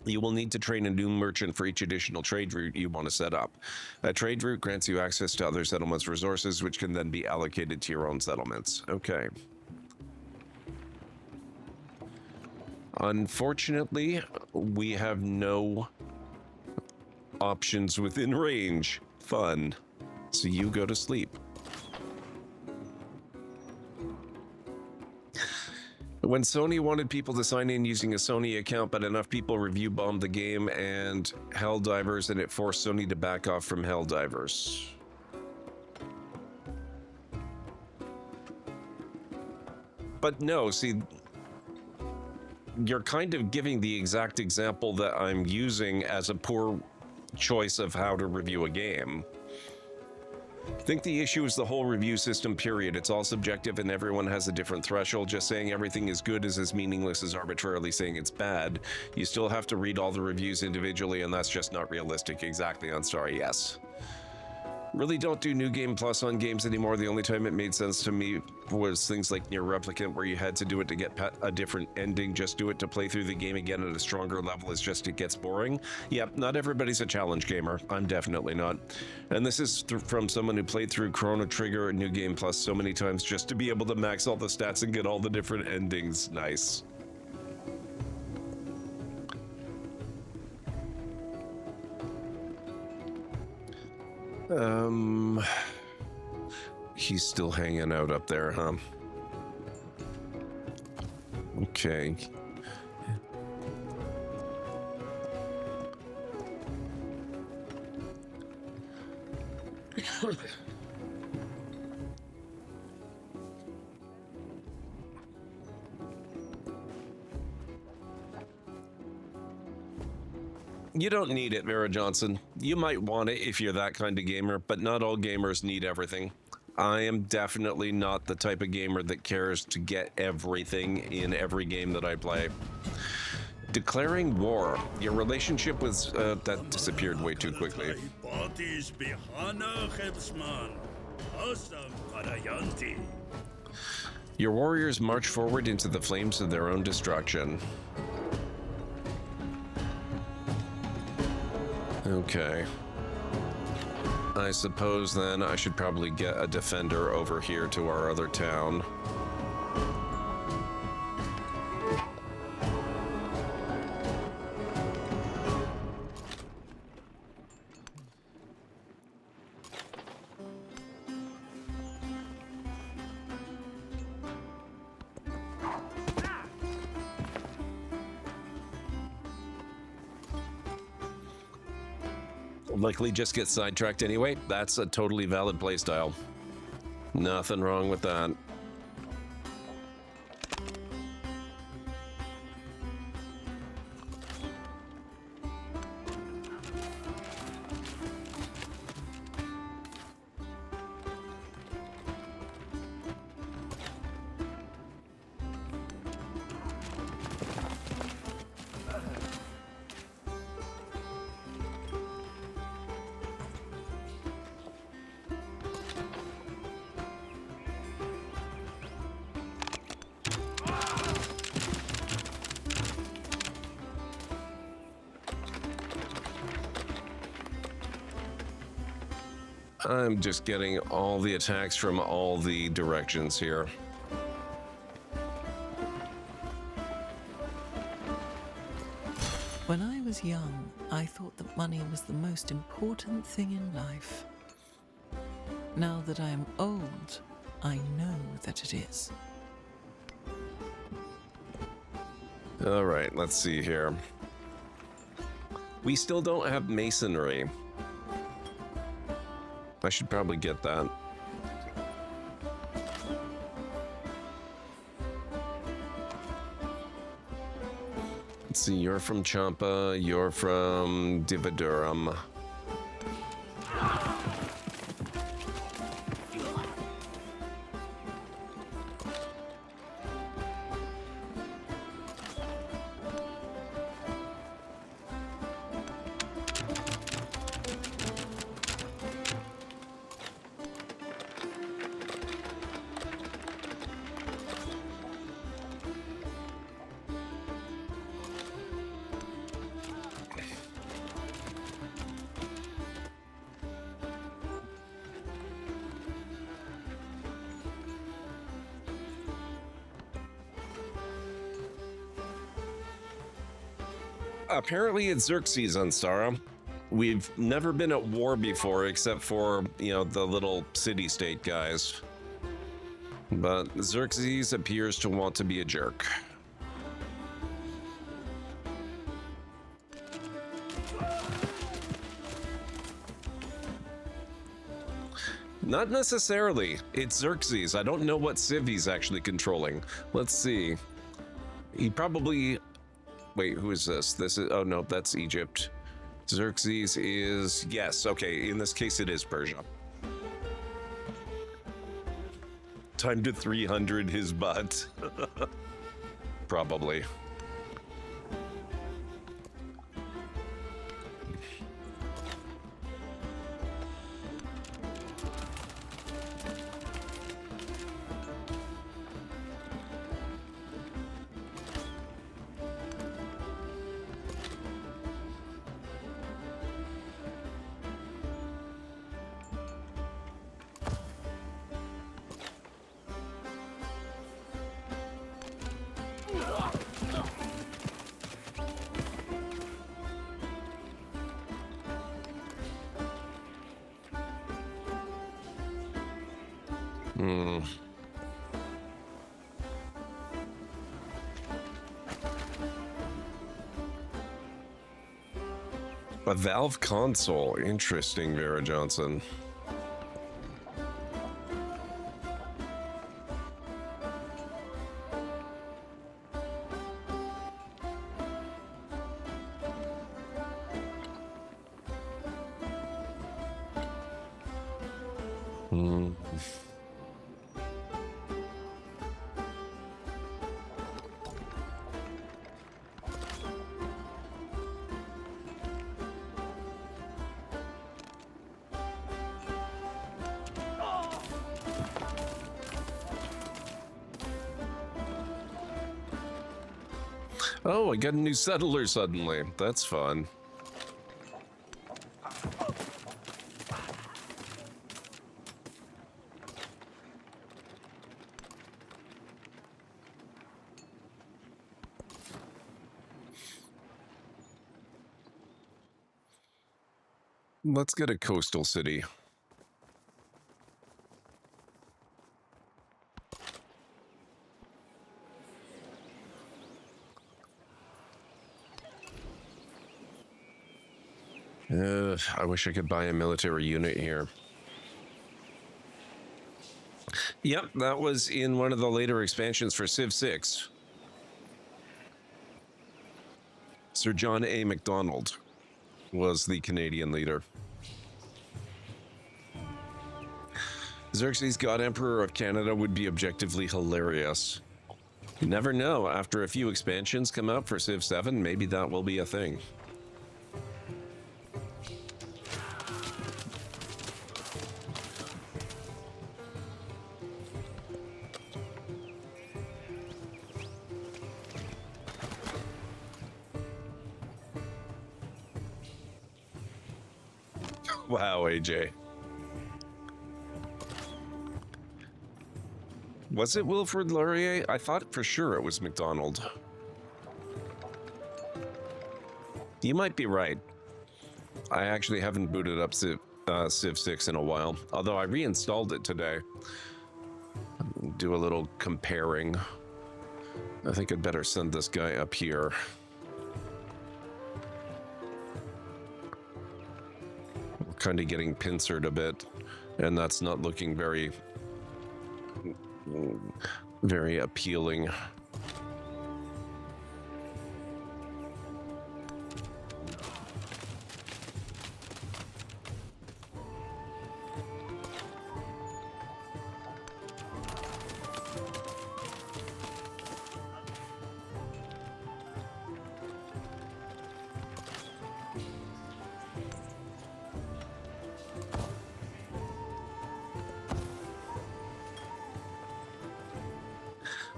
You will need to train a new merchant for each additional trade route you want to set up. A trade route grants you access to other settlements' resources, which can then be allocated to your own settlements. Okay. Unfortunately, we have no options within range. Fun. So you go to sleep. When Sony wanted people to sign in using a Sony account, but enough people review bombed the game and Helldivers, and it forced Sony to back off from Helldivers. But no, see, you're kind of giving the exact example that I'm using as a poor choice of how to review a game. I think the issue is the whole review system, period. It's all subjective and everyone has a different threshold. Just saying everything is good is as meaningless as arbitrarily saying it's bad. You still have to read all the reviews individually, and that's just not realistic. Exactly, I'm sorry, yes. Really don't do New Game Plus on games anymore. The only time it made sense to me was things like Near Replicant, where you had to do it to get a different ending. Just do it to play through the game again at a stronger level. It's just, it gets boring. Yep, not everybody's a challenge gamer. I'm definitely not. And this is from someone who played through Chrono Trigger and New Game Plus so many times just to be able to max all the stats and get all the different endings. Nice. He's still hanging out up there, huh? Okay. You don't need it, Vera Johnson. You might want it if you're that kind of gamer, but not all gamers need everything. I am definitely not the type of gamer that cares to get everything in every game that I play. Declaring war. Your relationship with... that disappeared way too quickly. Your warriors march forward into the flames of their own destruction. Okay. I suppose then I should probably get a defender over here to our other town. Likely just get sidetracked anyway. That's a totally valid playstyle. Nothing wrong with that. I'm just getting all the attacks from all the directions here. When I was young, I thought that money was the most important thing in life. Now that I am old, I know that it is. All right, let's see here. We still don't have masonry. I should probably get that. Let's see, you're from Champa, you're from Divadurum. apparently it's Xerxes on Stara. We've never been at war before except for, you know, the little city-state guys. But Xerxes appears to want to be a jerk. Not necessarily. It's Xerxes. I don't know what civ he's actually controlling. Let's see. He probably... Wait, who is this? This is... Oh, no, that's Egypt. Xerxes is... Yes, okay. In this case, it is Persia. Time to 300 his butt. Probably. A Valve console. Interesting, Vera Johnson. Oh, I got a new settler suddenly. That's fun. Let's get a coastal city. I wish I could buy a military unit here. Yep, that was in one of the later expansions for Civ 6. Sir John A. MacDonald was the Canadian leader. Xerxes, God Emperor of Canada, would be objectively hilarious. You never know, after a few expansions come out for Civ 7, maybe that will be a thing. Wow, AJ. Was it Wilfrid Laurier? I thought for sure it was MacDonald. You might be right. I actually haven't booted up Civ 6 in a while, although I reinstalled it today. Do a little comparing. I think I'd better send this guy up here. Kind of getting pincered a bit, and that's not looking very appealing.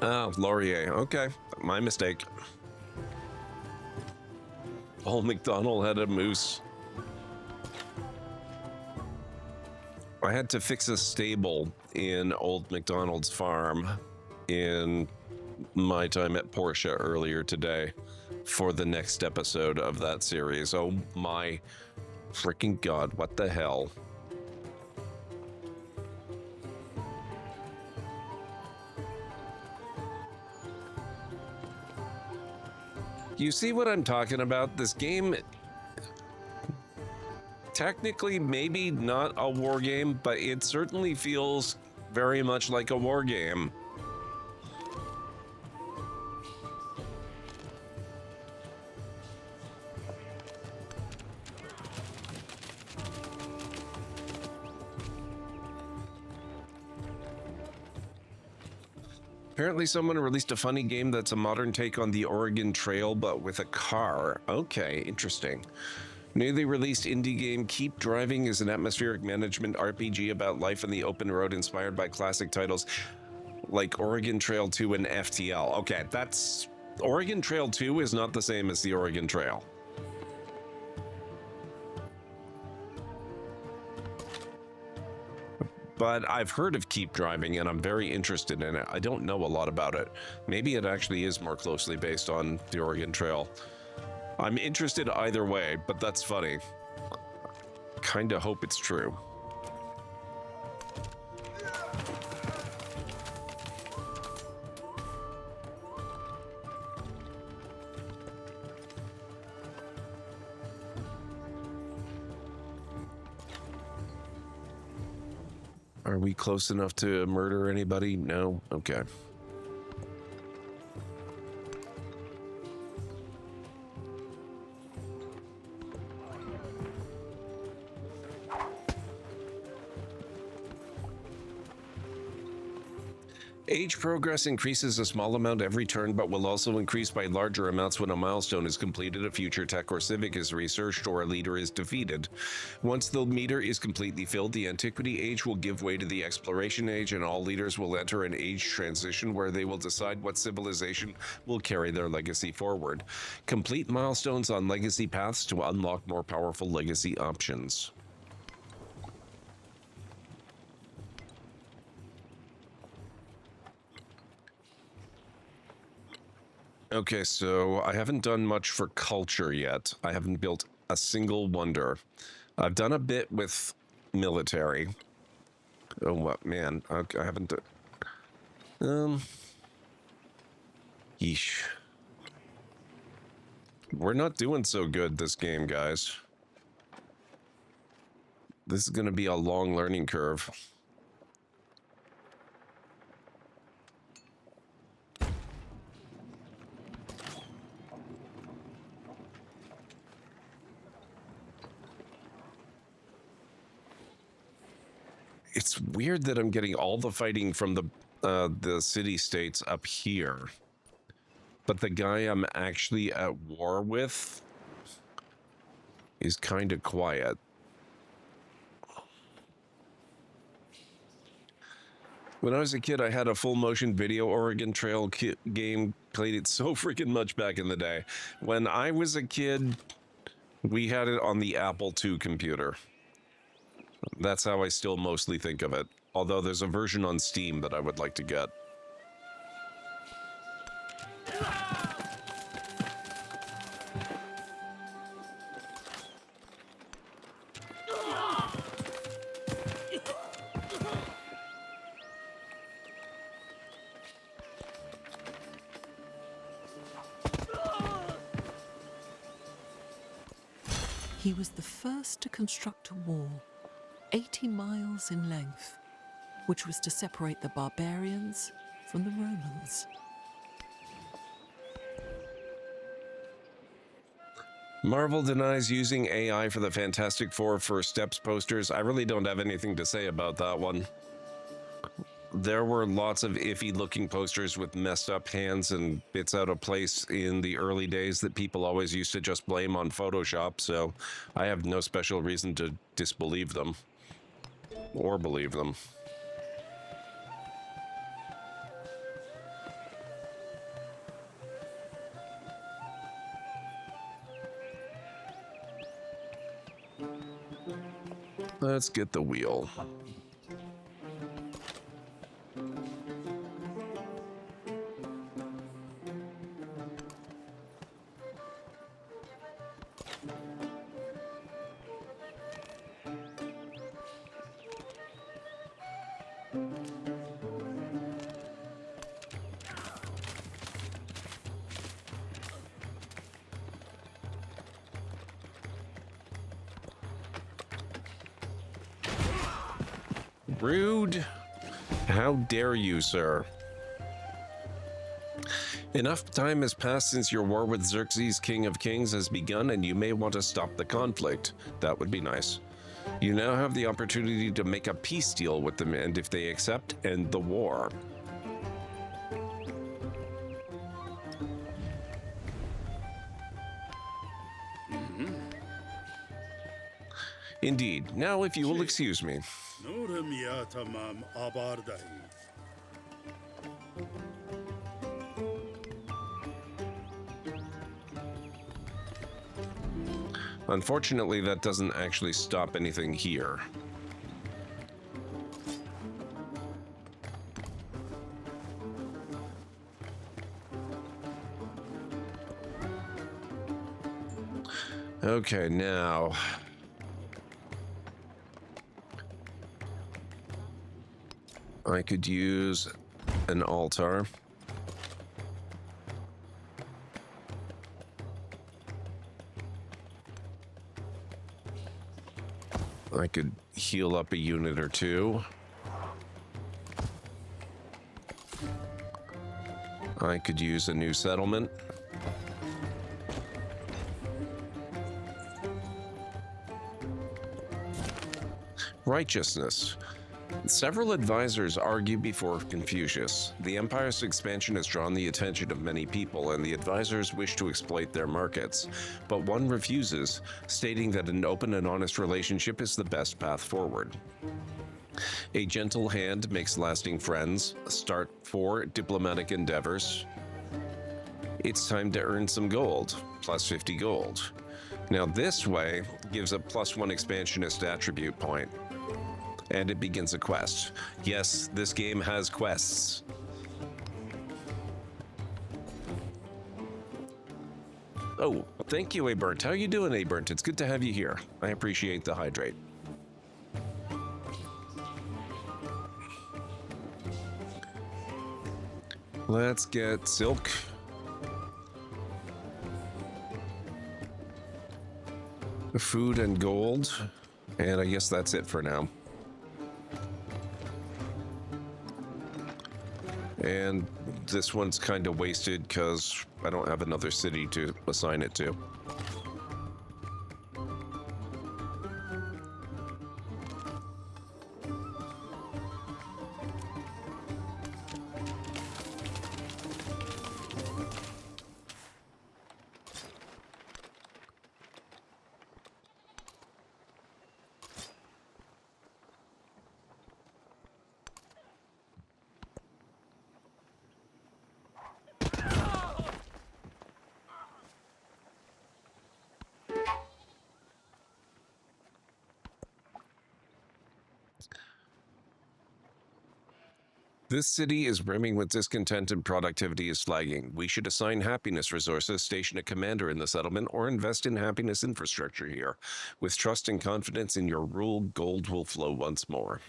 Oh, Laurier. Okay, my mistake. Old MacDonald had a moose. I had to fix a stable in Old MacDonald's farm in my time at Porsche earlier today for the next episode of that series. Oh my freaking god, what the hell? You see what I'm talking about? This game, technically maybe not a war game, but it certainly feels very much like a war game. Apparently someone released a funny game that's a modern take on the Oregon Trail, but with a car. Okay, interesting. Newly released indie game Keep Driving is an atmospheric management RPG about life on the open road inspired by classic titles like Oregon Trail 2 and FTL. Okay, that's... Oregon Trail 2 is not the same as the Oregon Trail. But I've heard of Keep Driving and I'm very interested in it. I don't know a lot about it. Maybe it actually is more closely based on the Oregon Trail. I'm interested either way, but that's funny. Kinda hope it's true. Are we close enough to murder anybody? No? Okay. Age progress increases a small amount every turn, but will also increase by larger amounts when a milestone is completed, a future tech or civic is researched, or a leader is defeated. Once the meter is completely filled, the antiquity age will give way to the exploration age, and all leaders will enter an age transition where they will decide what civilization will carry their legacy forward. Complete milestones on legacy paths to unlock more powerful legacy options. Okay, so I haven't done much for culture yet. I haven't built a single wonder. I've done a bit with military. Oh, what, man. I haven't done... Yeesh. We're not doing so good this game, guys. This is going to be a long learning curve. It's weird that I'm getting all the fighting from the city-states up here, but the guy I'm actually at war with is kind of quiet. When I was a kid, I had a full-motion video Oregon Trail game, played it so freaking much back in the day. When I was a kid, we had it on the Apple II computer. That's how I still mostly think of it, although there's a version on Steam that I would like to get. He was the first to construct a wall, 80 miles in length, which was to separate the barbarians from the Romans. Marvel denies using AI for the Fantastic Four First Steps posters. I really don't have anything to say about that one. There were lots of iffy looking posters with messed up hands and bits out of place in the early days that people always used to just blame on Photoshop, so I have no special reason to disbelieve them. Or believe them. Let's get the wheel. Rude. How dare you, sir? Enough time has passed since your war with Xerxes, King of Kings, has begun, and you may want to stop the conflict. That would be nice. You now have the opportunity to make a peace deal with them, and if they accept, end the war. Indeed. Now, if you will excuse me. Unfortunately, that doesn't actually stop anything here. Okay, now... I could use an altar. I could heal up a unit or two. I could use a new settlement. Righteousness. Several advisors argue before Confucius. The empire's expansion has drawn the attention of many people, and the advisors wish to exploit their markets. But one refuses, stating that an open and honest relationship is the best path forward. A gentle hand makes lasting friends. Start 4 diplomatic endeavors. It's time to earn some gold, plus 50 gold. Now this way gives a +1 expansionist attribute point. And it begins a quest. Yes, this game has quests. Oh, thank you, Aburnt. How you doing, Aburnt? It's good to have you here. I appreciate the hydrate. Let's get silk. Food and gold. And I guess that's it for now. And this one's kind of wasted because I don't have another city to assign it to. This city is brimming with discontent and productivity is flagging. We should assign happiness resources, station a commander in the settlement, or invest in happiness infrastructure here. With trust and confidence in your rule, gold will flow once more.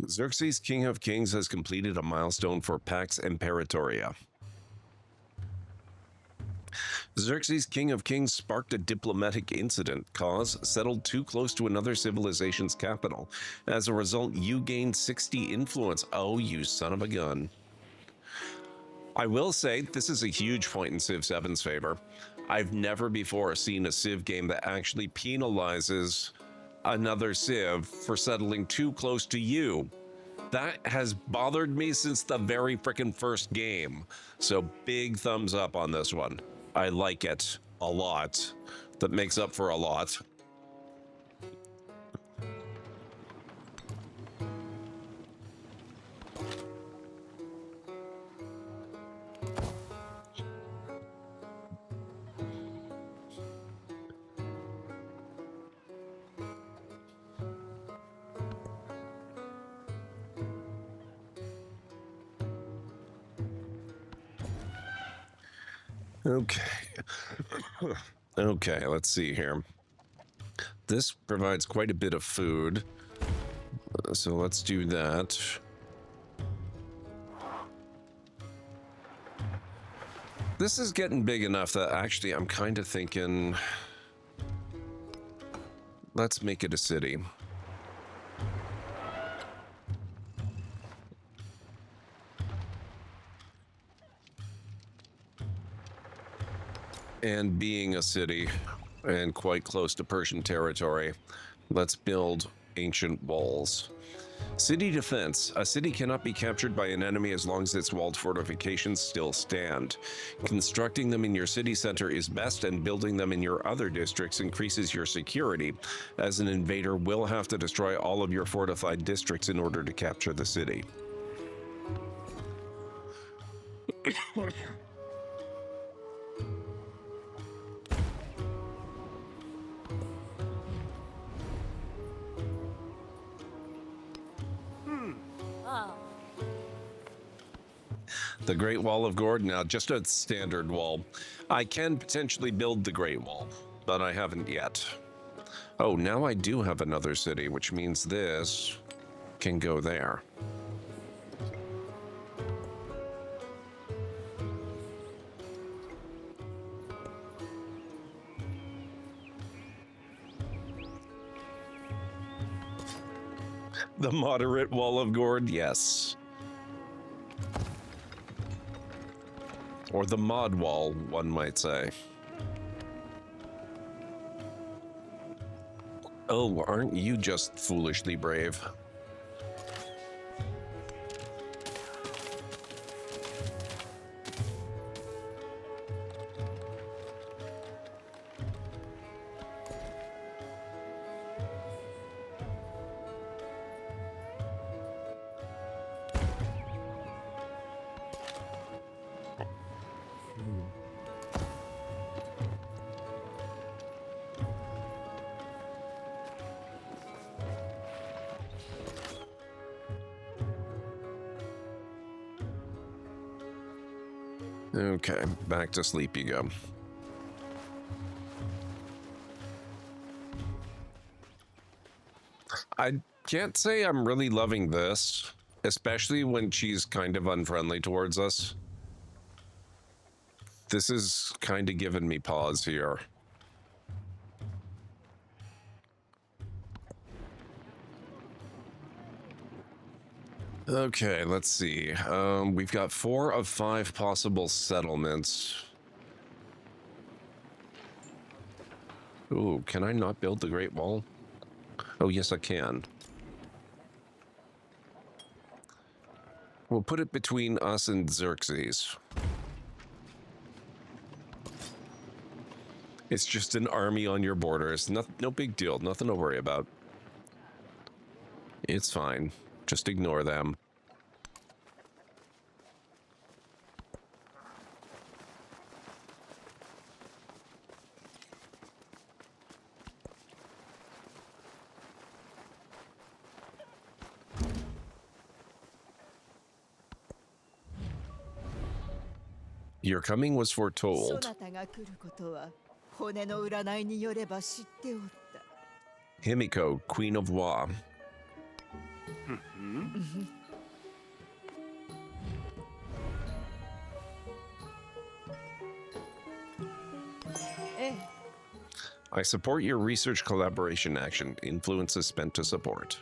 Xerxes, King of Kings, has completed a milestone for Pax Imperatoria. Xerxes, King of Kings, sparked a diplomatic incident. Cause, settled too close to another civilization's capital. As a result, you gained 60 influence. Oh, you son of a gun. I will say, this is a huge point in Civ 7's favor. I've never before seen a Civ game that actually penalizes another Civ for settling too close to you. That has bothered me since the very frickin' first game. So big thumbs up on this one. I like it a lot. That makes up for a lot. Okay. Okay, let's see here. This provides quite a bit of food. So let's do that. This is getting big enough that actually I'm kind of thinking, let's make it a city. And being a city and quite close to Persian territory, let's build ancient walls. City defense. A city cannot be captured by an enemy as long as its walled fortifications still stand. Constructing them in your city center is best, and building them in your other districts increases your security, as an invader will have to destroy all of your fortified districts in order to capture the city. The Great Wall of Gord, now just a standard wall. I can potentially build the Great Wall, but I haven't yet. Oh, now I do have another city, which means this can go there. The moderate Wall of Gord, yes. Or the mod wall, one might say. Oh, aren't you just foolishly brave? Okay, back to sleep you go. I can't say I'm really loving this, especially when she's kind of unfriendly towards us. This is kind of giving me pause here. Okay, let's see. We've got 4 of 5 possible settlements. Ooh, can I not build the Great Wall? Oh, yes, I can. We'll put it between us and Xerxes. It's just an army on your borders. No big deal. Nothing to worry about. It's fine. Just ignore them. Your coming was foretold. Himiko, Queen of Wa. I support your research collaboration action. Influence is spent to support.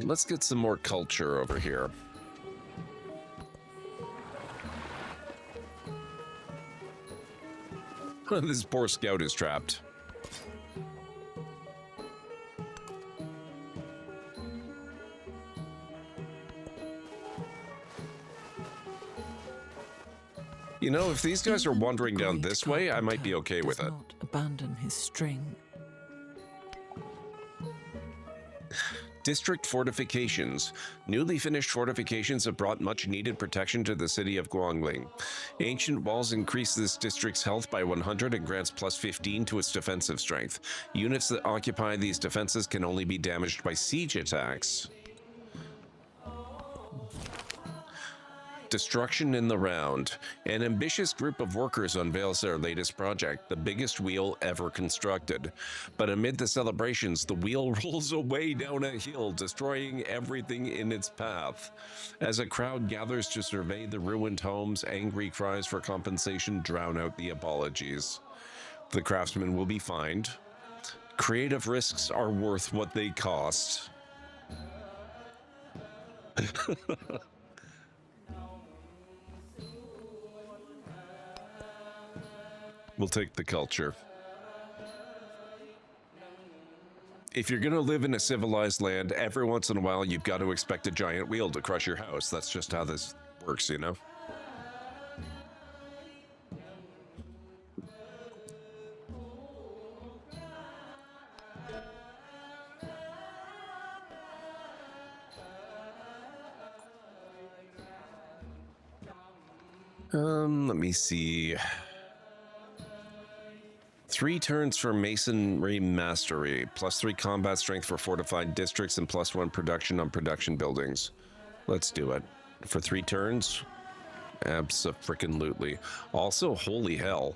Let's get some more culture over here. This poor scout is trapped. You know, if these guys are wandering down this way, I might be okay with it. Not abandon his string. District fortifications. Newly finished fortifications have brought much needed protection to the city of Guangling. Ancient walls increase this district's health by 100 and grants plus 15 to its defensive strength. Units that occupy these defenses can only be damaged by siege attacks. Destruction in the round. An ambitious group of workers unveils their latest project, the biggest wheel ever constructed. But amid the celebrations, the wheel rolls away down a hill, destroying everything in its path. As a crowd gathers to survey the ruined homes, angry cries for compensation drown out the apologies. The craftsman will be fined. Creative risks are worth what they cost. We'll take the culture. If you're gonna live in a civilized land, every once in a while you've got to expect a giant wheel to crush your house. That's just how this works, you know? Let me see. 3 turns for Masonry Mastery, +3 combat strength for fortified districts, and +1 production on production buildings. Let's do it. For 3 turns? Abso-frickin-lutely. Also, holy hell.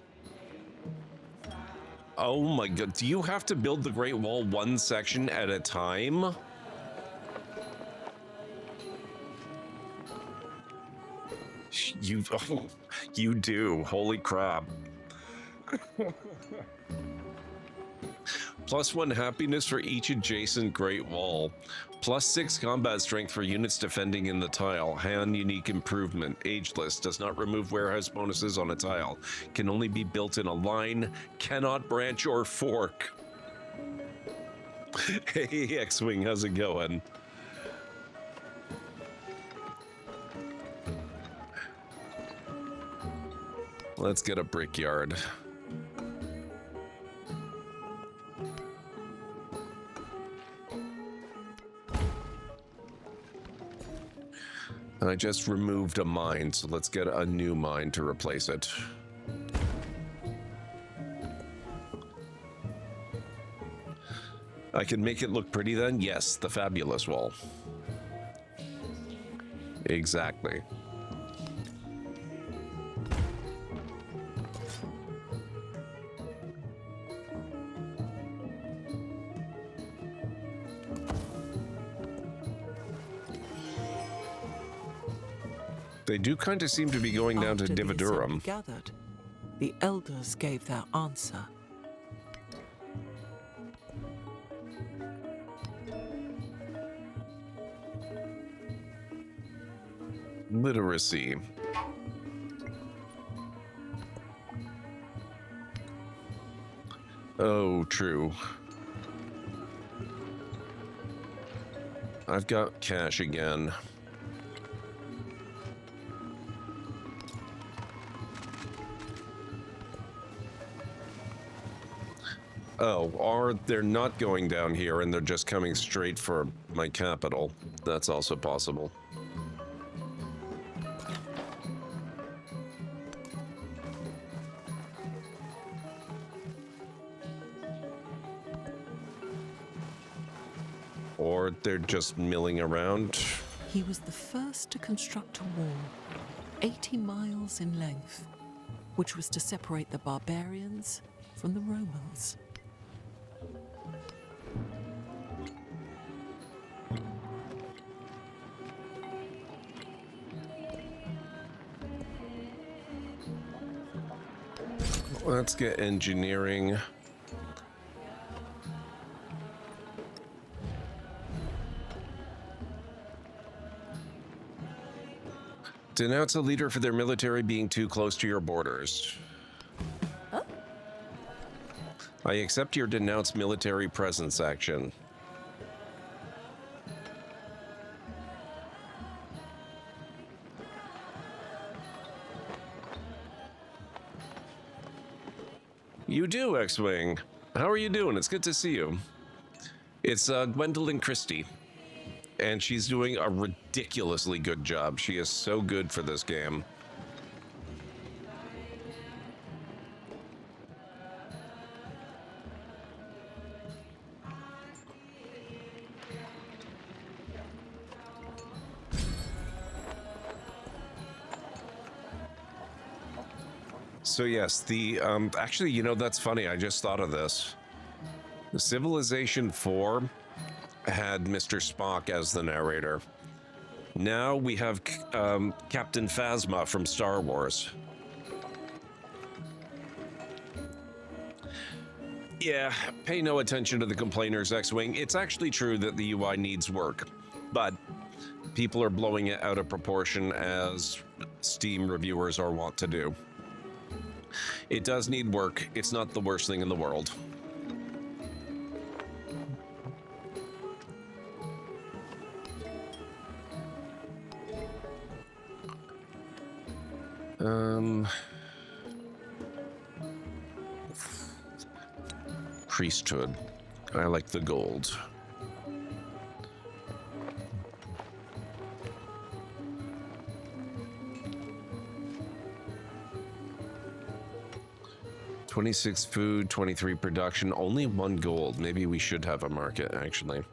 Oh my god, do you have to build the Great Wall 1 section at a time? You do. Holy crap. +1 happiness for each adjacent Great Wall. +6 combat strength for units defending in the tile. Hand unique improvement. Ageless. Does not remove warehouse bonuses on a tile. Can only be built in a line. Cannot branch or fork. Hey, X-Wing, how's it going? Let's get a brickyard. I just removed a mine, so let's get a new mine to replace it. I can make it look pretty then? Yes, the fabulous wall. Exactly. They do kind of seem to be going down to After the Dividurum. assembly gathered, the elders gave their answer. Literacy. Oh, true. I've got cash again. Oh, or they're not going down here and they're just coming straight for my capital. That's also possible. Or they're just milling around. He was the first to construct a wall, 80 miles in length, which was to separate the barbarians from the Romans. Let's get engineering. Denounce a leader for their military being too close to your borders. Huh? I accept your denounce military presence action. You do, X-Wing. How are you doing? It's good to see you. It's Gwendolyn Christie. And she's doing a ridiculously good job. She is so good for this game. So yes, the actually, you know, that's funny. I just thought of this. The Civilization 4 had Mr. Spock as the narrator. Now we have Captain Phasma from Star Wars. Yeah, pay no attention to the complainers, X-Wing. It's actually true that the UI needs work, but people are blowing it out of proportion as Steam reviewers are wont to do. It does need work. It's not the worst thing in the world. Priesthood. I like the gold. $26 food, 23 production, only 1 gold. Maybe we should have a market, actually.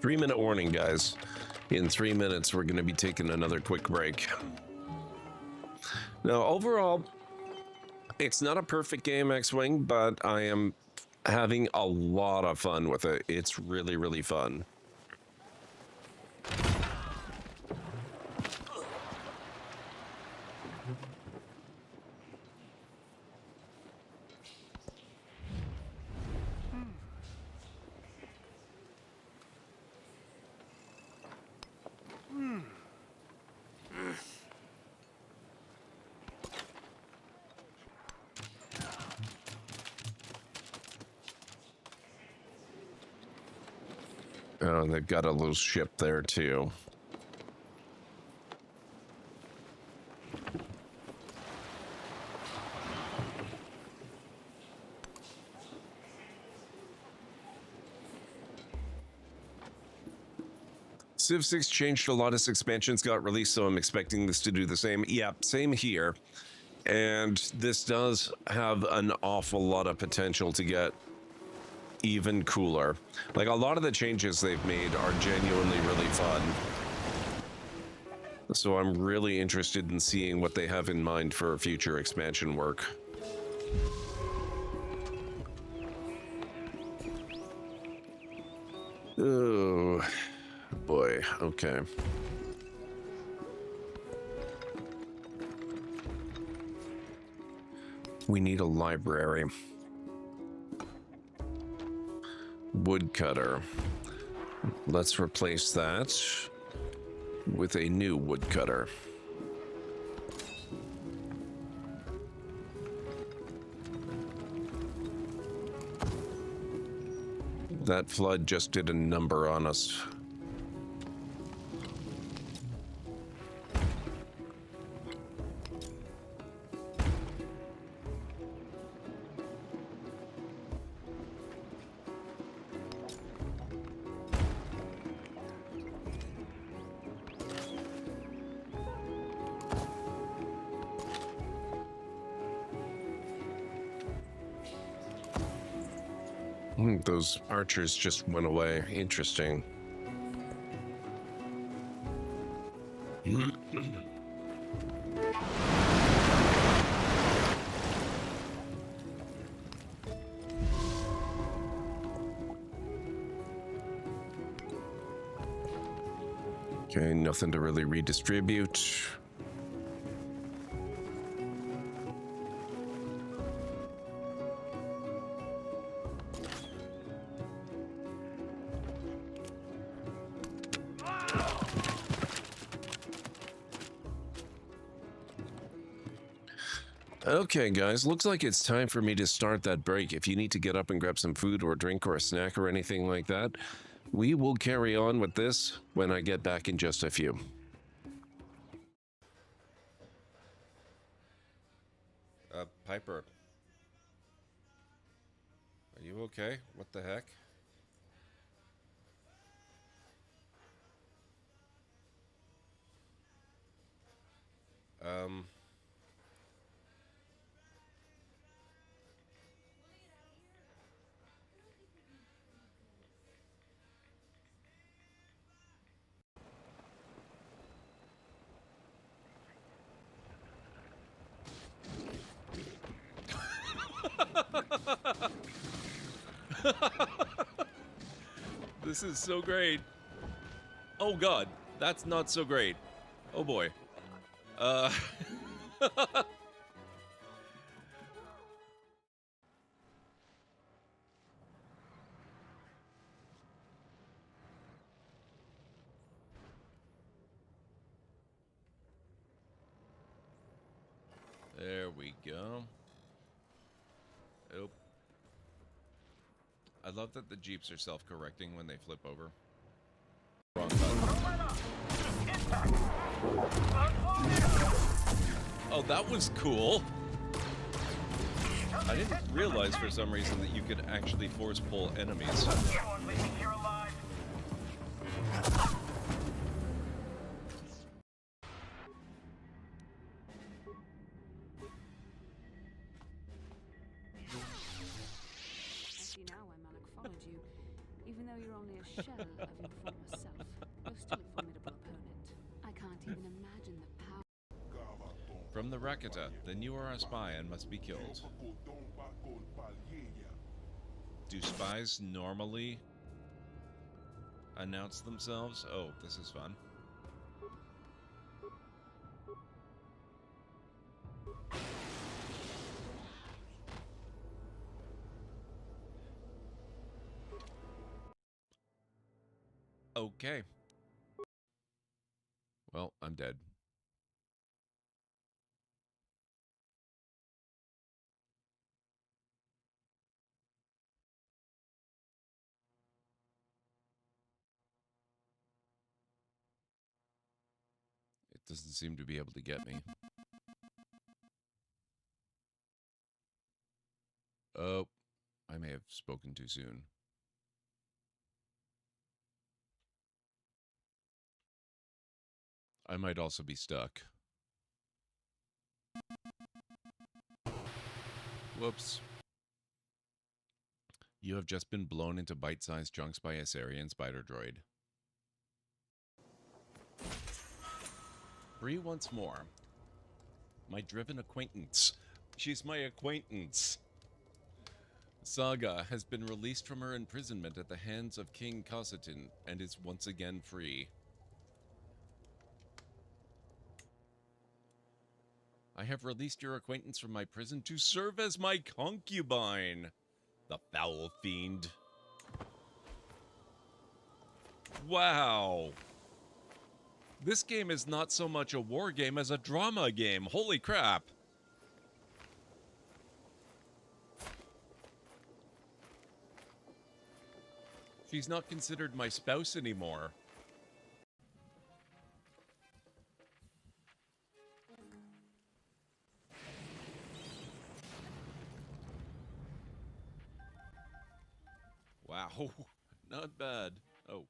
Three-minute warning, guys. In 3 minutes, we're going to be taking another quick break. Now, overall, it's not a perfect game, X-Wing, but I am having a lot of fun with it. It's really, really fun. Oh, and they've got a little ship there, too. Civ 6 changed a lot as expansions got released, so I'm expecting this to do the same. Yeah, same here. And this does have an awful lot of potential to get even cooler. Like, a lot of the changes they've made are genuinely really fun. So I'm really interested in seeing what they have in mind for future expansion work. Oh, boy. Okay. We need a library. Woodcutter. Let's replace that with a new woodcutter. That flood just did a number on us. Those archers just went away. Interesting. Okay, nothing to really redistribute. Okay, guys, looks like it's time for me to start that break. If you need to get up and grab some food or a drink or a snack or anything like that, we will carry on with this when I get back in just a few. Piper. Are you okay? What the heck? This is so great. Oh god, that's not so great. Oh boy. There we go. Oh. I love that the Jeeps are self-correcting when they flip over. Wrong button. Oh, that was cool. I didn't realize for some reason that you could actually force pull enemies. Even though you're only a shell of your former self, you're still a formidable opponent. I can't even imagine the power. From the Rakata, then you are a spy and must be killed. Do spies normally announce themselves? Oh, this is fun. Okay. Well, I'm dead. It doesn't seem to be able to get me. Oh, I may have spoken too soon. I might also be stuck. Whoops. You have just been blown into bite-sized chunks by a Sarian spider droid. Free once more. My driven acquaintance. She's my acquaintance. Saga has been released from her imprisonment at the hands of King Cossetin and is once again free. I have released your acquaintance from my prison to serve as my concubine. The foul fiend. Wow. This game is not so much a war game as a drama game. Holy crap. She's not considered my spouse anymore. Wow, not bad. Oh.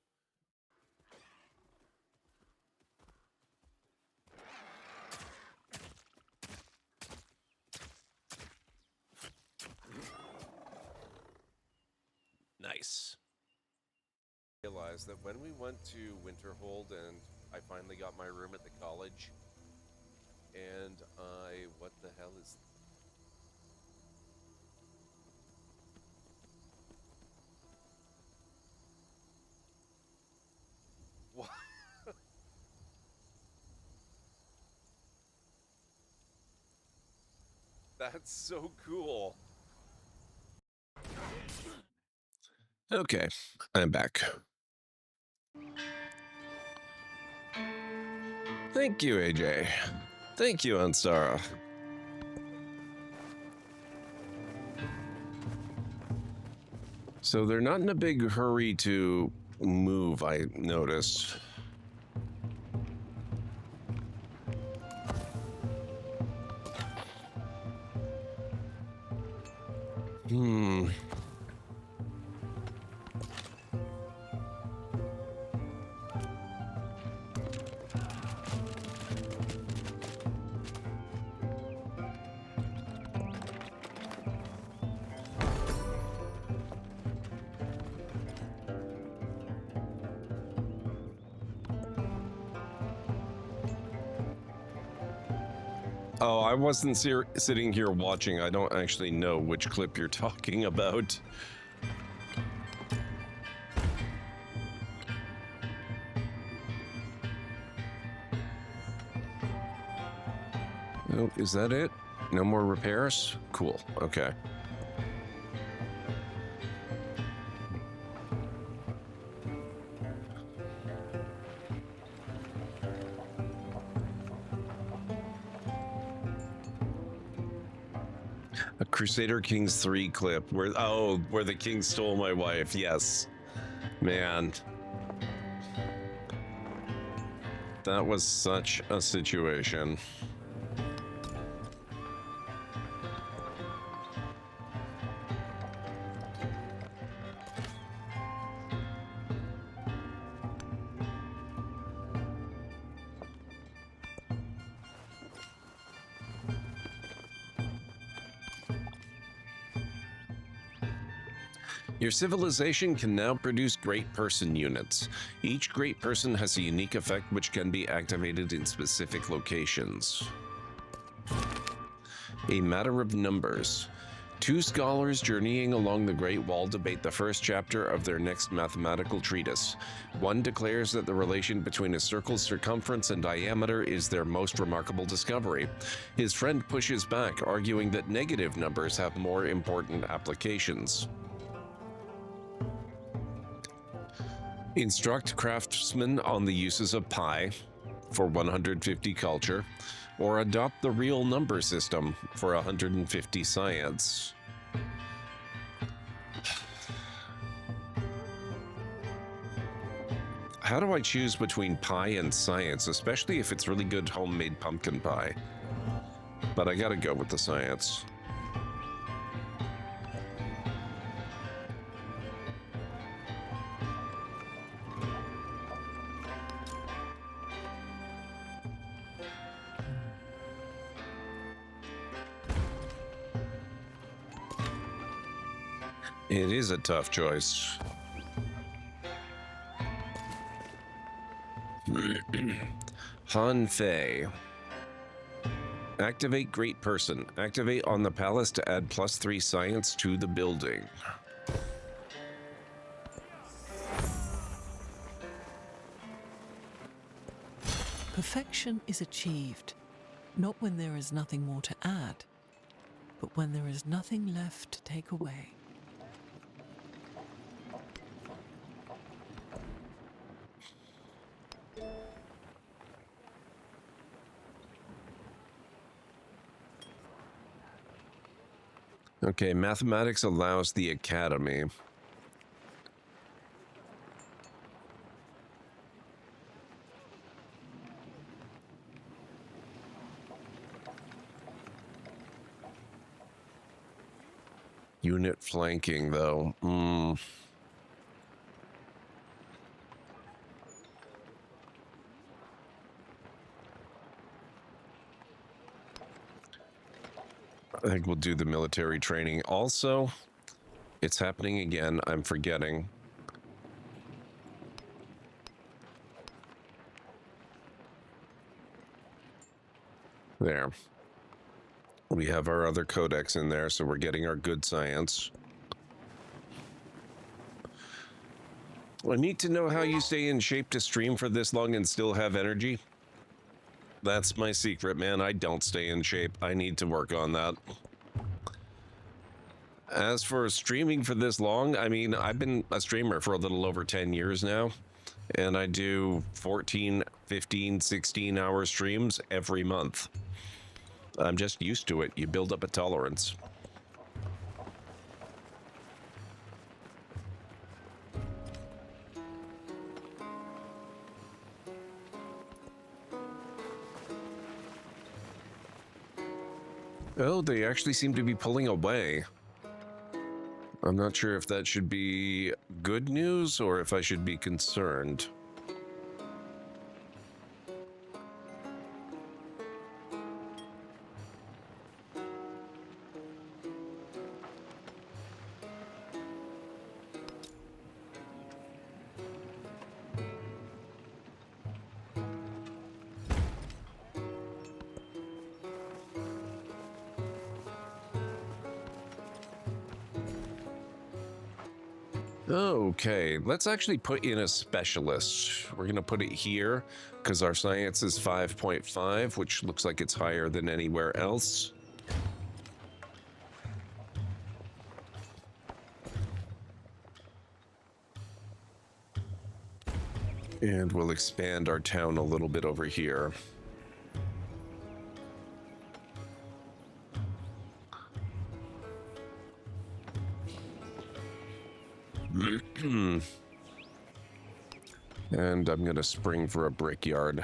Nice. Realized that when we went to Winterhold and I finally got my room at the college, and what the hell is... What? That's so cool. Okay, I'm back. Thank you, AJ. Thank you, Ansara. So they're not in a big hurry to move, I noticed. Oh, I wasn't sitting here watching. I don't actually know which clip you're talking about. Oh, is that it? No more repairs? Cool. Okay. A Crusader Kings 3 clip where the king stole my wife. Yes. Man. That was such a situation. Your civilization can now produce great person units. Each great person has a unique effect which can be activated in specific locations. A matter of numbers. Two scholars journeying along the Great Wall debate the first chapter of their next mathematical treatise. One declares that the relation between a circle's circumference and diameter is their most remarkable discovery. His friend pushes back, arguing that negative numbers have more important applications. Instruct craftsmen on the uses of pi for 150 culture, or adopt the real number system for 150 science. How do I choose between pie and science, especially if it's really good homemade pumpkin pie? But I gotta go with the science. It is a tough choice. Han Fei. Activate Great Person. Activate on the palace to add +3 science to the building. Perfection is achieved, not when there is nothing more to add, but when there is nothing left to take away. Okay, mathematics allows the academy. Unit flanking, though. I think we'll do the military training. Also, it's happening again. I'm forgetting. There. We have our other codex in there, so we're getting our good science. I need to know how you stay in shape to stream for this long and still have energy. That's my secret, man. I don't stay in shape. I need to work on that. As for streaming for this long, I mean, I've been a streamer for a little over 10 years now, and I do 14, 15, 16-hour streams every month. I'm just used to it. You build up a tolerance. Oh, they actually seem to be pulling away. I'm not sure if that should be good news or if I should be concerned. Okay, let's actually put in a specialist. We're going to put it here because our science is 5.5, which looks like it's higher than anywhere else. And we'll expand our town a little bit over here. And I'm going to spring for a brickyard.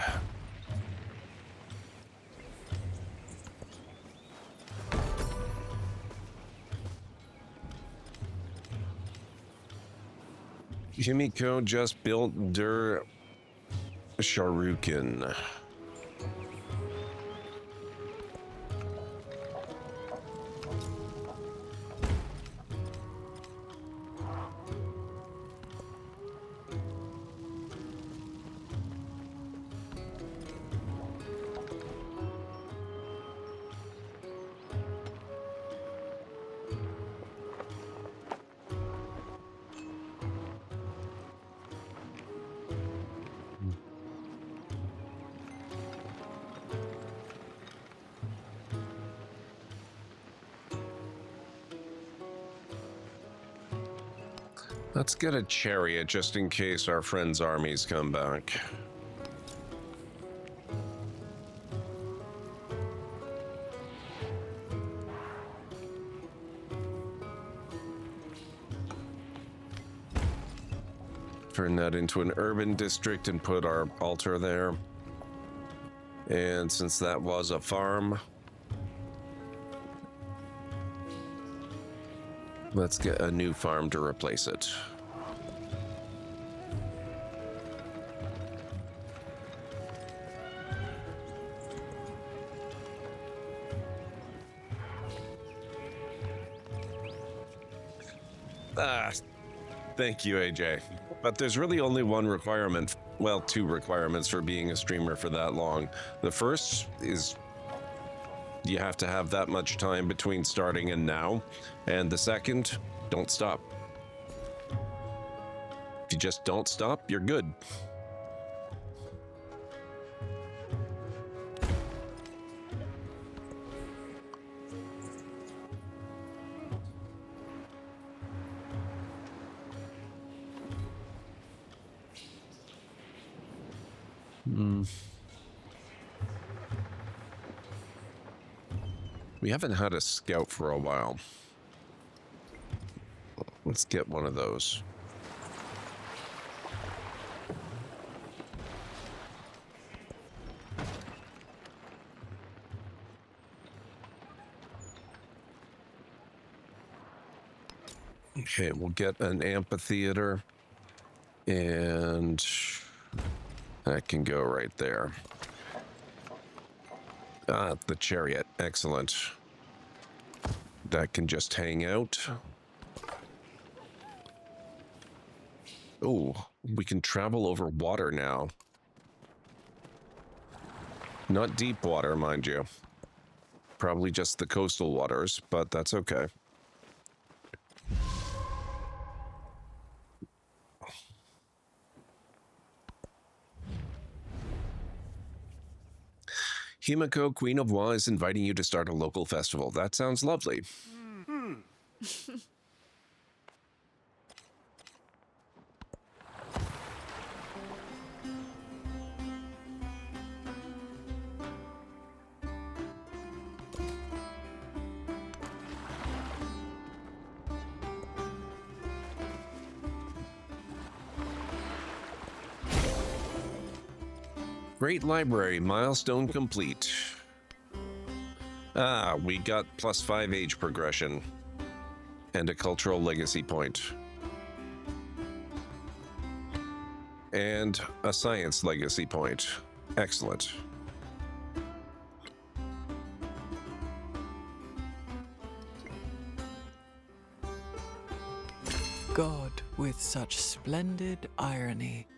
Himiko just built Der Sharukin. Let's get a chariot just in case our friends' armies come back. Turn that into an urban district and put our altar there. And since that was a farm, let's get a new farm to replace it. Thank you, AJ. But there's really only one requirement, well, two requirements for being a streamer for that long. The first is you have to have that much time between starting and now. And the second, don't stop. If you just don't stop, you're good. We haven't had a scout for a while. Let's get one of those. Okay, we'll get an amphitheater, and that can go right there. Ah, the chariot. Excellent. That can just hang out. Oh, we can travel over water now. Not deep water, mind you. Probably just the coastal waters, but that's okay. Himiko, Queen of Wa, is inviting you to start a local festival. That sounds lovely. Great library, milestone complete. Ah, we got +5 age progression. And a cultural legacy point. And a science legacy point. Excellent. God, with such splendid irony,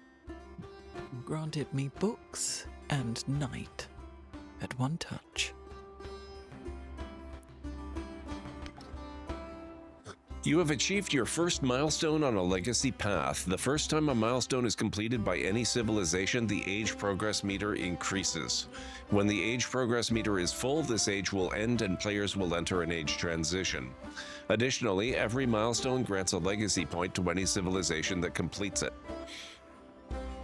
granted me books and night at one touch. You have achieved your first milestone on a legacy path. The first time a milestone is completed by any civilization, the age progress meter increases. When the age progress meter is full, this age will end and players will enter an age transition. Additionally, every milestone grants a legacy point to any civilization that completes it.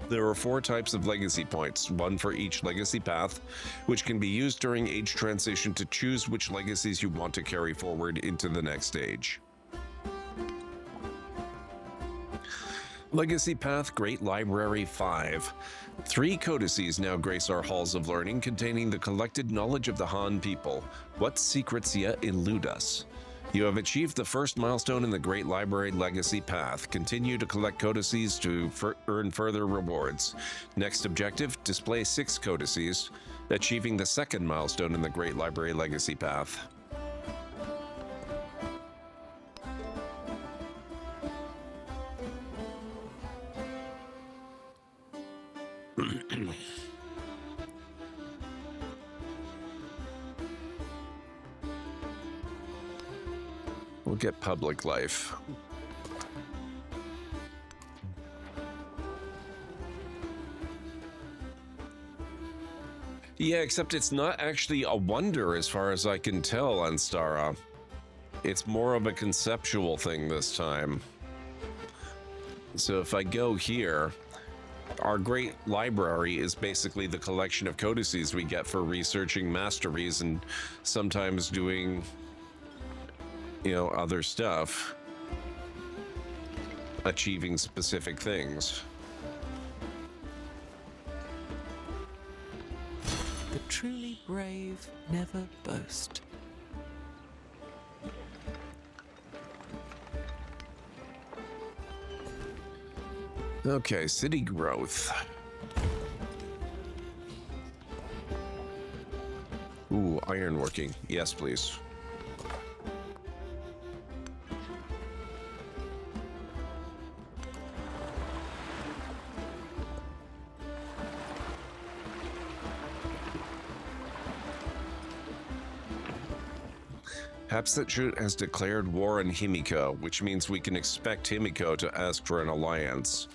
There are 4 types of legacy points, one for each legacy path, which can be used during age transition to choose which legacies you want to carry forward into the next age. Legacy Path Great Library 5. 3 codices now grace our halls of learning, containing the collected knowledge of the Han people. What secrets yet elude us? You have achieved the first milestone in the Great Library Legacy Path. Continue to collect codices to earn further rewards. Next objective, display 6 codices, achieving the second milestone in the Great Library Legacy Path. We'll get public life. Yeah, except it's not actually a wonder as far as I can tell on Stara. It's more of a conceptual thing this time. So if I go here, our great library is basically the collection of codices we get for researching masteries and sometimes doing, you know, other stuff, achieving specific things. The truly brave never boast. Okay, city growth. Ooh, ironworking. Yes, please. Hatshepsut has declared war on Himiko, which means we can expect Himiko to ask for an alliance.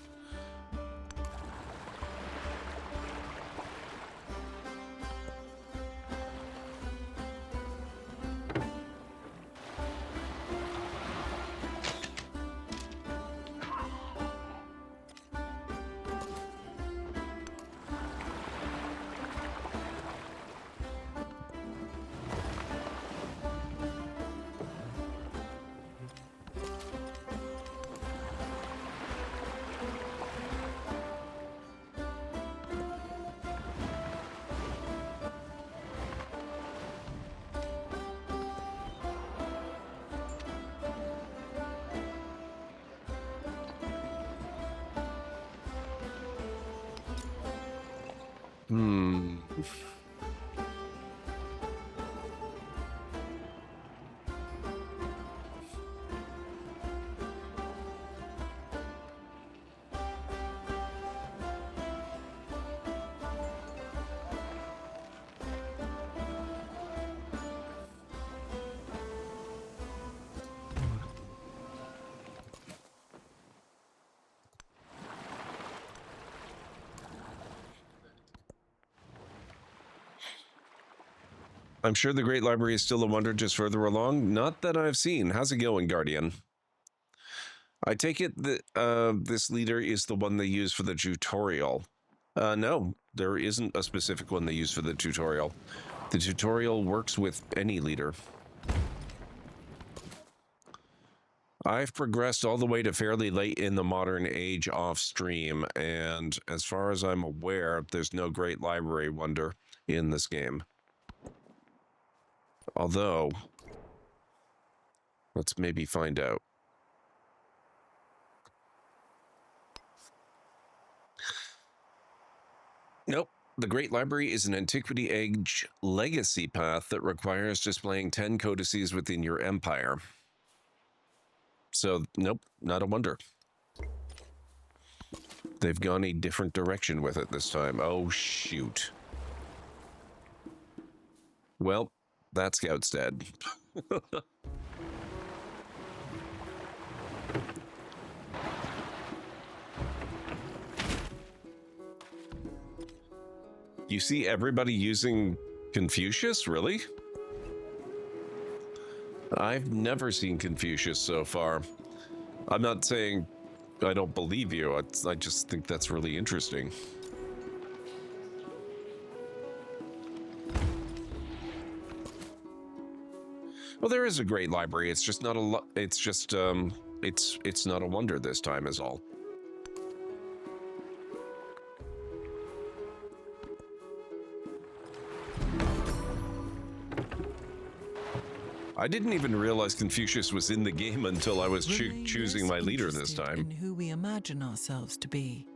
I'm sure the Great Library is still a wonder just further along. Not that I've seen. How's it going, Guardian? I take it that this leader is the one they use for the tutorial. No, there isn't a specific one they use for the tutorial. The tutorial works with any leader. I've progressed all the way to fairly late in the modern age off stream, and as far as I'm aware, there's no Great Library wonder in this game. Although, let's maybe find out. Nope. The Great Library is an Antiquity Age legacy path that requires displaying 10 codices within your empire. So, nope, not a wonder. They've gone a different direction with it this time. Oh, shoot. Well, that scout's dead. You see everybody using Confucius? Really? I've never seen Confucius so far. I'm not saying I don't believe you. I just think that's really interesting. Well, there is a great library. It's just not a it's just it's not a wonder this time is all. I didn't even realize Confucius was in the game until I was choosing my leader this time. In who we imagine ourselves to be,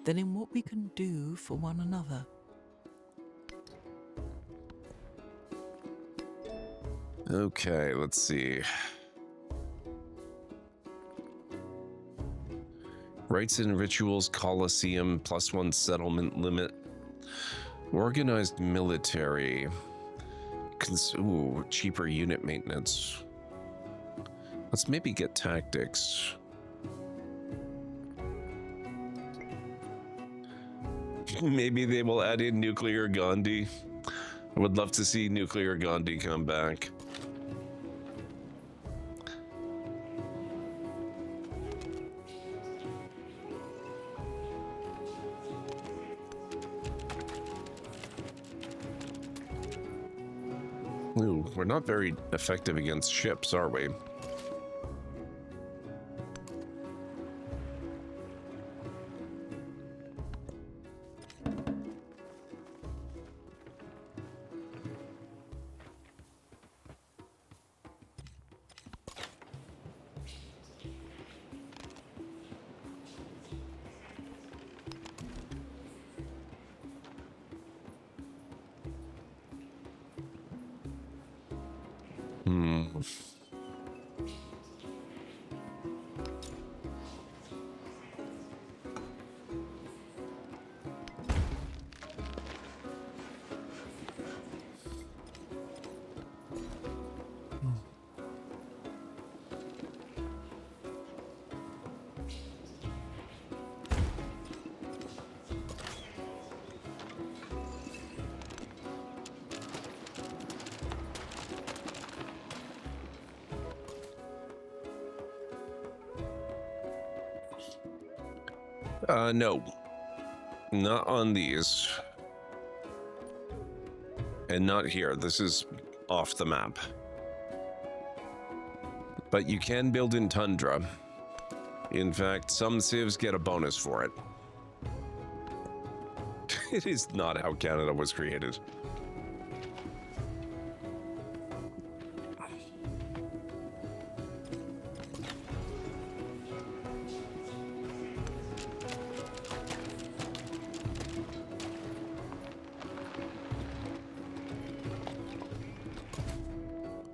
than in what we can do for one another. Okay, let's see. Rites and rituals, Colosseum, +1 settlement limit, organized military. Ooh, cheaper unit maintenance. Let's maybe get tactics. Maybe they will add in nuclear Gandhi. I would love to see nuclear Gandhi come back. Ooh, we're not very effective against ships, are we? No. Not on these. And not here. This is off the map. But you can build in Tundra. In fact, some civs get a bonus for it. It is not how Canada was created.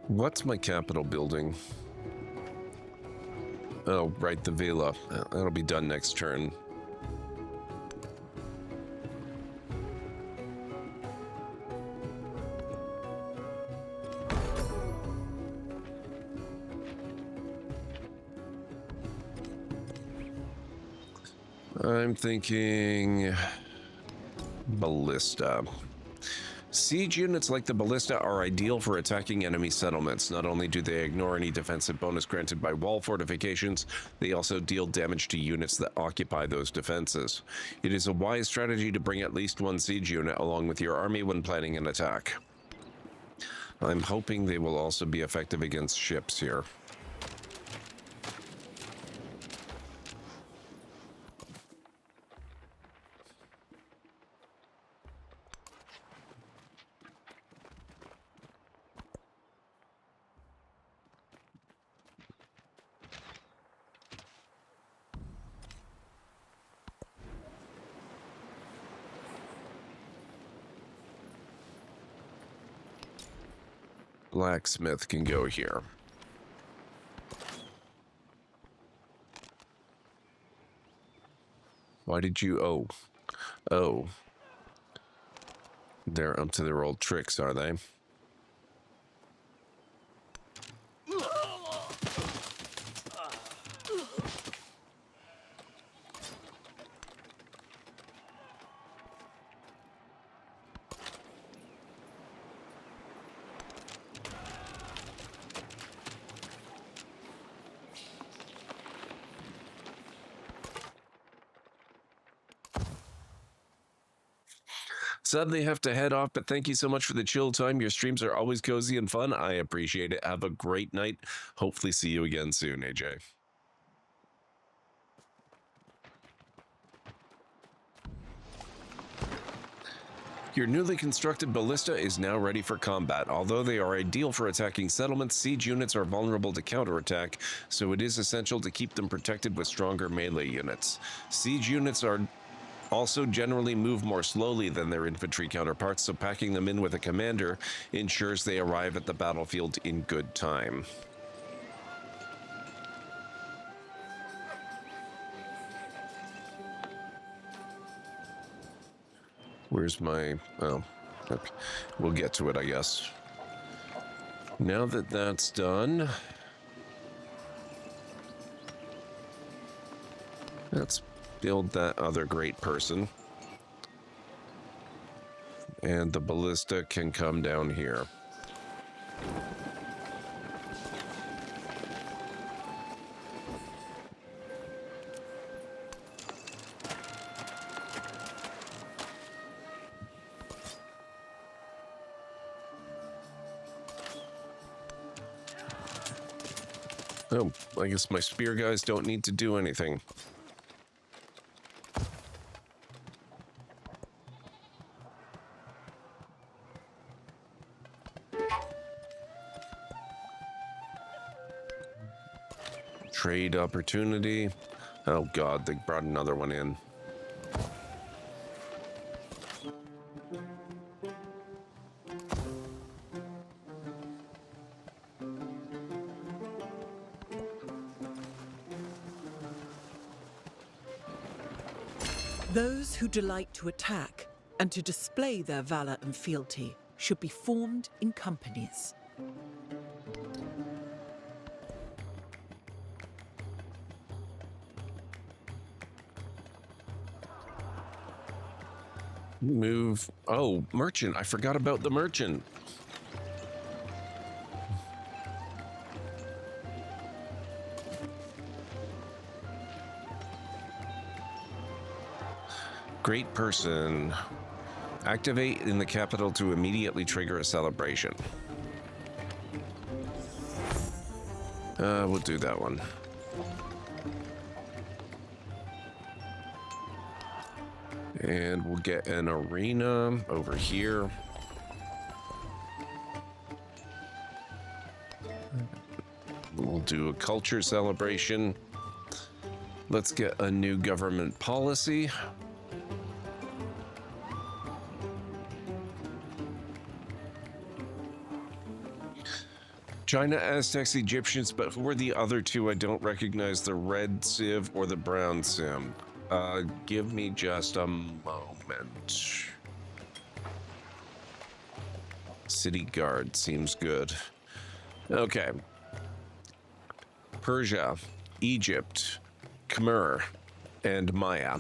What's my capital building? Oh, right, the villa. That'll be done next turn. I'm thinking ballista. Siege units like the ballista are ideal for attacking enemy settlements. Not only do they ignore any defensive bonus granted by wall fortifications, they also deal damage to units that occupy those defenses. It is a wise strategy to bring at least one siege unit along with your army when planning an attack. I'm hoping they will also be effective against ships here. Blacksmith can go here. Why did you... Oh. They're up to their old tricks, are they? sadly have to head off, but thank you so much for the chill time. Your streams are always cozy and fun. I appreciate it. Have a great night. Hopefully see you again soon, AJ. Your newly constructed ballista is now ready for combat. Although they are ideal for attacking settlements, siege units are vulnerable to counterattack, so it is essential to keep them protected with stronger melee units. Siege units are also generally move more slowly than their infantry counterparts, so packing them in with a commander ensures they arrive at the battlefield in good time. Where's my... oh, okay. We'll get to it, I guess. Now that that's done, let's build that other great person. And the ballista can come down here. Oh, I guess my spear guys don't need to do anything. Trade opportunity. Oh god, they brought another one in. Those who delight to attack and to display their valor and fealty should be formed in companies. Move. Oh, merchant. I forgot about the merchant. Great person. Activate in the capital to immediately trigger a celebration. We'll do that one. And we'll get an arena over here. We'll do a culture celebration. Let's get a new government policy. China, Aztecs, Egyptians, but who are the other two? I don't recognize the red civ or the brown civ. Give me just a moment. City Guard seems good. Okay. Persia, Egypt, Khmer, and Maya.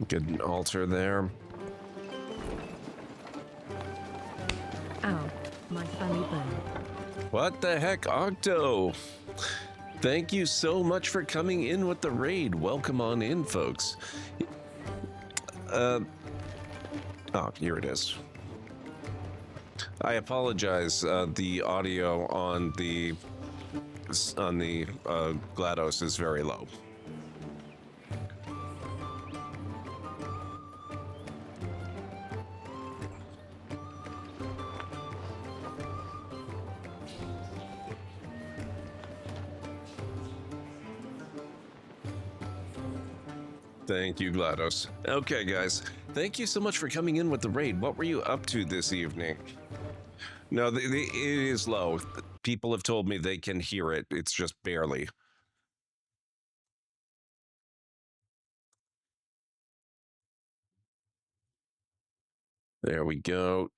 Get an altar there. Ow, my funny bone. What the heck, Octo? Thank you so much for coming in with the raid. Welcome on in, folks. Oh, here it is. I apologize. The audio on the GLaDOS is very low. Thank you, GLaDOS. Okay, guys. Thank you so much for coming in with the raid. What were you up to this evening? No, it is low. People have told me they can hear it. It's just barely. There we go.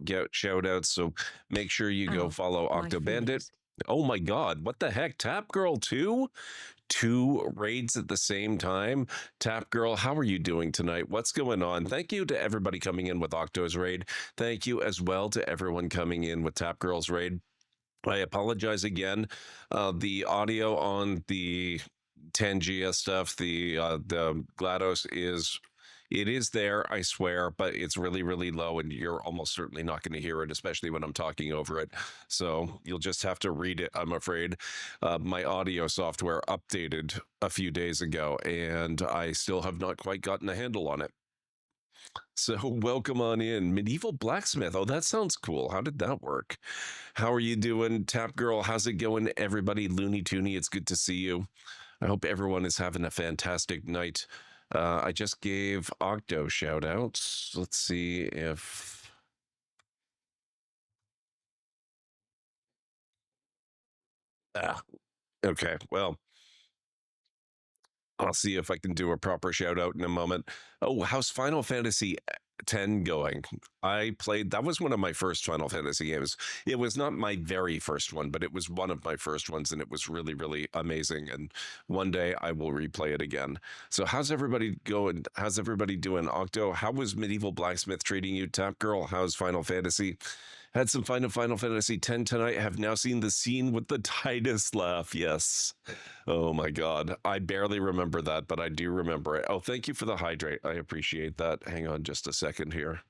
Get shout outs. So make sure you go follow my OktoBandit. feelings. Oh my God. What the heck? Tap Girl 2? 2 raids at the same time. Tap Girl, how are you doing tonight? What's going on? Thank you to everybody coming in with Octo's raid. Thank you as well to everyone coming in with Tap Girl's raid. I apologize again. The audio on the Tangia stuff, the GLaDOS it is there, I swear, but it's really, really low, and you're almost certainly not going to hear it, especially when I'm talking over it. So you'll just have to read it, I'm afraid. My audio software updated a few days ago, and I still have not quite gotten a handle on it. So welcome on in. Medieval Blacksmith. Oh, that sounds cool. How did that work? How are you doing? Tap Girl, how's it going? Everybody, Looney Tooney, it's good to see you. I hope everyone is having a fantastic night. I just gave Octo shout outs. Let's see if... okay, well, I'll see if I can do a proper shout out in a moment. Oh, how's Final Fantasy X going? I played, that was one of my first Final Fantasy games. It was not my very first one, but it was one of my first ones, and it was really, really amazing. And one day I will replay it again. So how's everybody going? How's everybody doing? Octo, how was Medieval Blacksmith treating you? Tap Girl, how's Final Fantasy? Had some fun in Final Fantasy X tonight. Have now seen the scene with the Titus laugh. Yes. Oh my God. I barely remember that, but I do remember it. Oh, thank you for the hydrate. I appreciate that. Hang on just a second here.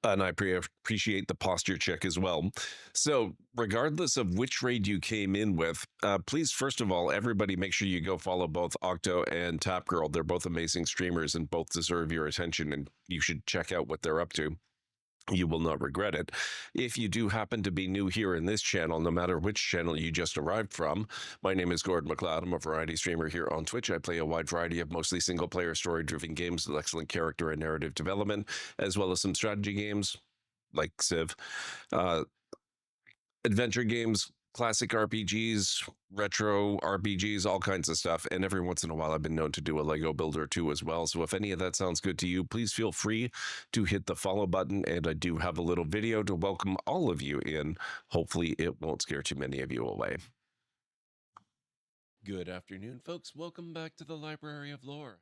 And I appreciate the posture check as well. So regardless of which raid you came in with, please, first of all, everybody make sure you go follow both Octo and Tap Girl. They're both amazing streamers and both deserve your attention, and you should check out what they're up to. You will not regret it. If you do happen to be new here in this channel, no matter which channel you just arrived from, my name is GordMcLeod. I'm a variety streamer here on Twitch. I play a wide variety of mostly single-player story-driven games with excellent character and narrative development, as well as some strategy games like Civ, adventure games, classic RPGs, retro RPGs, all kinds of stuff. And every once in a while, I've been known to do a Lego builder too as well. So if any of that sounds good to you, please feel free to hit the follow button. And I do have a little video to welcome all of you in. Hopefully it won't scare too many of you away. Good afternoon, folks. Welcome back to the Library of Lore.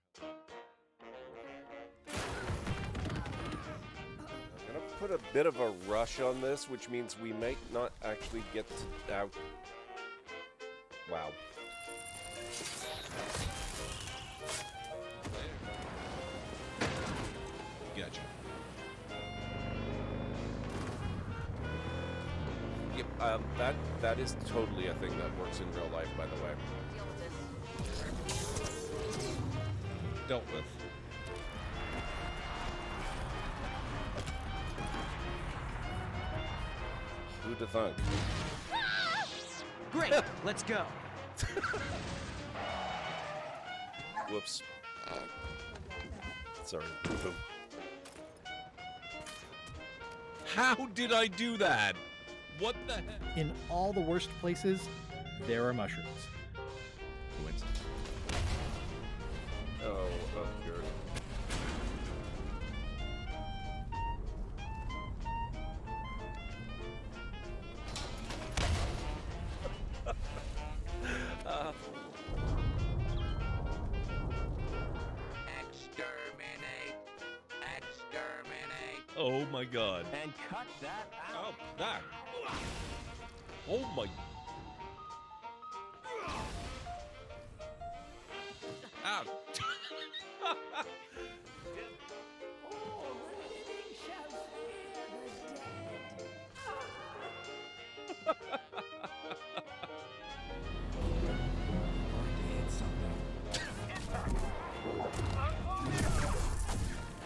Put a bit of a rush on this, which means we might not actually get to out. Wow. Gotcha. Yep, that is totally a thing that works in real life, by the way. Dealt with. Who'd have thunk? Great, let's go. Whoops. Sorry. How did I do that? What the heck? In all the worst places, there are mushrooms. Coincidence. Oh, good. Oh my God. And cut that out. Oh, that. Oh my. Ow.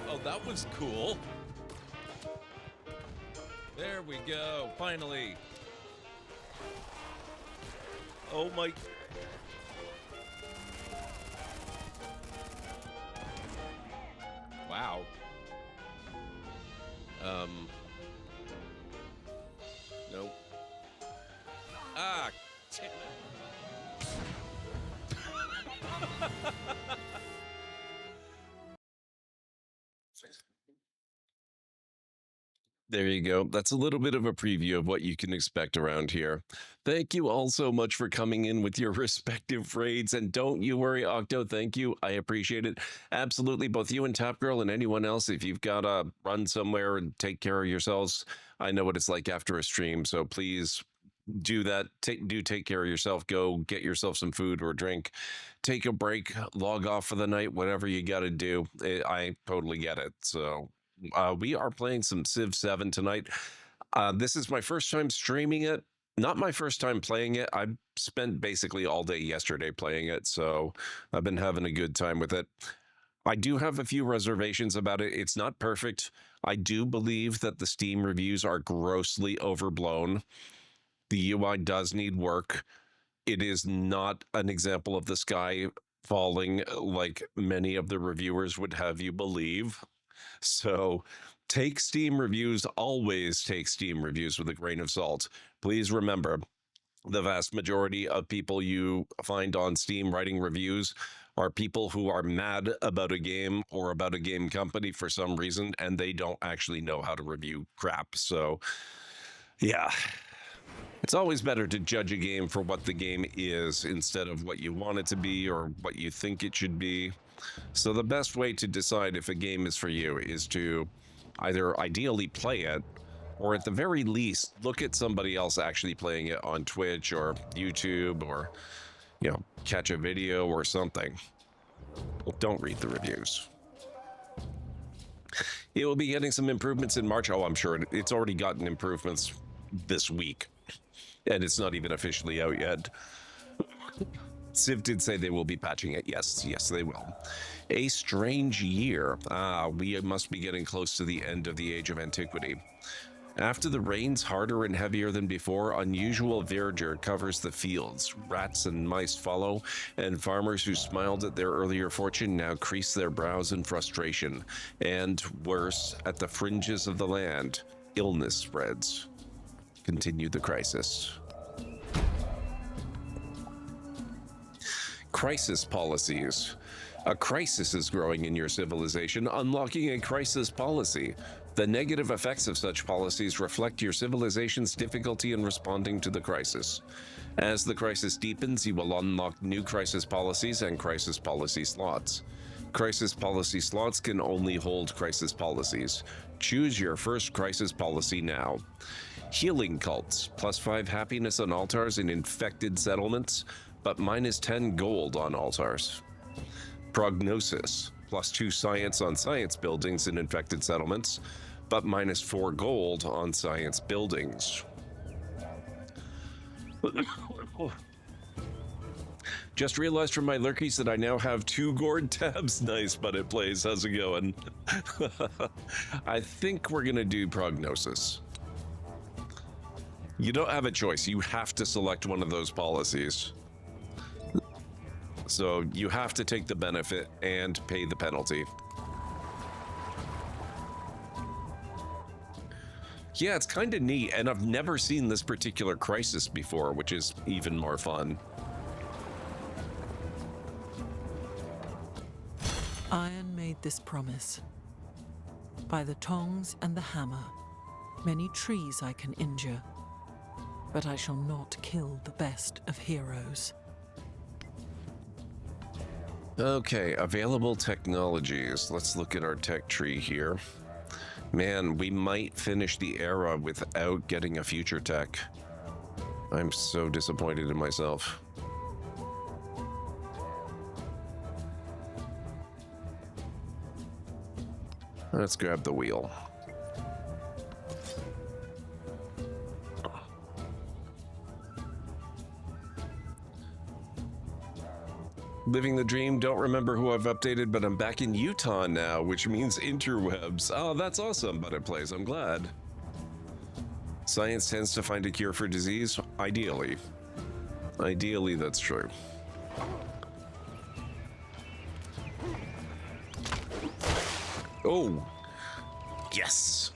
Oh, that was cool. There we go, finally. Oh my. Wow. Nope. Ah, damn it. There you go. That's a little bit of a preview of what you can expect around here. Thank you all so much for coming in with your respective raids. And don't you worry, Octo. Thank you. I appreciate it. Absolutely. Both you and Top Girl and anyone else, if you've got to run somewhere and take care of yourselves, I know what it's like after a stream. So please do that. Take care of yourself. Go get yourself some food or drink. Take a break. Log off for the night. Whatever you got to do. I totally get it. So we are playing some Civ 7 tonight. This is my first time streaming it. Not my first time playing it. I spent basically all day yesterday playing it, so I've been having a good time with it. I do have a few reservations about it. It's not perfect. I do believe that the Steam reviews are grossly overblown. The UI does need work. It is not an example of the sky falling like many of the reviewers would have you believe. So take Steam reviews, always take Steam reviews with a grain of salt. Please remember, the vast majority of people you find on Steam writing reviews are people who are mad about a game or about a game company for some reason, and they don't actually know how to review crap. So, yeah. It's always better to judge a game for what the game is instead of what you want it to be or what you think it should be. So the best way to decide if a game is for you is to either ideally play it, or at the very least, look at somebody else actually playing it on Twitch or YouTube, or, you know, catch a video or something. Don't read the reviews. It will be getting some improvements in March. Oh, I'm sure it's already gotten improvements this week, and it's not even officially out yet. Civ did say they will be patching it. Yes, they will. A strange year. We must be getting close to the end of the Age of Antiquity. After the rains harder and heavier than before, unusual verdure covers the fields. Rats and mice follow, and farmers who smiled at their earlier fortune now crease their brows in frustration. And worse, at the fringes of the land, illness spreads. Continue the crisis. Crisis policies. A crisis is growing in your civilization, unlocking a crisis policy. The negative effects of such policies reflect your civilization's difficulty in responding to the crisis. As the crisis deepens, you will unlock new crisis policies and crisis policy slots. Crisis policy slots can only hold crisis policies. Choose your first crisis policy now. Healing cults, +5 happiness on altars in infected settlements, but -10 gold on altars. Prognosis, +2 science on science buildings in infected settlements, but -4 gold on science buildings. Just realized from my lurkies that I now have 2 Gord tabs. Nice, but it plays. How's it going? I think we're gonna do Prognosis. You don't have a choice. You have to select one of those policies. So you have to take the benefit and pay the penalty. Yeah, it's kind of neat, and I've never seen this particular crisis before, which is even more fun. Iron made this promise. By the tongs and the hammer, many trees I can injure, but I shall not kill the best of heroes. Okay, available technologies. Let's look at our tech tree here. Man, we might finish the era without getting a future tech. I'm so disappointed in myself. Let's grab the wheel. Living the dream, don't remember who I've updated, but I'm back in Utah now, which means interwebs. Oh, that's awesome, but it plays, I'm glad. Science tends to find a cure for disease, ideally. Ideally, that's true. Oh, yes.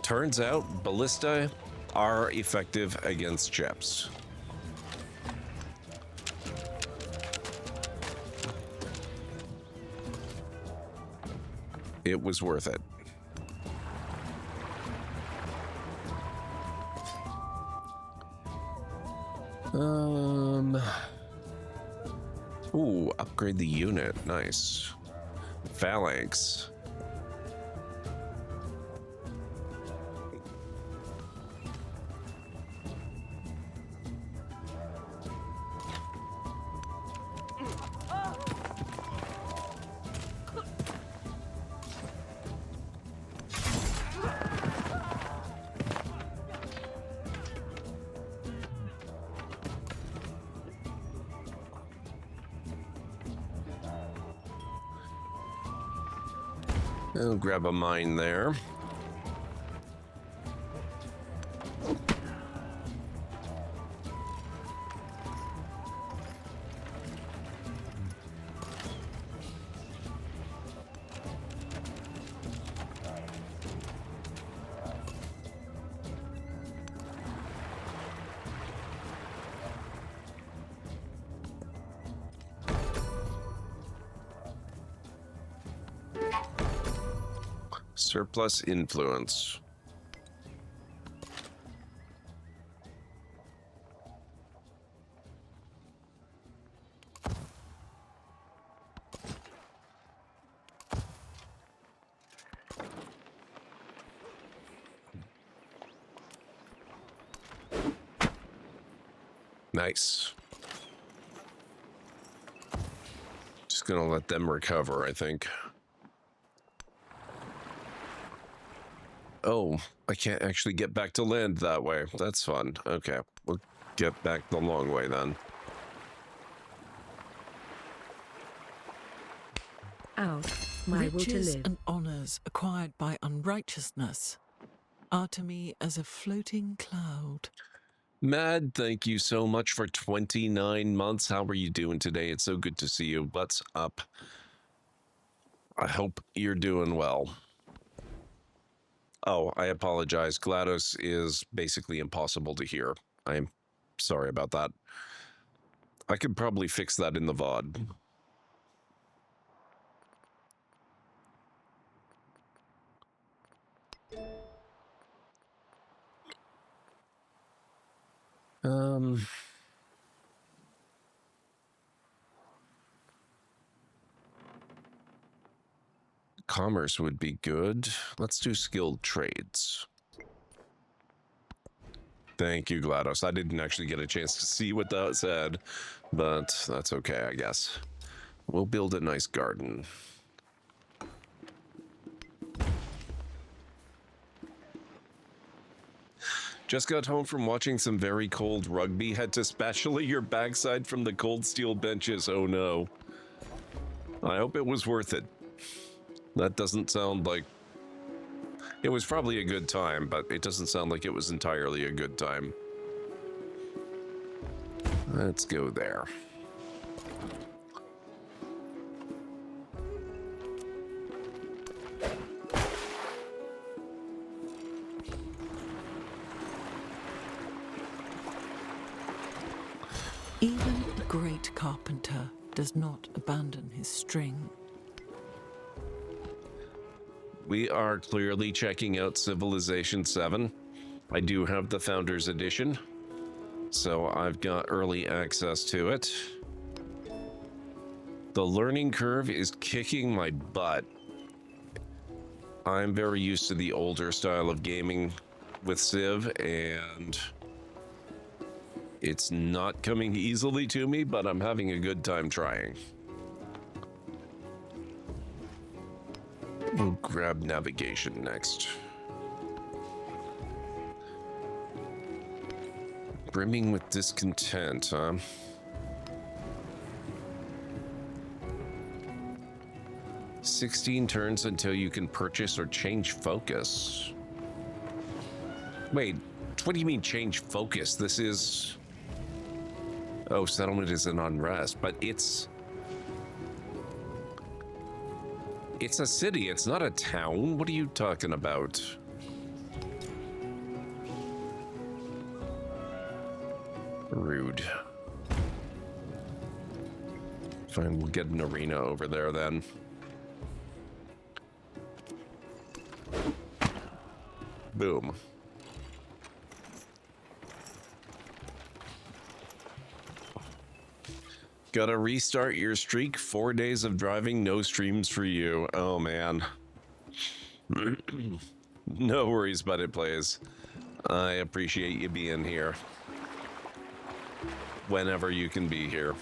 Turns out ballista are effective against chips. It was worth it. Ooh, upgrade the unit. Nice. Phalanx. I'll grab a mine there. Surplus influence. Nice. Just gonna let them recover, I think. Oh, I can't actually get back to land that way. That's fun. Okay, we'll get back the long way then. Out. My will to Riches live. and honours acquired by unrighteousness are to me as a floating cloud. Mad, thank you so much for 29 months. How are you doing today? It's so good to see you. What's up? I hope you're doing well. Oh, I apologize. GLaDOS is basically impossible to hear. I'm sorry about that. I could probably fix that in the VOD. Commerce would be good. Let's do skilled trades. Thank you, GLaDOS. I didn't actually get a chance to see what that said, but that's okay, I guess. We'll build a nice garden. Just got home from watching some very cold rugby. Had to spatula your backside from the cold steel benches. Oh no. I hope it was worth it. That doesn't sound like... It was probably a good time, but it doesn't sound like it was entirely a good time. Let's go there. Even a great carpenter does not abandon his string. We are clearly checking out Civilization VII. I do have the Founders Edition, so I've got early access to it. The learning curve is kicking my butt. I'm very used to the older style of gaming with Civ, and it's not coming easily to me, but I'm having a good time trying. We'll grab navigation next. Brimming with discontent, huh? "16 turns until you can purchase or change focus." Wait, what do you mean change focus? This is... Oh, settlement is an unrest, but it's a city, it's not a town. What are you talking about? Rude. Fine, we'll get an arena over there then. Boom. Gotta restart your streak. 4 days of driving, no streams for you. Oh, man. No worries, but it plays. I appreciate you being here. Whenever you can be here.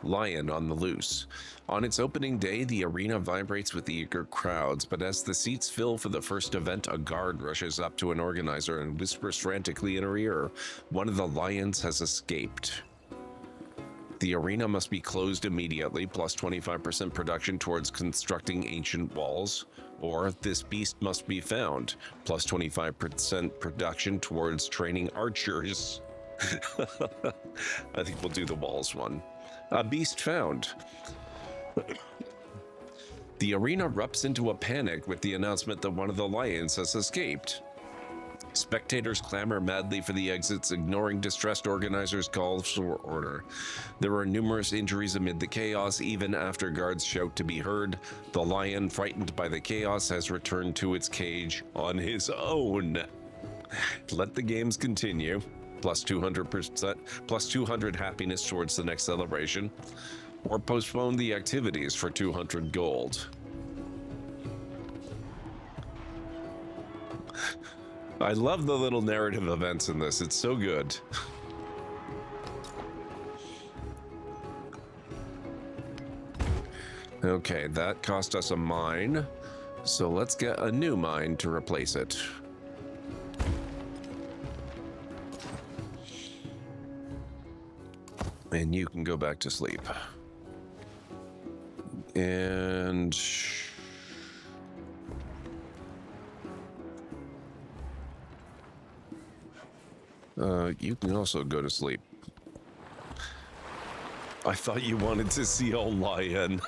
Lion on the loose. On its opening day, the arena vibrates with the eager crowds, but as the seats fill for the first event, a guard rushes up to an organizer and whispers frantically in her ear, one of the lions has escaped. The arena must be closed immediately, plus 25% production towards constructing ancient walls, or this beast must be found, plus 25% production towards training archers. I think we'll do the walls one. A beast found. The arena erupts into a panic with the announcement that one of the lions has escaped. Spectators clamor madly for the exits, ignoring distressed organizers' calls for order. There are numerous injuries amid the chaos, even after guards shout to be heard. The lion, frightened by the chaos, has returned to its cage on his own. Let the games continue. Plus 200%, plus 200 happiness towards the next celebration. Or postpone the activities for 200 gold. I love the little narrative events in this. It's so good. Okay, that cost us a mine. So let's get a new mine to replace it. And you can go back to sleep. And you can also go to sleep. I thought you wanted to see a lion.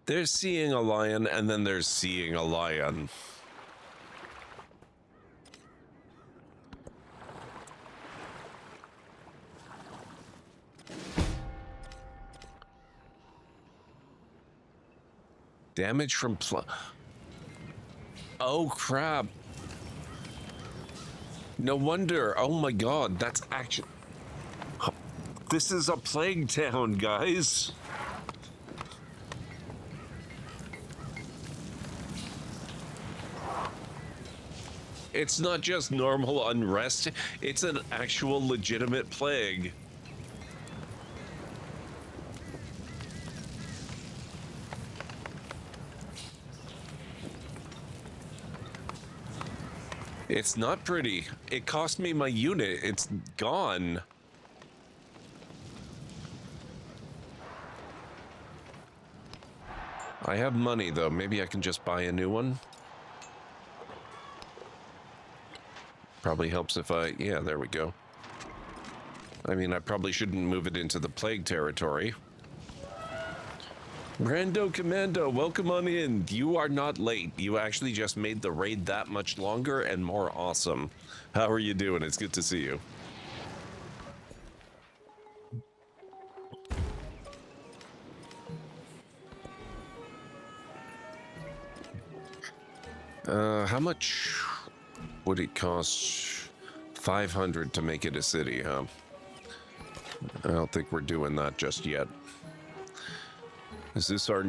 There's seeing a lion, and then there's seeing a lion. Damage from oh crap. No wonder. Oh my god, that's actually... This is a plague town, guys. It's not just normal unrest, it's an actual legitimate plague. It's not pretty. It cost me my unit. It's gone. I have money though. Maybe I can just buy a new one. Probably helps if I... Yeah, there we go. I mean, I probably shouldn't move it into the plague territory. Brando Commando, welcome on in. You are not late. You actually just made the raid that much longer and more awesome. How are you doing? It's good to see you. How much would it cost? 500 to make it a city, huh? I don't think we're doing that just yet. Is this our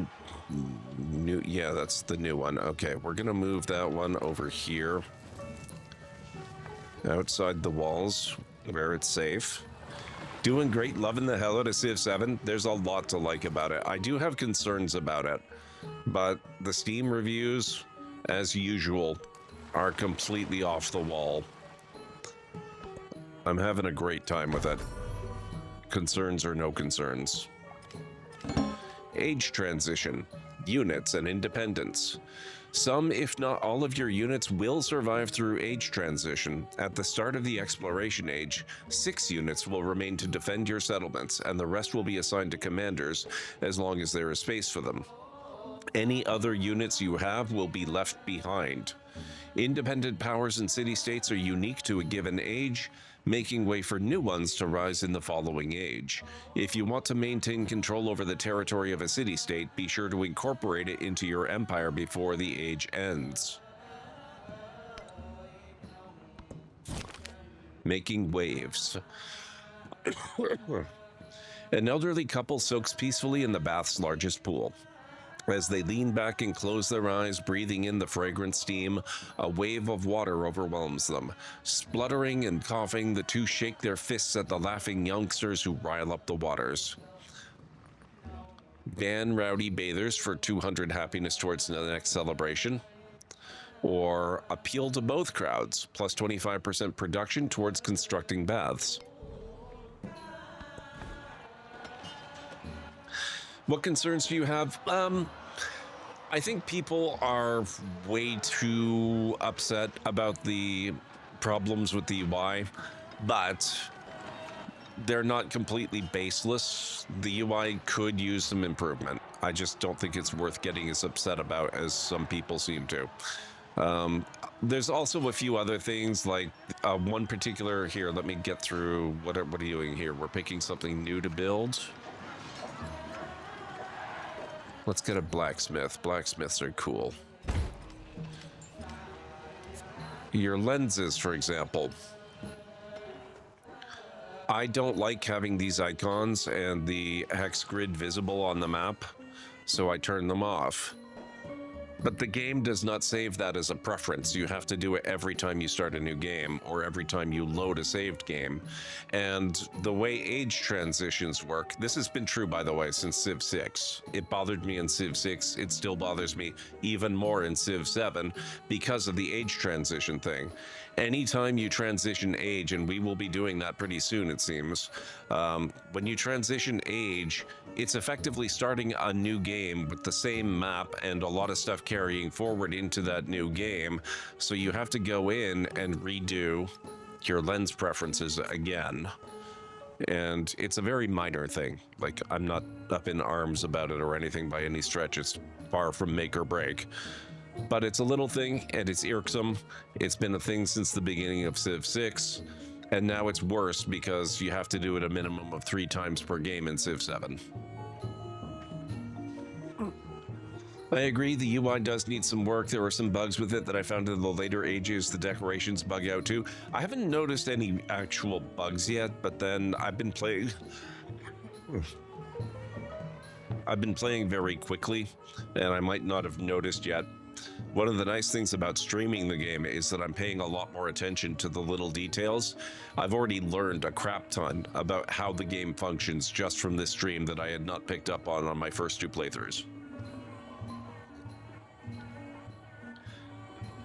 new? Yeah, that's the new one. Okay, we're gonna move that one over here. Outside the walls, where it's safe. Doing great, loving the hell out of Civ 7. There's a lot to like about it. I do have concerns about it, but the Steam reviews, as usual, are completely off the wall. I'm having a great time with it. Concerns or no concerns. Age transition, units and independence. Some, if not all of your units will survive through age transition. At the start of the exploration age, 6 units will remain to defend your settlements, and the rest will be assigned to commanders as long as there is space for them. Any other units you have will be left behind. Independent powers and city-states are unique to a given age. making way for new ones to rise in the following age. If you want to maintain control over the territory of a city-state, be sure to incorporate it into your empire before the age ends. Making waves. An elderly couple soaks peacefully in the bath's largest pool. As they lean back and close their eyes, breathing in the fragrant steam, a wave of water overwhelms them. Spluttering and coughing, the two shake their fists at the laughing youngsters who rile up the waters. Ban rowdy bathers for 200 happiness towards the next celebration. Or appeal to both crowds, plus 25% production towards constructing baths. What concerns do you have? I think people are way too upset about the problems with the UI, but they're not completely baseless. The UI could use some improvement. I just don't think it's worth getting as upset about as some people seem to. There's also a few other things, like one particular here. Let me get through. What are you doing here? We're picking something new to build. Let's get a blacksmith. Blacksmiths are cool. Your lenses, for example. I don't like having these icons and the hex grid visible on the map, so I turn them off. But the game does not save that as a preference. You have to do it every time you start a new game or every time you load a saved game. And the way age transitions work, this has been true, by the way, since Civ 6. It bothered me in Civ 6. It still bothers me even more in Civ 7 because of the age transition thing. Anytime you transition age, and we will be doing that pretty soon, it seems, when you transition age, it's effectively starting a new game with the same map and a lot of stuff carrying forward into that new game. So you have to go in and redo your lens preferences again. And it's a very minor thing. Like, I'm not up in arms about it or anything by any stretch. It's far from make or break. But it's a little thing, and it's irksome. It's been a thing since the beginning of Civ 6. And now it's worse because you have to do it a minimum of 3 times per game in Civ 7. I agree, the UI does need some work. There are some bugs with it that I found in the later ages. The decorations bug out too. I haven't noticed any actual bugs yet, but then I've been playing very quickly, and I might not have noticed yet. One of the nice things about streaming the game is that I'm paying a lot more attention to the little details. I've already learned a crap ton about how the game functions just from this stream that I had not picked up on my first 2 playthroughs.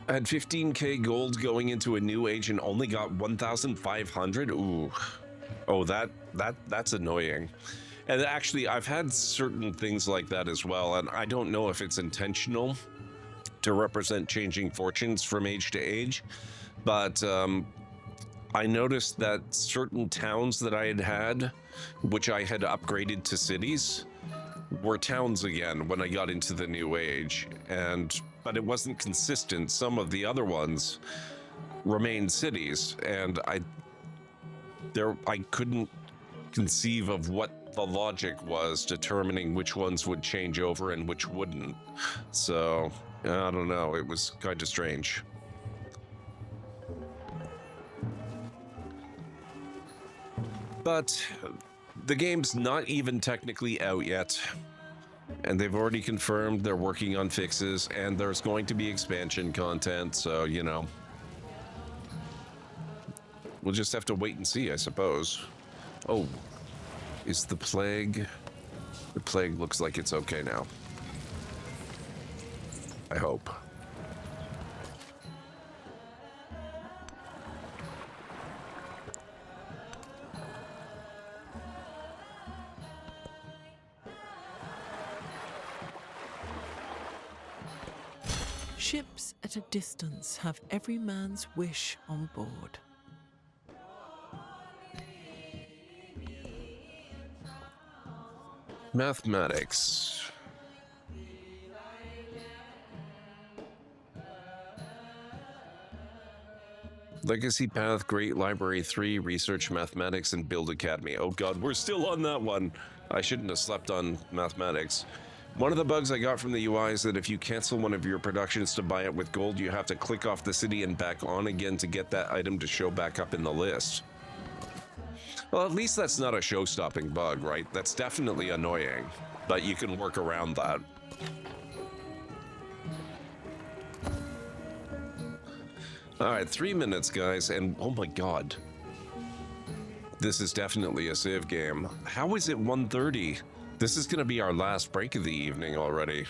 I had 15k gold going into a new age and only got 1,500. Ooh. Oh, that's annoying. And actually, I've had certain things like that as well, and I don't know if it's intentional to represent changing fortunes from age to age, but I noticed that certain towns that I had, which I had upgraded to cities, were towns again when I got into the new age, but it wasn't consistent. Some of the other ones remained cities, and I couldn't conceive of what the logic was determining which ones would change over and which wouldn't. So I don't know, it was kind of strange. But the game's not even technically out yet, and they've already confirmed they're working on fixes, and there's going to be expansion content, so, you know, we'll just have to wait and see, I suppose. Oh, is the plague? The plague looks like it's okay now. I hope. Ships at a distance have every man's wish on board. Mathematics. Legacy Path, Great Library 3, Research Mathematics, and Build Academy. Oh god, we're still on that one. I shouldn't have slept on mathematics. One of the bugs I got from the UI is that if you cancel one of your productions to buy it with gold, you have to click off the city and back on again to get that item to show back up in the list. Well, at least that's not a show-stopping bug, right? That's definitely annoying, but you can work around that. All right, 3 minutes, guys, and oh my god. This is definitely a Civ game. How is it 1:30? This is going to be our last break of the evening already.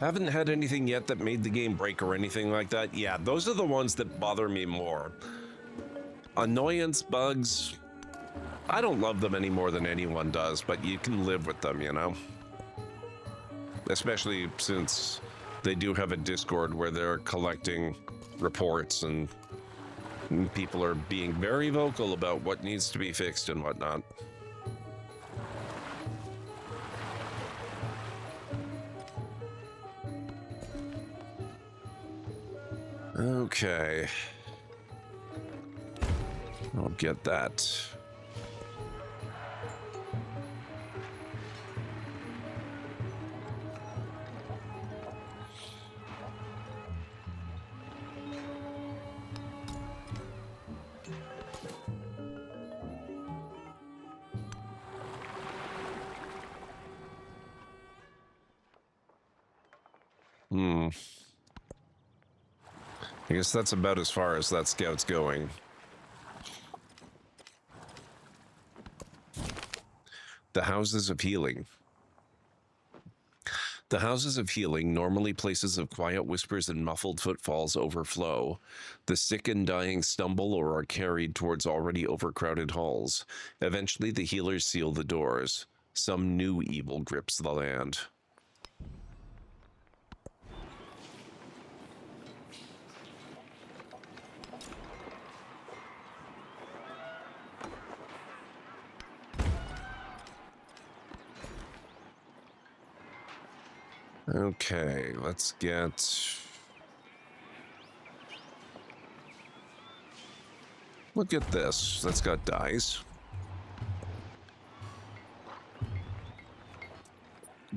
Haven't had anything yet that made the game break or anything like that. Yeah, those are the ones that bother me more. Annoyance bugs, I don't love them any more than anyone does, but you can live with them, you know? Especially since they do have a Discord where they're collecting reports and people are being very vocal about what needs to be fixed and whatnot. Okay. I'll get that. I guess that's about as far as that scout's going. The Houses of Healing. The Houses of Healing, normally places of quiet whispers and muffled footfalls, overflow. The sick and dying stumble or are carried towards already overcrowded halls. Eventually, the healers seal the doors. Some new evil grips the land. Okay, let's get... Look at this. That's got dice.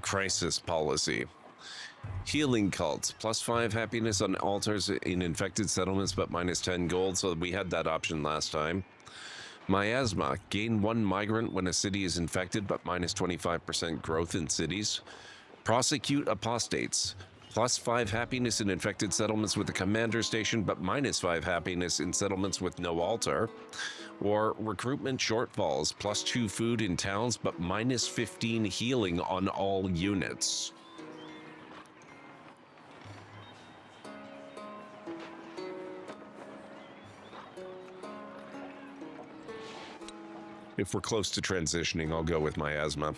Crisis policy. Healing cults. +5 happiness on altars in infected settlements, but -10 gold. So we had that option last time. Miasma. Gain 1 migrant when a city is infected, but -25% growth in cities. Prosecute apostates. +5 happiness in infected settlements with a commander station, but -5 happiness in settlements with no altar. Or recruitment shortfalls. +2 food in towns, but -15 healing on all units. If we're close to transitioning, I'll go with miasma.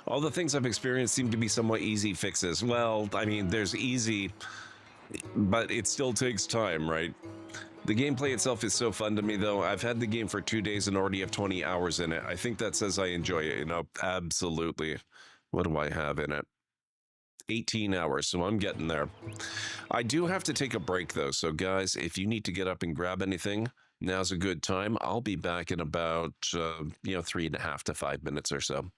All the things I've experienced seem to be somewhat easy fixes. Well, I mean, there's easy, but it still takes time, right? The gameplay itself is so fun to me, though. I've had the game for 2 days and already have 20 hours in it. I think that says I enjoy it, you know? Absolutely. What do I have in it? 18 hours, so I'm getting there. I do have to take a break, though, so guys, if you need to get up and grab anything, now's a good time. I'll be back in about, 3.5 to 5 minutes or so.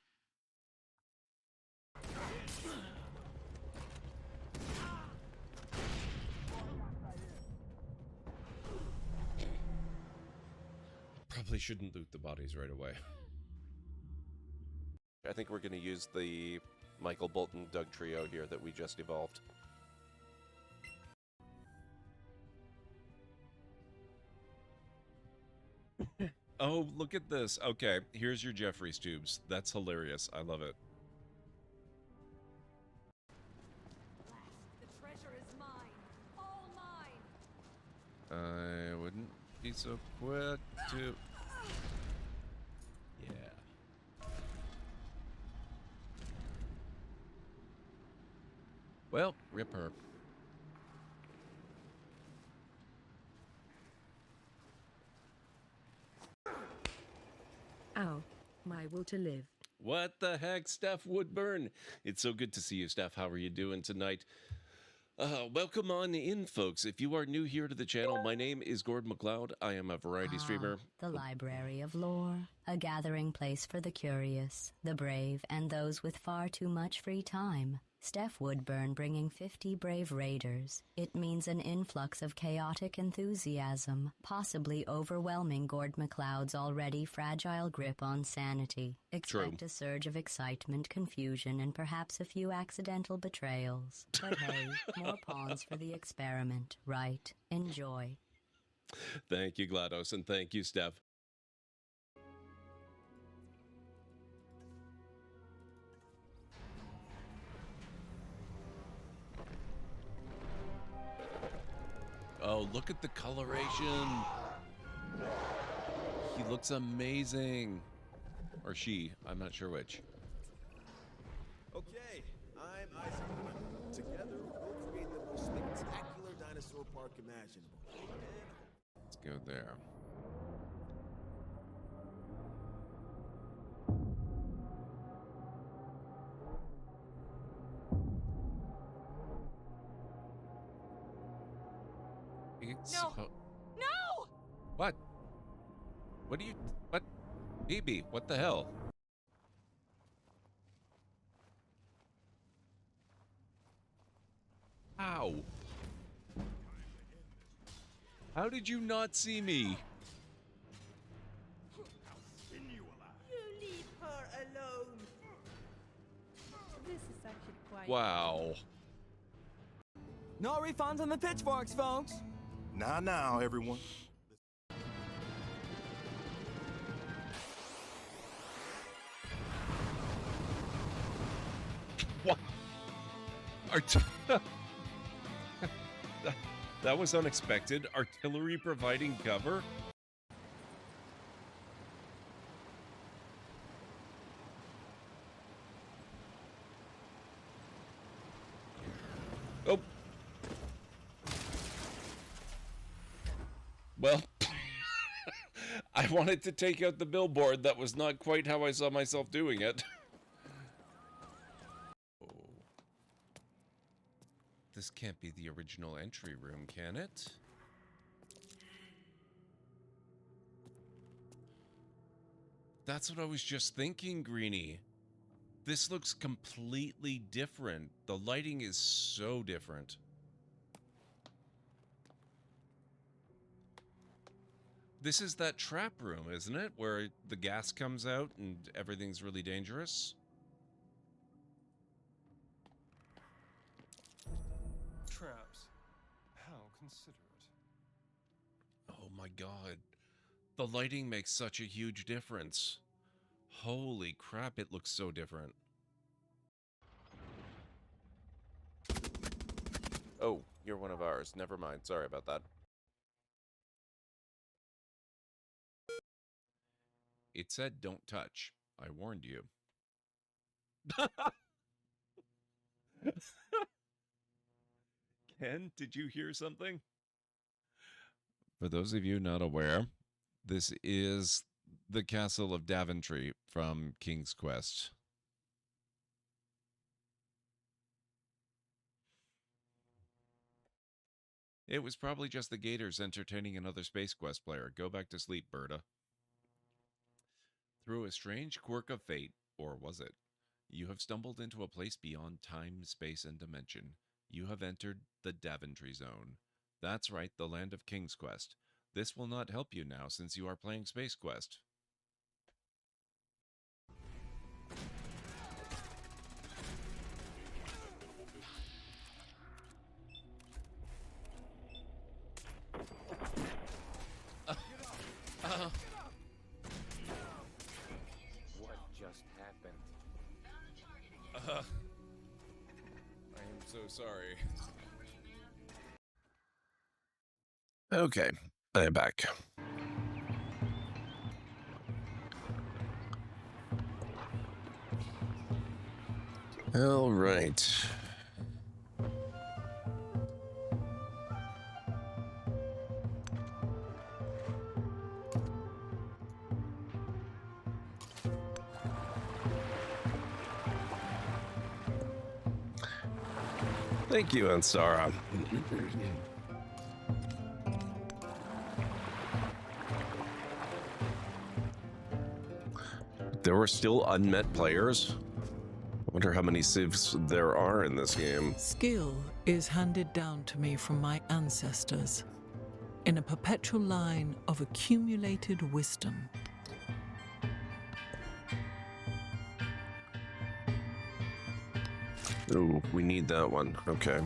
Probably shouldn't loot the bodies right away. I think we're going to use the Michael Bolton Doug trio here that we just evolved. Oh, look at this. Okay, here's your Jeffrey's tubes. That's hilarious. I love it. The treasure is mine. All mine. I wouldn't be so quick to... Yeah. Well, rip her. my will to live. What the heck, Steph Woodburn? It's so good to see you, Steph. How are you doing tonight? Welcome on in, folks. If you are new here to the channel, my name is GordMcLeod. I am a variety streamer. The Library of Lore, a gathering place for the curious, the brave, and those with far too much free time. Steph Woodburn bringing 50 brave raiders. It means an influx of chaotic enthusiasm, possibly overwhelming GordMcLeod's already fragile grip on sanity. Expect a surge of excitement, confusion, and perhaps a few accidental betrayals. But hey, more pawns for the experiment, right? Enjoy. Thank you, GLaDOS, and thank you, Steph. Oh, look at the coloration. He looks amazing. Or she, I'm not sure which. Okay, I'm Isaac. Together, we'll create the most spectacular dinosaur park imaginable. Let's go there. No! No! What? What do you... What? BB, what the hell? How? How did you not see me? You leave her alone. This is actually quite... Wow. No refunds on the pitchforks, folks. Not now, everyone. What? That was unexpected. Artillery providing cover? Oh. Well, I wanted to take out the billboard. That was not quite how I saw myself doing it. Oh. This can't be the original entry room, can it? That's what I was just thinking, Greenie. This looks completely different. The lighting is so different. This is that trap room, isn't it? Where the gas comes out and everything's really dangerous. Traps. How considerate. Oh my god. The lighting makes such a huge difference. Holy crap, it looks so different. Oh, you're one of ours. Never mind. Sorry about that. It said don't touch. I warned you. Ken, did you hear something? For those of you not aware, this is the castle of Daventry from King's Quest. It was probably just the Gators entertaining another Space Quest player. Go back to sleep, Berta. Through a strange quirk of fate, or was it? You have stumbled into a place beyond time, space, and dimension. You have entered the Daventry Zone. That's right, the land of King's Quest. This will not help you now since you are playing Space Quest. What just happened? I am so sorry. Okay, I am back. All right. Thank you, Ansara. There were still unmet players. I wonder how many civs there are in this game. Skill is handed down to me from my ancestors in a perpetual line of accumulated wisdom. Ooh, we need that one. Okay.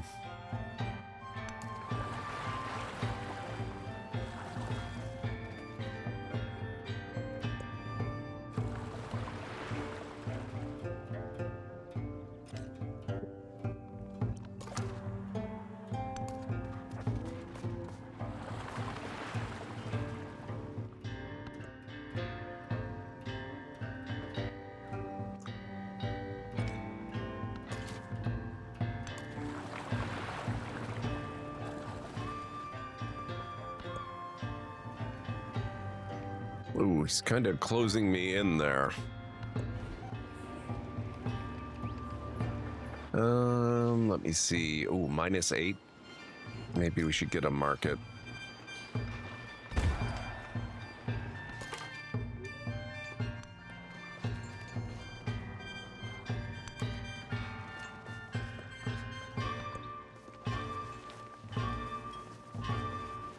Ooh, he's kind of closing me in there. Let me see. Ooh, -8. Maybe we should get a market.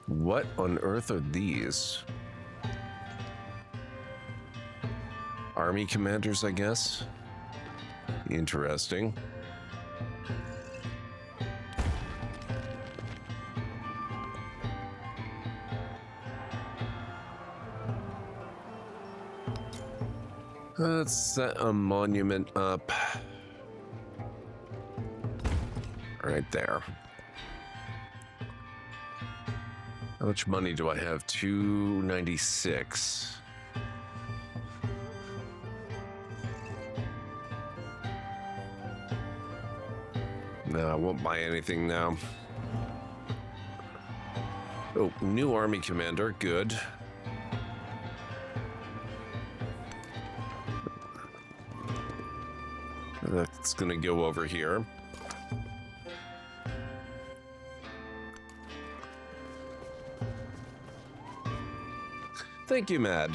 What on earth are these? Army commanders, I guess. Interesting. Let's set a monument up right there. How much money do I have? 296. No, I won't buy anything now. Oh, new army commander, good. That's gonna go over here. Thank you, Mad.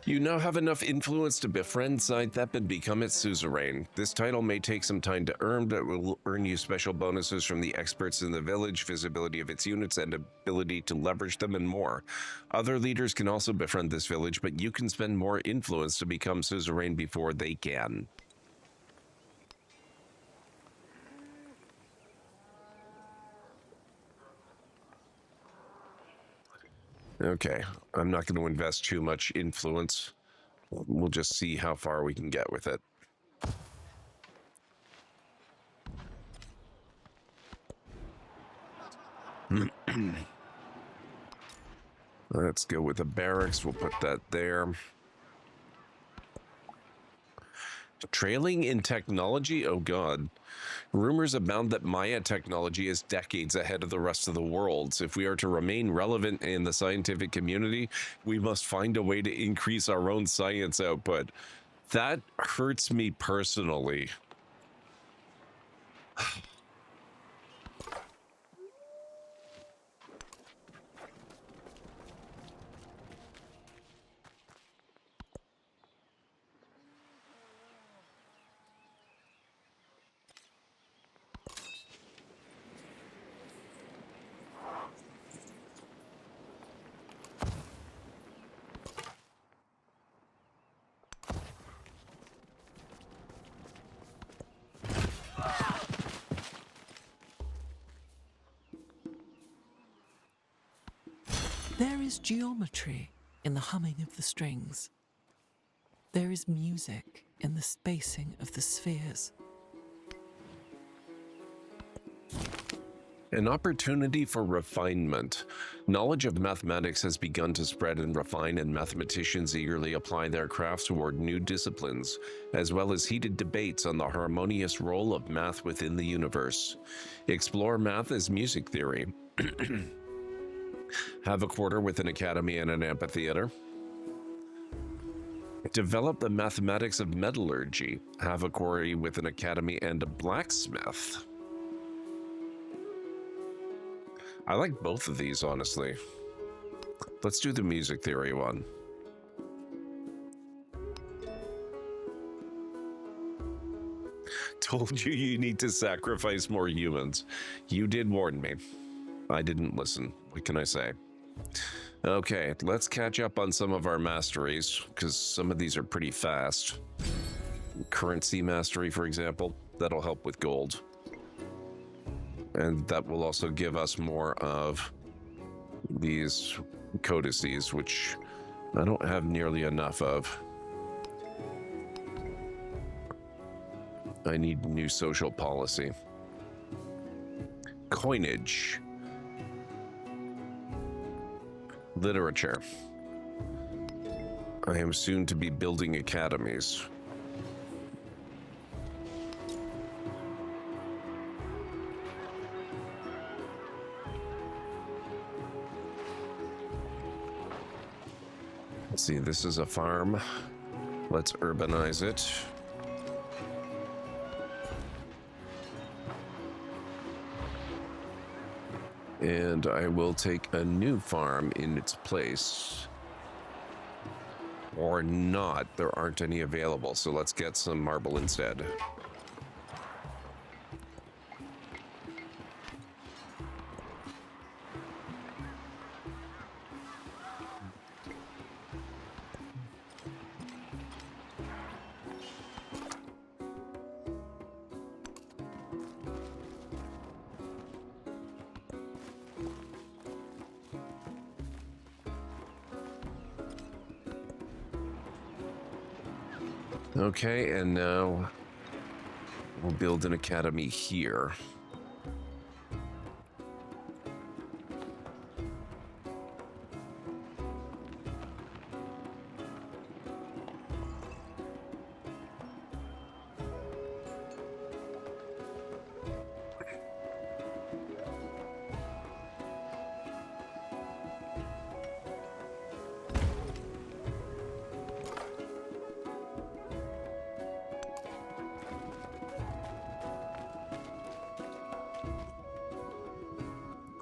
You now have enough influence to befriend Zaithep and become its suzerain. This title may take some time to earn, but it will earn you special bonuses from the experts in the village, visibility of its units, and ability to leverage them, and more. Other leaders can also befriend this village, but you can spend more influence to become suzerain before they can. Okay, I'm not going to invest too much influence. We'll just see how far we can get with it. Let's go with the barracks. We'll put that there. Trailing in technology? Oh god. Rumors abound that Maya technology is decades ahead of the rest of the world. If we are to remain relevant in the scientific community, we must find a way to increase our own science output. That hurts me personally. There is geometry in the humming of the strings. There is music in the spacing of the spheres. An opportunity for refinement. Knowledge of mathematics has begun to spread and refine, and mathematicians eagerly apply their craft toward new disciplines, as well as heated debates on the harmonious role of math within the universe. Explore math as music theory. Have a quarter with an academy and an amphitheater. Develop the mathematics of metallurgy. Have a quarry with an academy and a blacksmith. I like both of these, honestly. Let's do the music theory one. Told you you need to sacrifice more humans. You did warn me. I didn't listen. What can I say? Okay, let's catch up on some of our masteries, because some of these are pretty fast. Currency mastery, for example. That'll help with gold. And that will also give us more of these codices, which I don't have nearly enough of. I need new social policy. Coinage. Literature. I am soon to be building academies. Let's see, this is a farm. Let's urbanize it. And I will take a new farm in its place. Or not, there aren't any available, so let's get some marble instead. Okay, and now we'll build an academy here.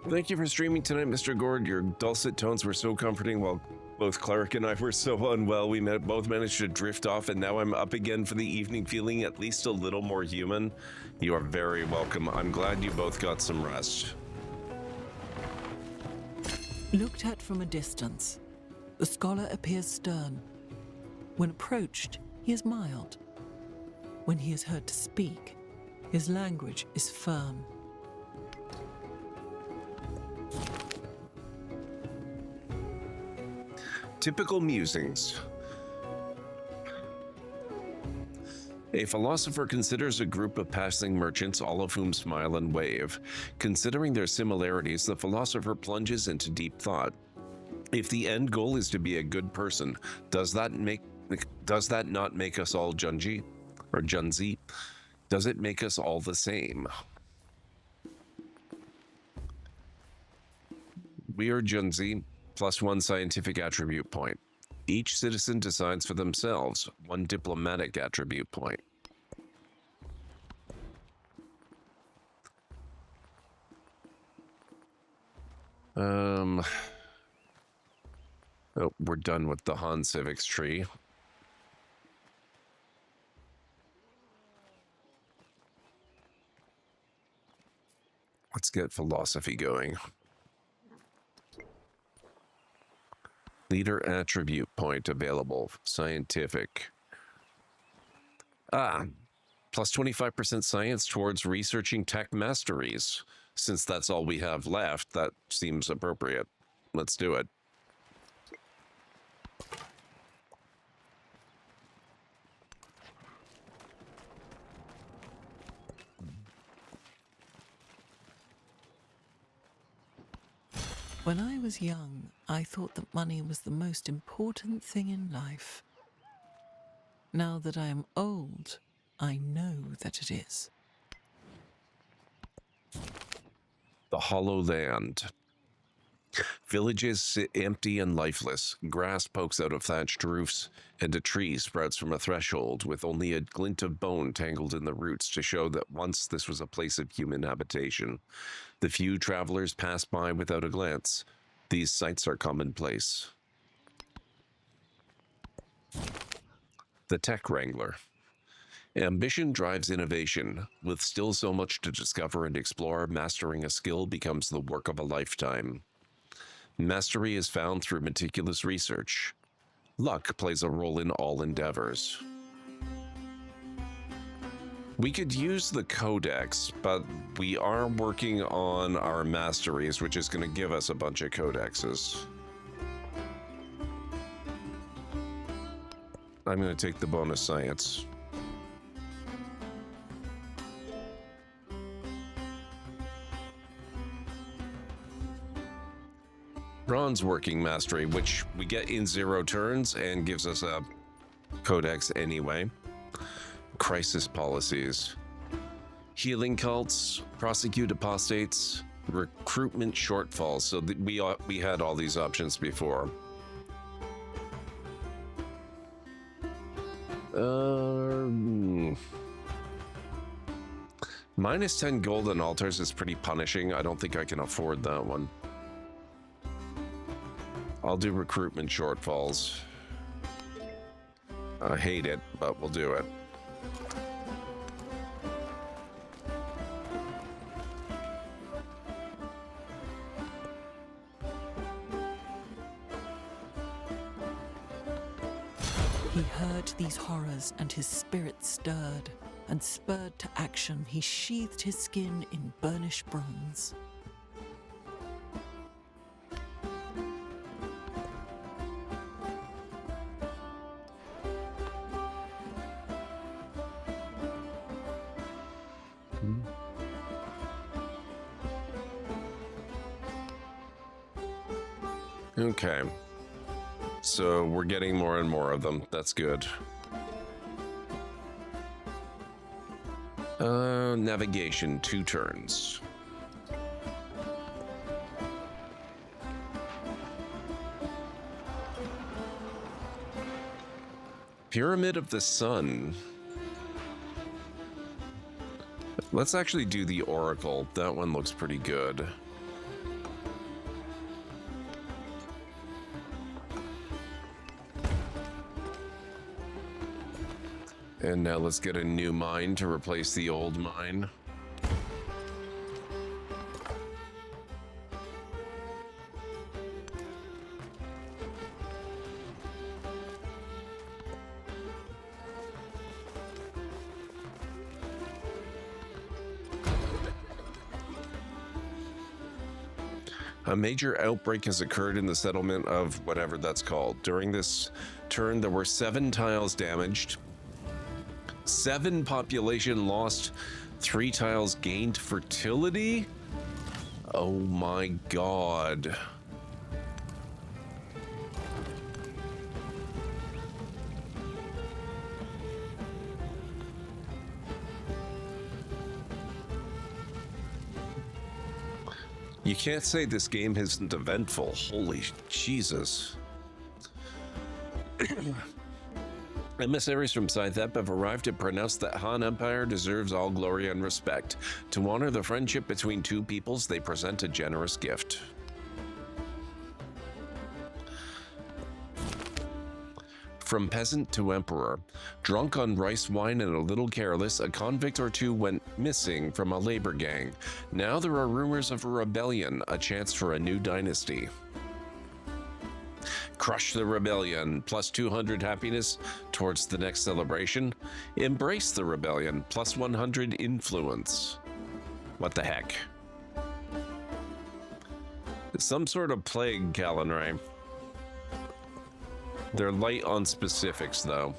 Thank you for streaming tonight, Mr. Gord. Your dulcet tones were so comforting while both Cleric and I were so unwell. We both managed to drift off, and now I'm up again for the evening feeling at least a little more human. You are very welcome. I'm glad you both got some rest. Looked at from a distance, the scholar appears stern. When approached, he is mild. When he is heard to speak, his language is firm. Typical musings. A philosopher considers a group of passing merchants, all of whom smile and wave. Considering their similarities, the philosopher plunges into deep thought. If the end goal is to be a good person, does that not make us all Junji or Junzi? Does it make us all the same? We are Junzi, +1 scientific attribute point. Each citizen decides for themselves, 1 diplomatic attribute point. Oh, we're done with the Han Civics tree. Let's get philosophy going. Leader attribute point available. Scientific. +25% science towards researching tech masteries. Since that's all we have left, that seems appropriate. Let's do it. When I was young, I thought that money was the most important thing in life. Now that I am old, I know that it is. The Hollow Land. Villages sit empty and lifeless. Grass pokes out of thatched roofs, and a tree sprouts from a threshold with only a glint of bone tangled in the roots to show that once this was a place of human habitation. The few travelers pass by without a glance. These sights are commonplace. The Tech Wrangler. Ambition drives innovation. With still so much to discover and explore, mastering a skill becomes the work of a lifetime. Mastery is found through meticulous research. Luck plays a role in all endeavors. We could use the codex, but we are working on our masteries, which is going to give us a bunch of codexes. I'm going to take the bonus science. Bronze working mastery, which we get in 0 turns and gives us a codex anyway. Crisis policies. Healing cults, prosecute apostates, recruitment shortfalls. So we had all these options before. Minus 10 golden altars is pretty punishing. I don't think I can afford that one. I'll do recruitment shortfalls. I hate it, but we'll do it. He heard these horrors, and his spirit stirred, and spurred to action, he sheathed his skin in burnished bronze. Okay. So we're getting more and more of them. That's good. Navigation, 2 turns. Pyramid of the Sun. Let's actually do the Oracle. That one looks pretty good. And now let's get a new mine to replace the old mine. A major outbreak has occurred in the settlement of whatever that's called. During this turn, there were 7 tiles damaged. 7 population lost, 3 tiles gained fertility? Oh my god. You can't say this game isn't eventful. Holy Jesus. Emissaries from Scythep have arrived to pronounce that Han Empire deserves all glory and respect. To honor the friendship between 2 peoples, they present a generous gift. From peasant to emperor. Drunk on rice wine and a little careless, a convict or 2 went missing from a labor gang. Now there are rumors of a rebellion, a chance for a new dynasty. Crush the rebellion, plus 200 happiness towards the next celebration. Embrace the rebellion, plus 100 influence. What the heck? Some sort of plague, Calenray. They're light on specifics, though.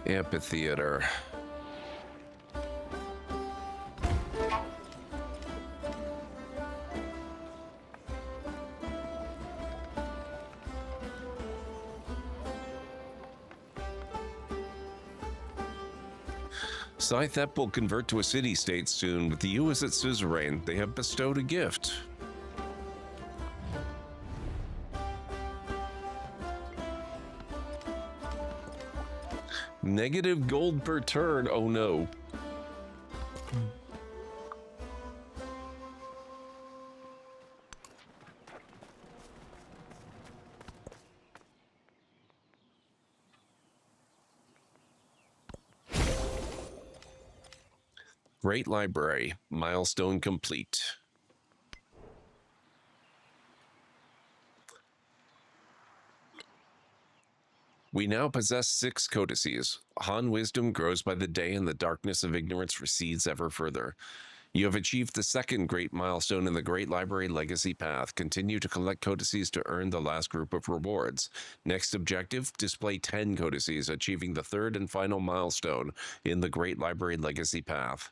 Amphitheater. Scythep will convert to a city-state soon, with the U as its suzerain. They have bestowed a gift. Negative gold per turn. Oh no. Great Library. Milestone complete. We now possess 6 codices. Han wisdom grows by the day, and the darkness of ignorance recedes ever further. You have achieved the 2nd great milestone in the Great Library Legacy Path. Continue to collect codices to earn the last group of rewards. Next objective, display 10 codices, achieving the 3rd and final milestone in the Great Library Legacy Path.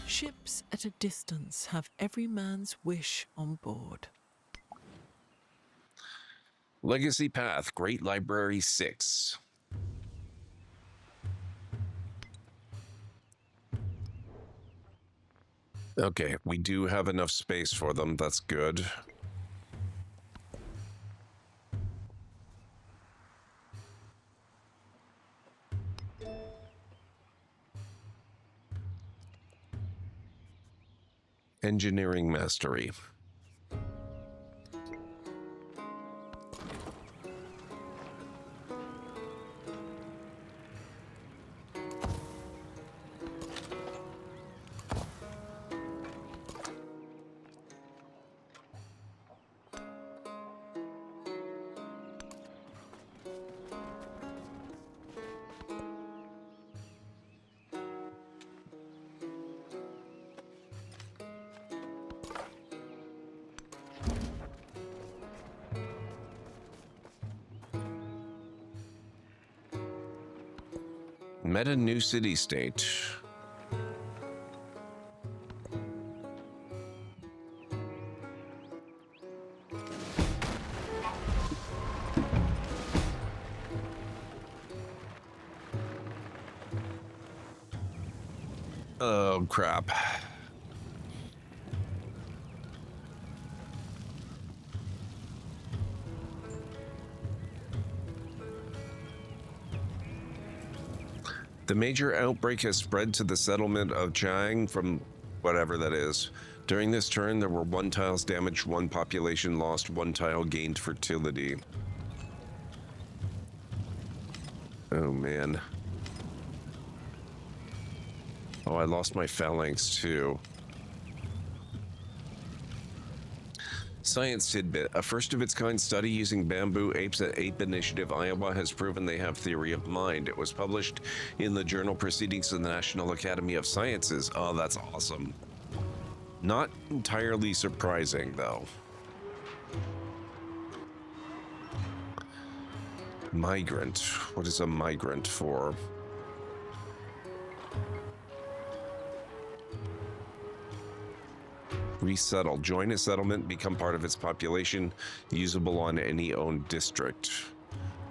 Ships at a distance have every man's wish on board. Legacy Path, Great Library 6. Okay, we do have enough space for them. That's good. Engineering Mastery. Meta new city-state. Oh, crap. The major outbreak has spread to the settlement of Chang from whatever that is. During this turn, there were 1 tiles damaged, 1 population lost, 1 tile gained fertility. Oh, man. Oh, I lost my phalanx, too. Science tidbit. A first-of-its-kind study using bamboo apes at Ape Initiative, Iowa has proven they have theory of mind. It was published in the Journal Proceedings of the National Academy of Sciences. Oh, that's awesome. Not entirely surprising, though. Migrant. What is a migrant for? Resettle. Join a settlement, become part of its population, usable on any owned district.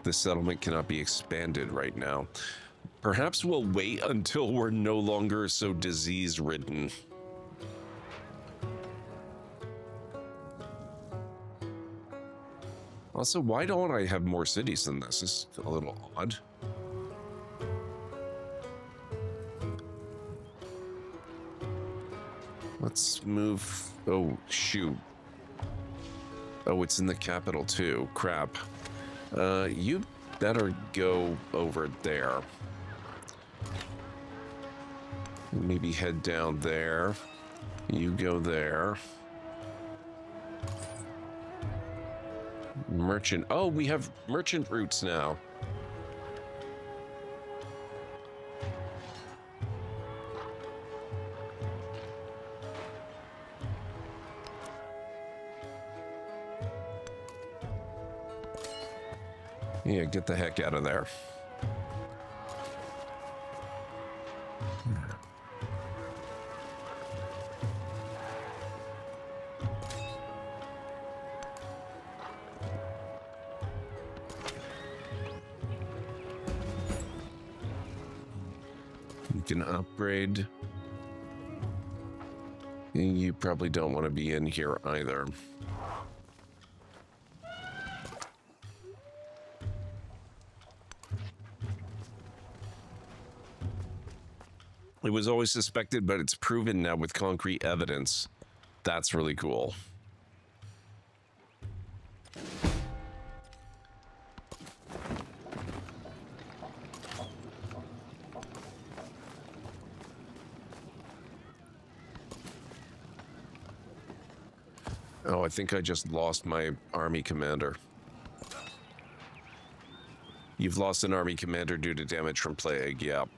This settlement cannot be expanded right now. Perhaps we'll wait until we're no longer so disease-ridden. Also, why don't I have more cities than this? This is a little odd. Let's move. Oh, shoot. Oh, it's in the capital too. Crap. You better go over there. Maybe head down there. You go there. Merchant. Oh, we have merchant routes now. Yeah, get the heck out of there. You can upgrade. You probably don't want to be in here either. It was always suspected, but it's proven now with concrete evidence. That's really cool. Oh, I think I just lost my army commander. You've lost an army commander due to damage from plague, yep.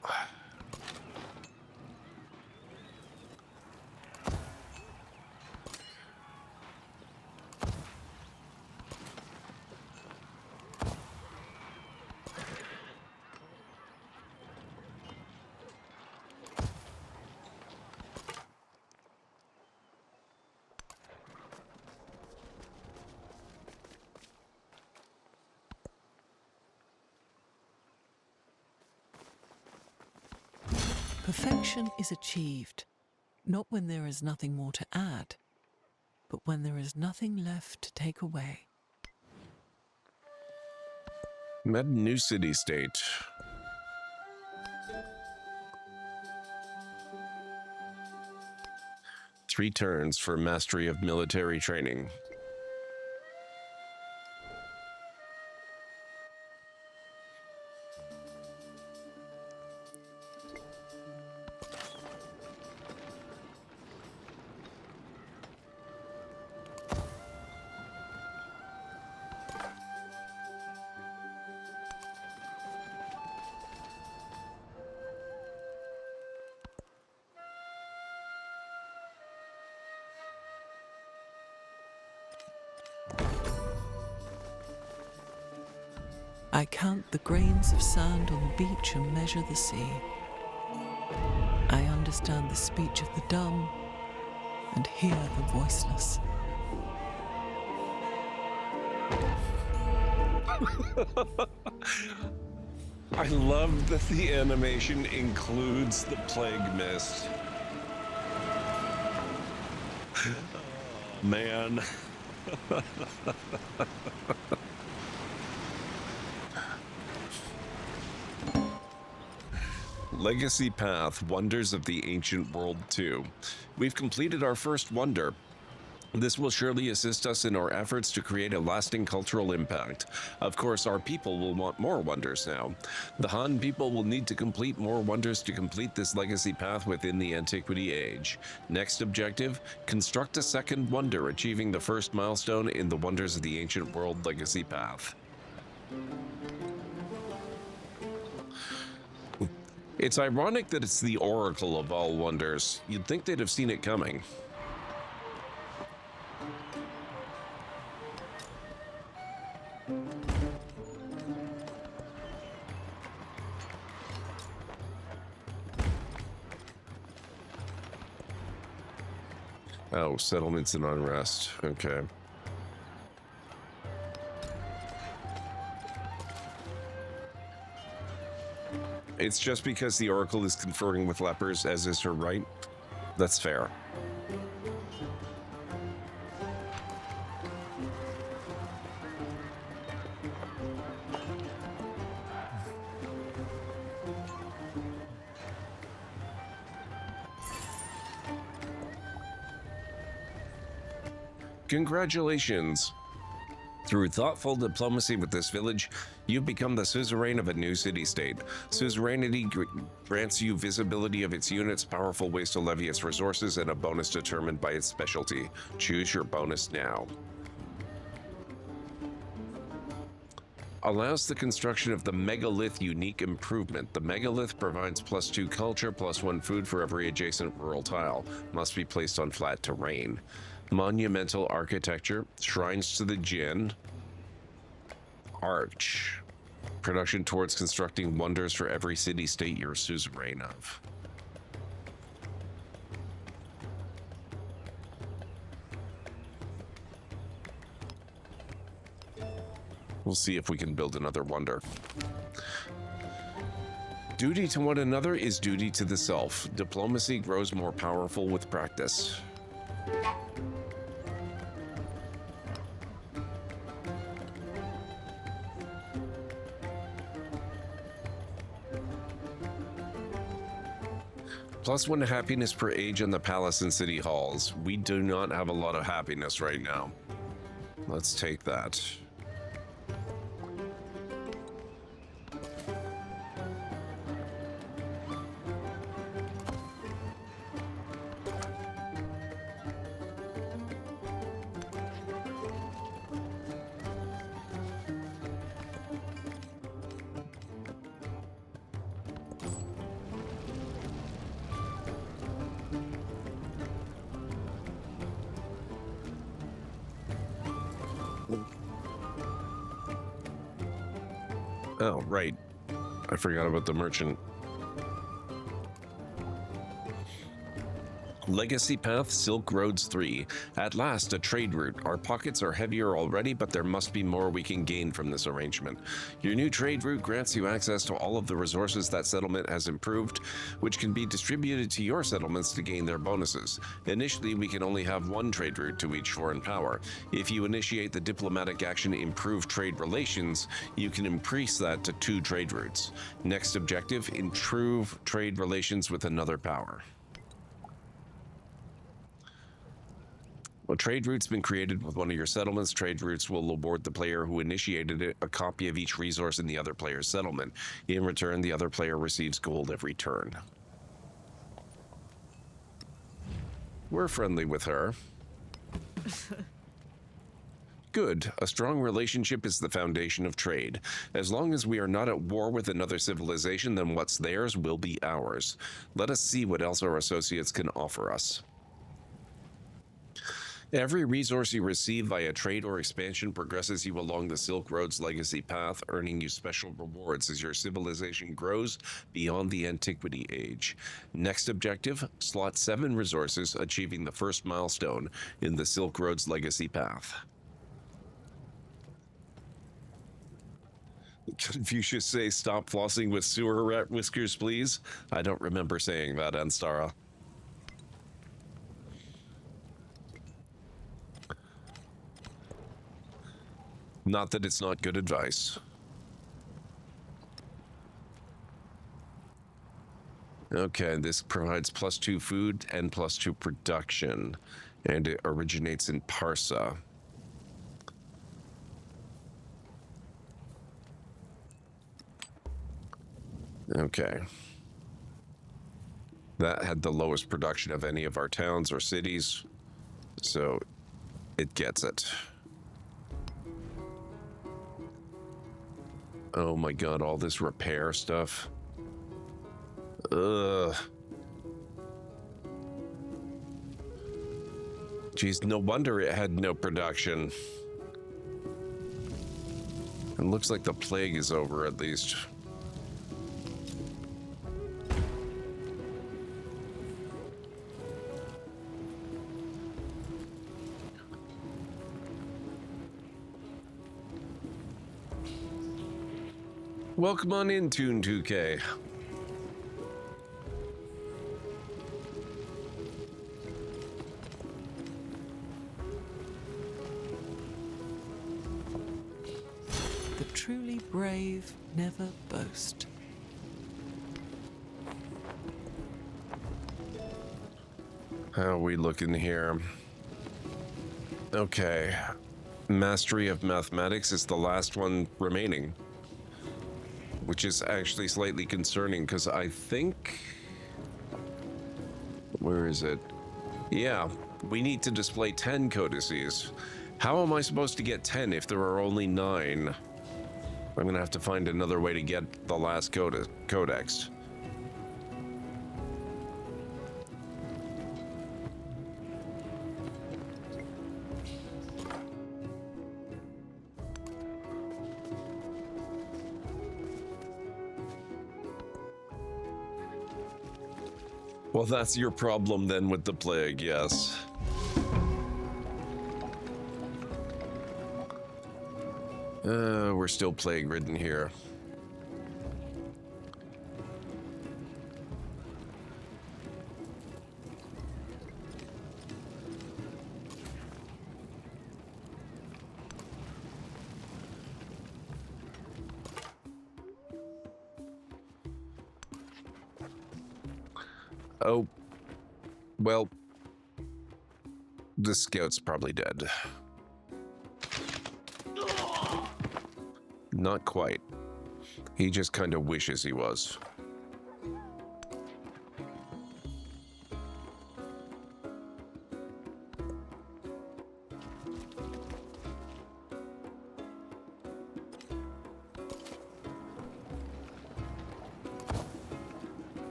Perfection is achieved, not when there is nothing more to add, but when there is nothing left to take away. Met new city-state. Three turns for mastery of military training. I count the grains of sand on the beach and measure the sea. I understand the speech of the dumb and hear the voiceless. I love that the animation includes the plague mist. Man. Legacy Path, Wonders of the Ancient World 2. We've completed our first wonder. This will surely assist us in our efforts to create a lasting cultural impact. Of course, our people will want more wonders now. The Han people will need to complete more wonders to complete this legacy path within the Antiquity Age. Next objective, construct a second wonder, achieving the first milestone in the Wonders of the Ancient World legacy path. It's ironic that it's the Oracle of all wonders. You'd think they'd have seen it coming. Oh, settlements and unrest. Okay. It's just because the Oracle is conferring with lepers, as is her right. That's fair. Congratulations! Through thoughtful diplomacy with this village, you've become the suzerain of a new city-state. Suzerainty grants you visibility of its units, powerful ways to levy its resources, and a bonus determined by its specialty. Choose your bonus now. Allows the construction of the Megalith unique improvement. The Megalith provides +2 culture, +1 food for every adjacent rural tile. Must be placed on flat terrain. Monumental architecture, shrines to the Jinn, arch, production towards constructing wonders for every city-state you're suzerain of. We'll see if we can build another wonder. Duty to one another is duty to the self. Diplomacy grows more powerful with practice. +1 happiness per age in the palace and city halls. We do not have a lot of happiness right now. Let's take that. Oh, right. I forgot about the merchant. Legacy Path, Silk Roads 3. At last, a trade route. Our pockets are heavier already, but there must be more we can gain from this arrangement. Your new trade route grants you access to all of the resources that settlement has improved, which can be distributed to your settlements to gain their bonuses. Initially, we can only have one trade route to each foreign power. If you initiate the diplomatic action Improve Trade Relations, you can increase that to 2 trade routes. Next objective, improve trade relations with another power. A trade route's been created with one of your settlements. Trade routes will award the player who initiated it a copy of each resource in the other player's settlement. In return, the other player receives gold every turn. We're friendly with her. Good. A strong relationship is the foundation of trade. As long as we are not at war with another civilization, then what's theirs will be ours. Let us see what else our associates can offer us. Every resource you receive via trade or expansion progresses you along the Silk Road's legacy path, earning you special rewards as your civilization grows beyond the Antiquity Age. Next objective, slot 7 resources, achieving the first milestone in the Silk Road's legacy path. Confucius say, "Stop flossing with sewer rat whiskers, please." I don't remember saying that, Anstara. Not that it's not good advice. Okay, this provides +2 food and +2 production, and it originates in Parsa. Okay. That had the lowest production of any of our towns or cities, so it gets it. Oh my god, all this repair stuff. Ugh. Geez, no wonder it had no production. It looks like the plague is over, at least. Welcome on in, Toon 2K. The truly brave never boast. How are we looking here? Okay. Mastery of mathematics is the last one remaining, which is actually slightly concerning because I think... Where is it? Yeah, we need to display 10 codices. How am I supposed to get 10 if there are only 9? I'm gonna have to find another way to get the last codex. Well, that's your problem then with the plague, yes. We're still plague-ridden here. Oh, well, the scout's probably dead. Not quite. He just kind of wishes he was.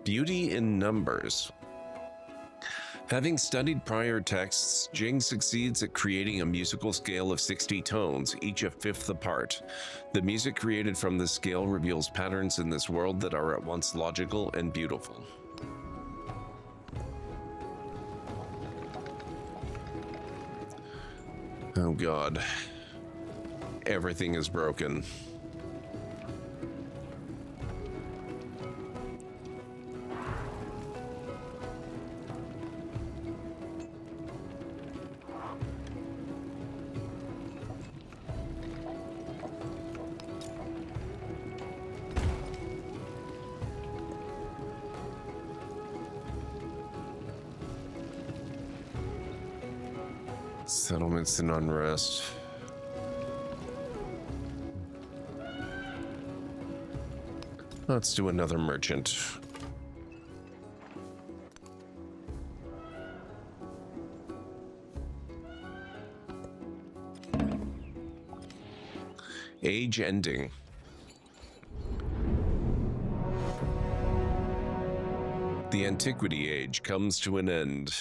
Beauty in numbers. Having studied prior texts, Jing succeeds at creating a musical scale of 60 tones, each a fifth apart. The music created from this scale reveals patterns in this world that are at once logical and beautiful. Oh God. Everything is broken. Settlements in unrest. Let's do another merchant. Age ending. The Antiquity Age comes to an end.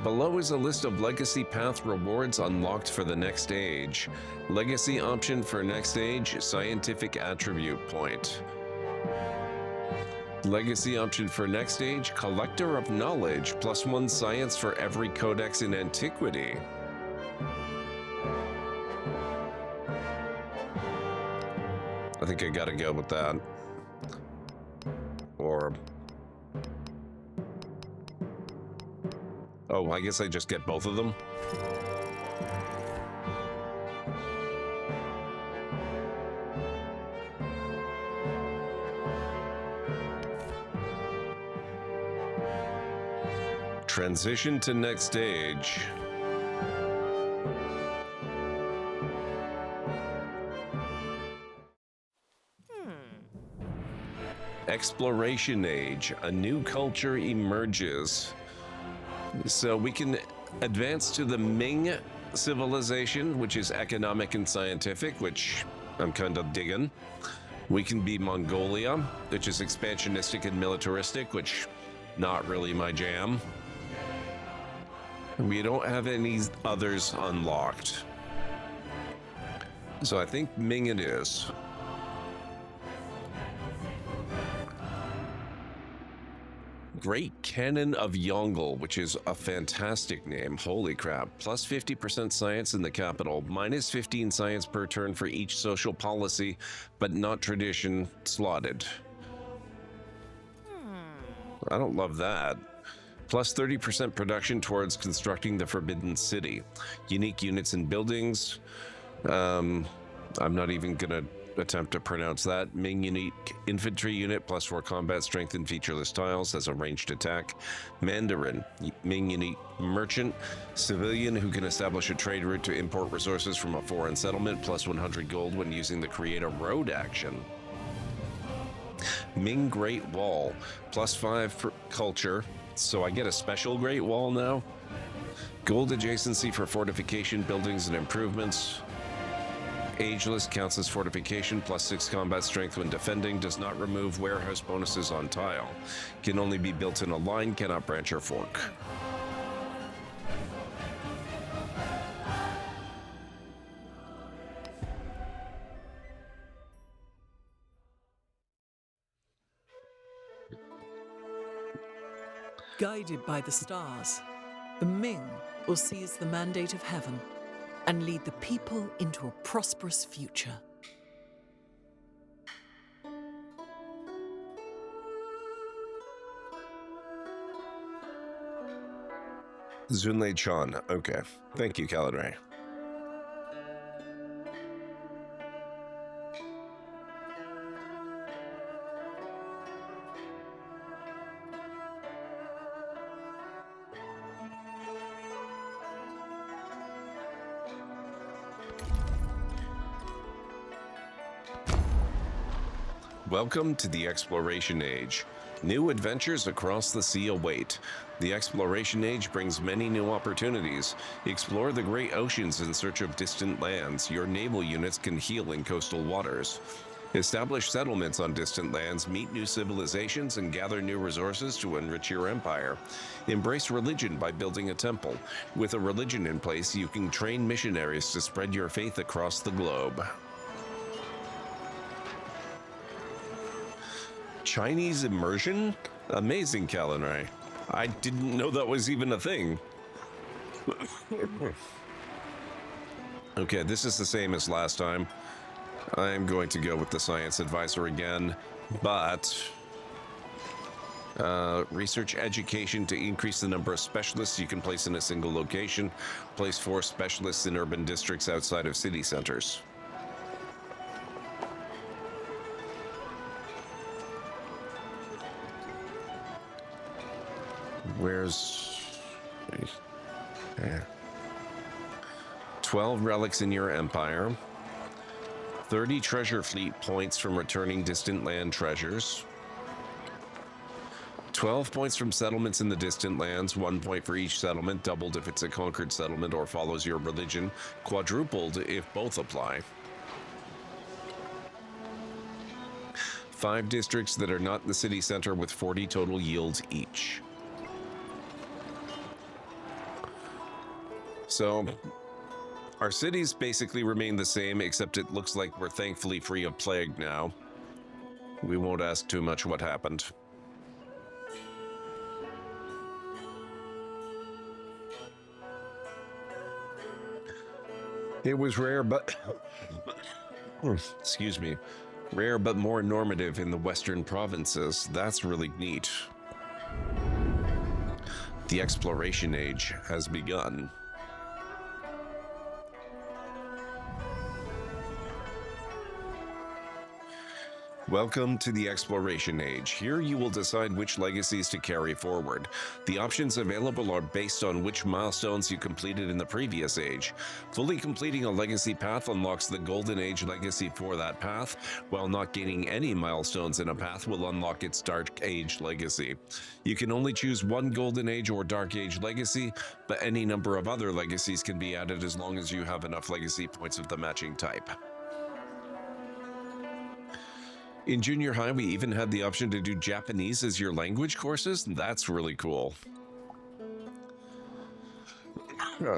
Below is a list of Legacy Path rewards unlocked for the next age. Legacy option for next age, Scientific Attribute Point. Legacy option for next age, Collector of Knowledge, +1 science for every codex in Antiquity. I think I gotta go with that. Or... oh, I guess I just get both of them. Transition to next stage. Exploration Age. A new culture emerges. So we can advance to the Ming civilization, which is economic and scientific, which I'm kind of digging. We can be Mongolia, which is expansionistic and militaristic, which not really my jam. We don't have any others unlocked. So I think Ming it is. Great Cannon of Yongle, which is a fantastic name. Holy crap. Plus 50% science in the capital, minus 15 science per turn for each social policy, but not tradition slotted. I don't love that. Plus 30% production towards constructing the Forbidden City. Unique units and buildings. I'm not even gonna attempt to pronounce that. Ming unique infantry unit, +4 combat strength and featureless tiles, has a ranged attack. Mandarin, Ming unique merchant, civilian who can establish a trade route to import resources from a foreign settlement, +100 gold when using the create a road action. Ming Great Wall, +5 for culture, so I get a special Great Wall now. Gold adjacency for fortification, buildings, and improvements. Ageless counts as fortification, +6 combat strength when defending, does not remove warehouse bonuses on tile. Can only be built in a line, cannot branch or fork. Guided by the stars, the Ming will seize the mandate of heaven and lead the people into a prosperous future. Zunlei Chan. Okay. Thank you, Caladray. Welcome to the Exploration Age. New adventures across the sea await. The Exploration Age brings many new opportunities. Explore the great oceans in search of distant lands. Your naval units can heal in coastal waters. Establish settlements on distant lands, meet new civilizations, and gather new resources to enrich your empire. Embrace religion by building a temple. With a religion in place, you can train missionaries to spread your faith across the globe. Chinese immersion? Amazing, Calinray. I didn't know that was even a thing. Okay, this is the same as last time. I'm going to go with the science advisor again, but research education to increase the number of specialists you can place in a single location. Place 4 specialists in urban districts outside of city centers. Where's... Yeah. 12 relics in your empire. 30 treasure fleet points from returning distant land treasures. 12 points from settlements in the distant lands, 1 point for each settlement, doubled if it's a conquered settlement or follows your religion, quadrupled if both apply. 5 districts that are not in the city center with 40 total yields each. So, our cities basically remain the same, except it looks like we're thankfully free of plague now. We won't ask too much what happened. It was rare, but... excuse me. Rare, but more normative in the western provinces. That's really neat. The exploration age has begun. Welcome to the Exploration Age. Here you will decide which legacies to carry forward. The options available are based on which milestones you completed in the previous age. Fully completing a legacy path unlocks the Golden Age legacy for that path, while not gaining any milestones in a path will unlock its Dark Age legacy. You can only choose one Golden Age or Dark Age legacy, but any number of other legacies can be added as long as you have enough legacy points of the matching type. In junior high, we even had the option to do Japanese as your language courses. That's really cool.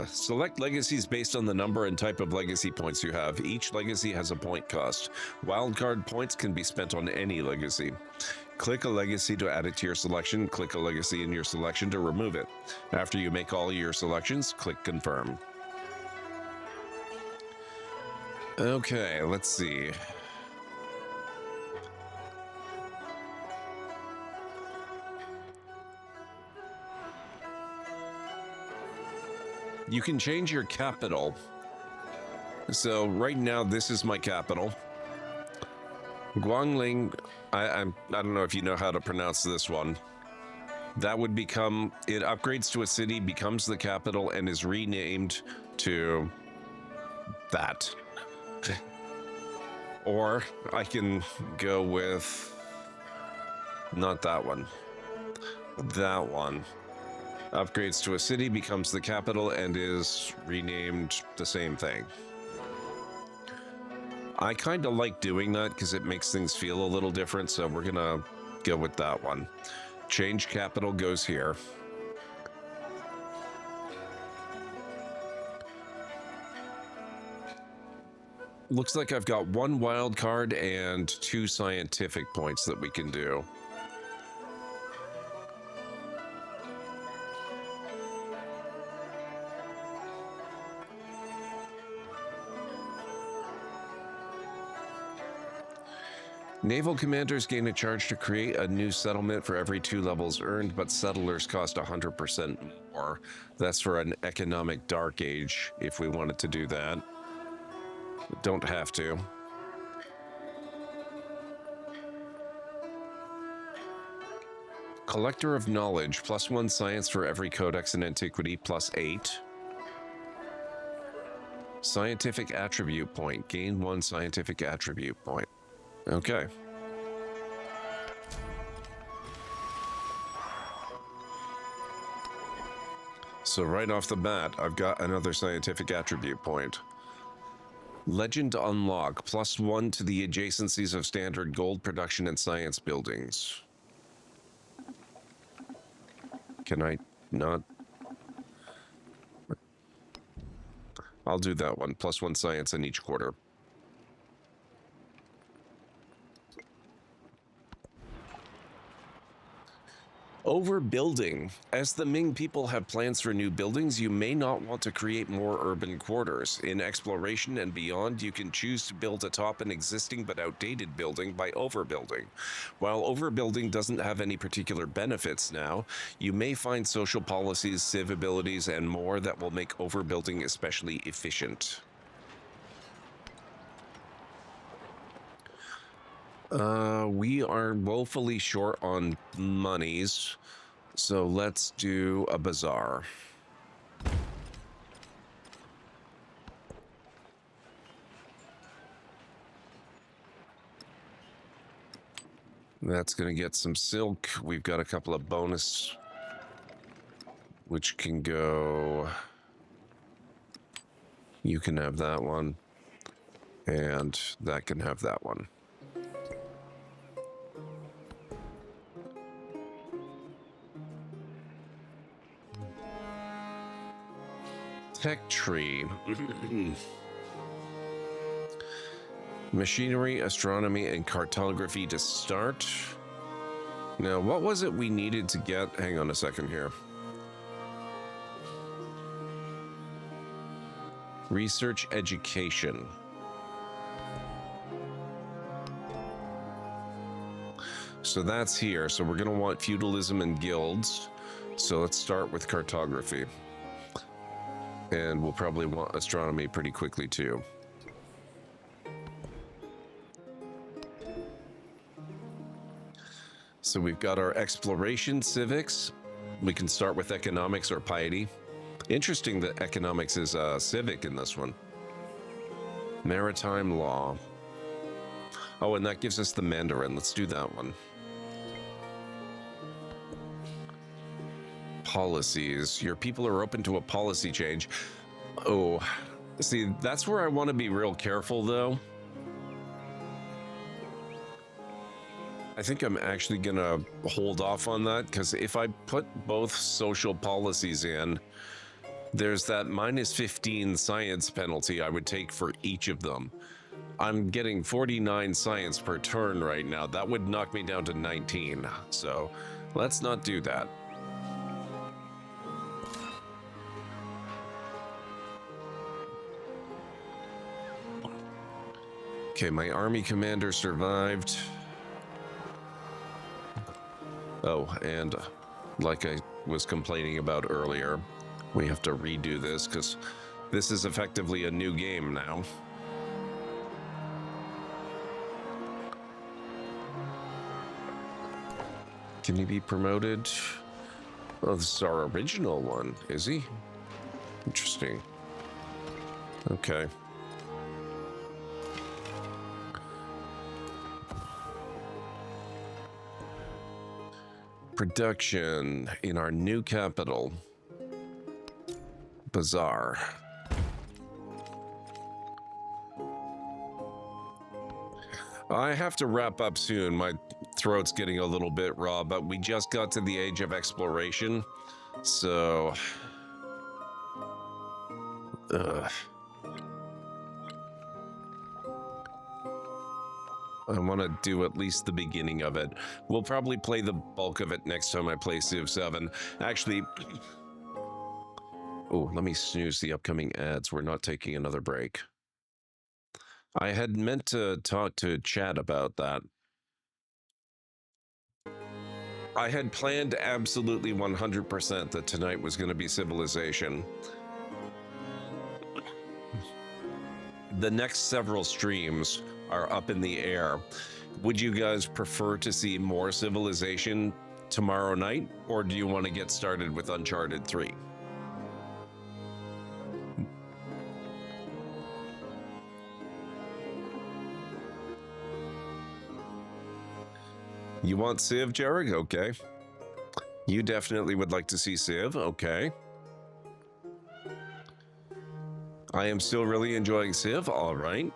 Select legacies based on the number and type of legacy points you have. Each legacy has a point cost. Wildcard points can be spent on any legacy. Click a legacy to add it to your selection. Click a legacy in your selection to remove it. After you make all your selections, click confirm. Okay, let's see. You can change your capital. So right now, this is my capital. Guangling, I don't know if you know how to pronounce this one. That would become, it upgrades to a city, becomes the capital, and is renamed to that. Or I can go with, not that one, that one. Upgrades to a city, becomes the capital, and is renamed the same thing. I kind of like doing that because it makes things feel a little different, so we're gonna go with that one. Change capital goes here. Looks like I've got 1 wild card and 2 scientific points that we can do. Naval commanders gain a charge to create a new settlement for every 2 levels earned, but settlers cost 100% more. That's for an economic dark age, if we wanted to do that. Don't have to. Collector of knowledge, +1 science for every codex in antiquity, +8. Scientific attribute point, gain 1 scientific attribute point. Okay. So right off the bat, I've got another scientific attribute point. Legend unlock, +1 to the adjacencies of standard gold production and science buildings. Can I not? I'll do that one, +1 science in each quarter. Overbuilding. As the Ming people have plans for new buildings, you may not want to create more urban quarters. In exploration and beyond, you can choose to build atop an existing but outdated building by overbuilding. While overbuilding doesn't have any particular benefits now, you may find social policies, civ abilities, and more that will make overbuilding especially efficient. We are woefully short on monies, so let's do a bazaar. That's going to get some silk. We've got a couple of bonus, which can go... You can have that one, and that can have that one. Tech tree. Machinery, astronomy, and cartography to start. Now, what was it we needed to get? Hang on a second here. Research education. So that's here. So we're going to want feudalism and guilds. So let's start with cartography. And we'll probably want astronomy pretty quickly too. So we've got our exploration civics. We can start with economics or piety. Interesting that economics is civic in this one. Maritime law. Oh, and that gives us the Mandarin. Let's do that one. Policies. Your people are open to a policy change. Oh, see, that's where I want to be real careful, though. I think I'm actually going to hold off on that, because if I put both social policies in, there's that -15 science penalty I would take for each of them. I'm getting 49 science per turn right now. That would knock me down to 19. So let's not do that. Okay, my army commander survived. Oh, and like I was complaining about earlier, we have to redo this because this is effectively a new game now. Can he be promoted? Oh, this is our original one, is he? Interesting. Okay. Production in our new capital. Bazaar. I have to wrap up soon. My throat's getting a little bit raw, but we just got to the age of exploration. So... I want to do at least the beginning of it. We'll probably play the bulk of it next time I play Civ 7. Actually... Oh, let me snooze the upcoming ads. We're not taking another break. I had meant to talk to Chad about that. I had planned absolutely 100% that tonight was going to be Civilization. The next several streams are up in the air. Would you guys prefer to see more Civilization tomorrow night, or do you want to get started with Uncharted 3? You want Civ, Jarek? Okay. You definitely would like to see Civ. Okay. I am still really enjoying Civ. All right.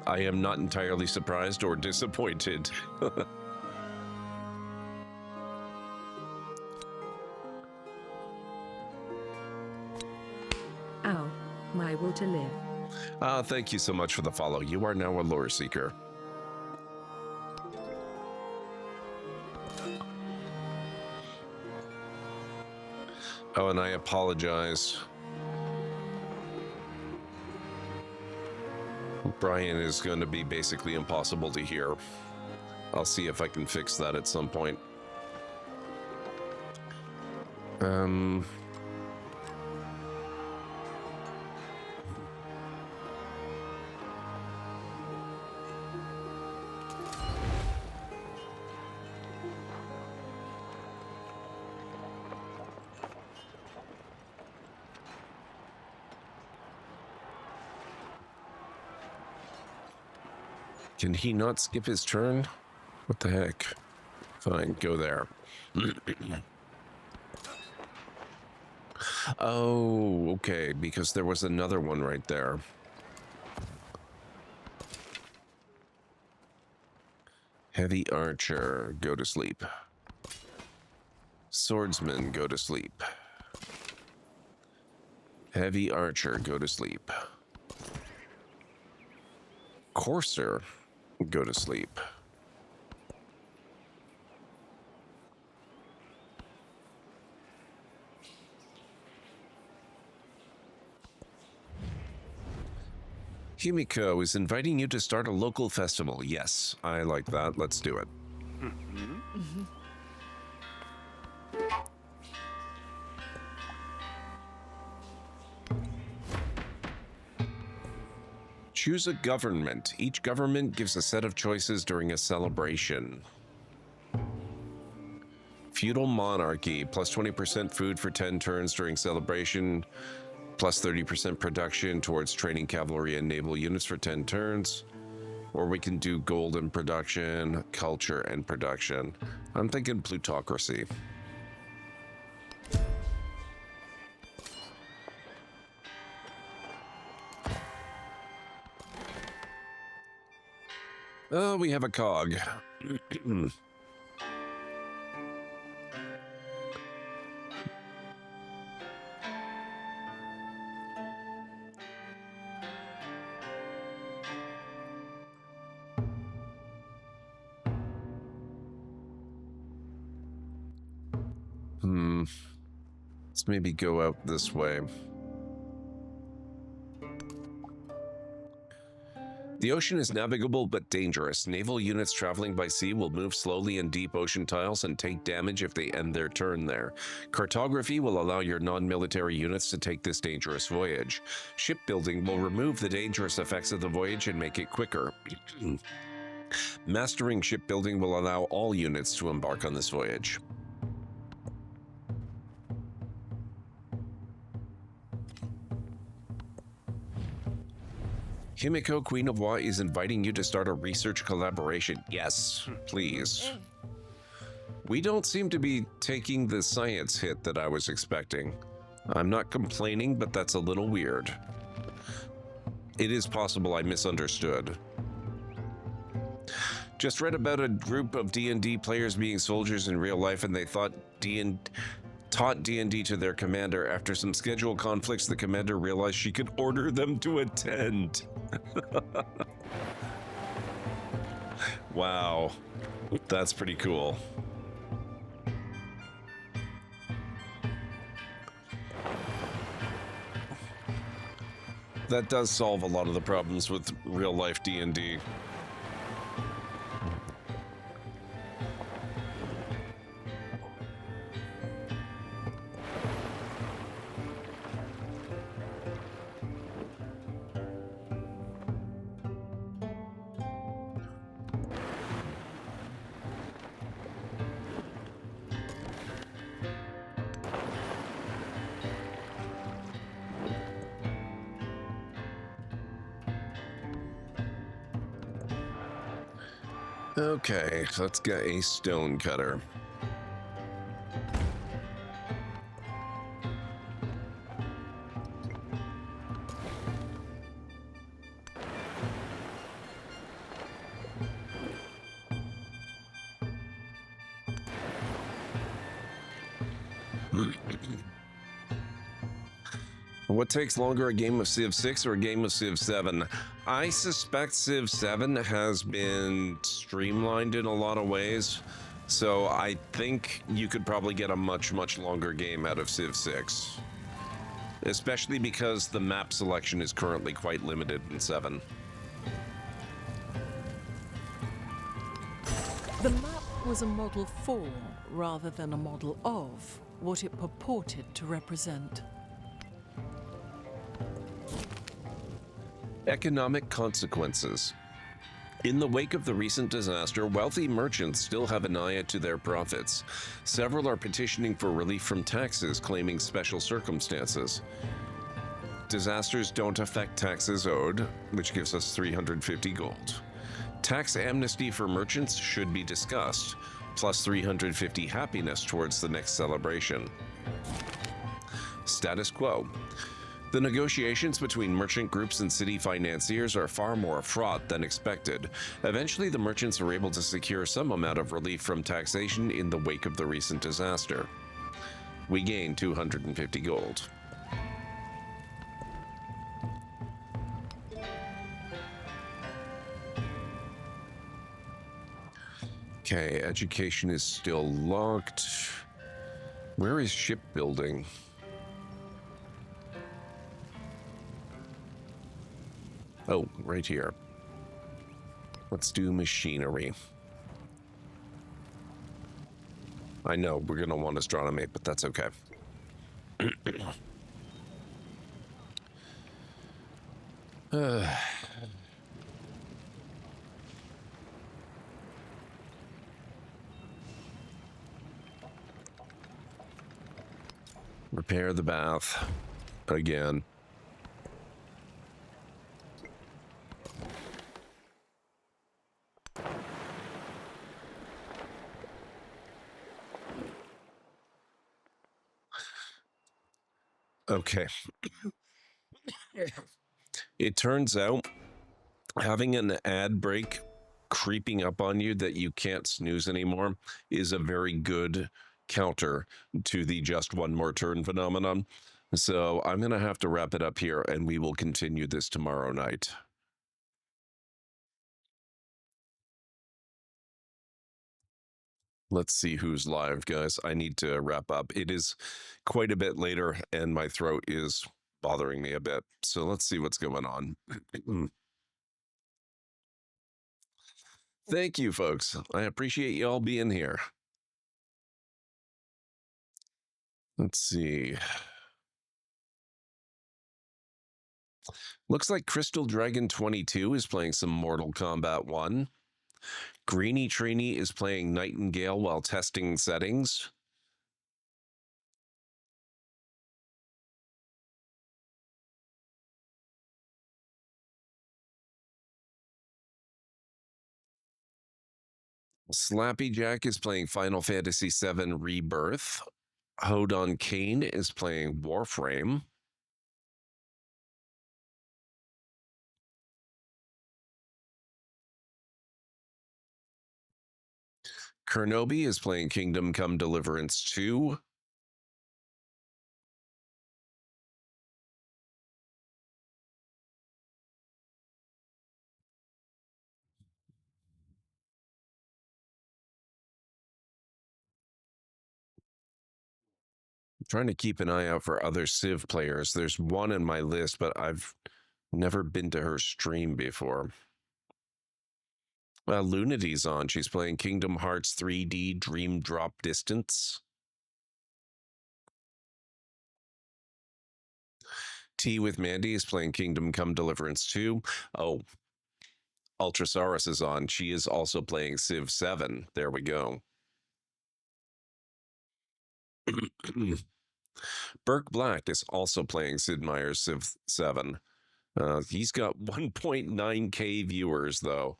I am not entirely surprised or disappointed. Ow, my will to live. Thank you so much for the follow. You are now a lore seeker. Oh, and I apologize. Brian is going to be basically impossible to hear. I'll see if I can fix that at some point. Can he not skip his turn? What the heck? Fine, go there. Oh, okay, because there was another one right there. Heavy archer, go to sleep. Swordsman, go to sleep. Heavy archer, go to sleep. Courser, go to sleep. Himiko is inviting you to start a local festival. Yes, I like that. Let's do it. Choose a government. Each government gives a set of choices during a celebration. Feudal monarchy, plus 20% food for 10 turns during celebration, plus 30% production towards training cavalry and naval units for 10 turns. Or we can do gold and production, culture and production. I'm thinking plutocracy. Oh, we have a cog. Let's maybe go out this way. The ocean is navigable but dangerous. Naval units traveling by sea will move slowly in deep ocean tiles and take damage if they end their turn there. Cartography will allow your non-military units to take this dangerous voyage. Shipbuilding will remove the dangerous effects of the voyage and make it quicker. Mastering shipbuilding will allow all units to embark on this voyage. Himiko, Queen of Wa, is inviting you to start a research collaboration. Yes, please. We don't seem to be taking the science hit that I was expecting. I'm not complaining, but that's a little weird. It is possible I misunderstood. Just read about a group of D&D players being soldiers in real life, and they thought taught D&D to their commander. After some schedule conflicts, the commander realized she could order them to attend. Wow, that's pretty cool. That does solve a lot of the problems with real life D&D. Okay, let's get a stone cutter. What takes longer, a game of Civ 6 or a game of Civ 7? I suspect Civ 7 has been streamlined in a lot of ways, so I think you could probably get a much, much longer game out of Civ 6. Especially because the map selection is currently quite limited in 7. The map was a model for, rather than a model of, what it purported to represent. Economic consequences. In the wake of the recent disaster, wealthy merchants still have an eye to their profits. Several are petitioning for relief from taxes, claiming special circumstances. Disasters don't affect taxes owed, which gives us 350 gold. Tax amnesty for merchants should be discussed, plus 350 happiness towards the next celebration. Status quo. The negotiations between merchant groups and city financiers are far more fraught than expected. Eventually, the merchants are able to secure some amount of relief from taxation in the wake of the recent disaster. We gain 250 gold. Okay, education is still locked. Where is shipbuilding? Oh, right here. Let's do machinery. I know we're going to want astronomy, but that's okay. Repair the bath again. Okay. It turns out having an ad break creeping up on you that you can't snooze anymore is a very good counter to the just one more turn phenomenon. So I'm going to have to wrap it up here, and we will continue this tomorrow night. Let's see who's live, guys. I need to wrap up. It is quite a bit later, and my throat is bothering me a bit. So let's see what's going on. Thank you, folks. I appreciate you all being here. Let's see. Looks like Crystal Dragon 22 is playing some Mortal Kombat 1. Greeny Trini is playing Nightingale while testing settings. Slappy Jack is playing Final Fantasy VII Rebirth. Hodon Kane is playing Warframe. Kernobi is playing Kingdom Come Deliverance 2. I'm trying to keep an eye out for other Civ players. There's one in my list, but I've never been to her stream before. Lunity's on. She's playing Kingdom Hearts 3D Dream Drop Distance. Tea with Mandy is playing Kingdom Come Deliverance 2. Oh, Ultrasaurus is on. She is also playing Civ 7. There we go. Burke Black is also playing Sid Meier's Civ 7. He's got 1.9k viewers, though.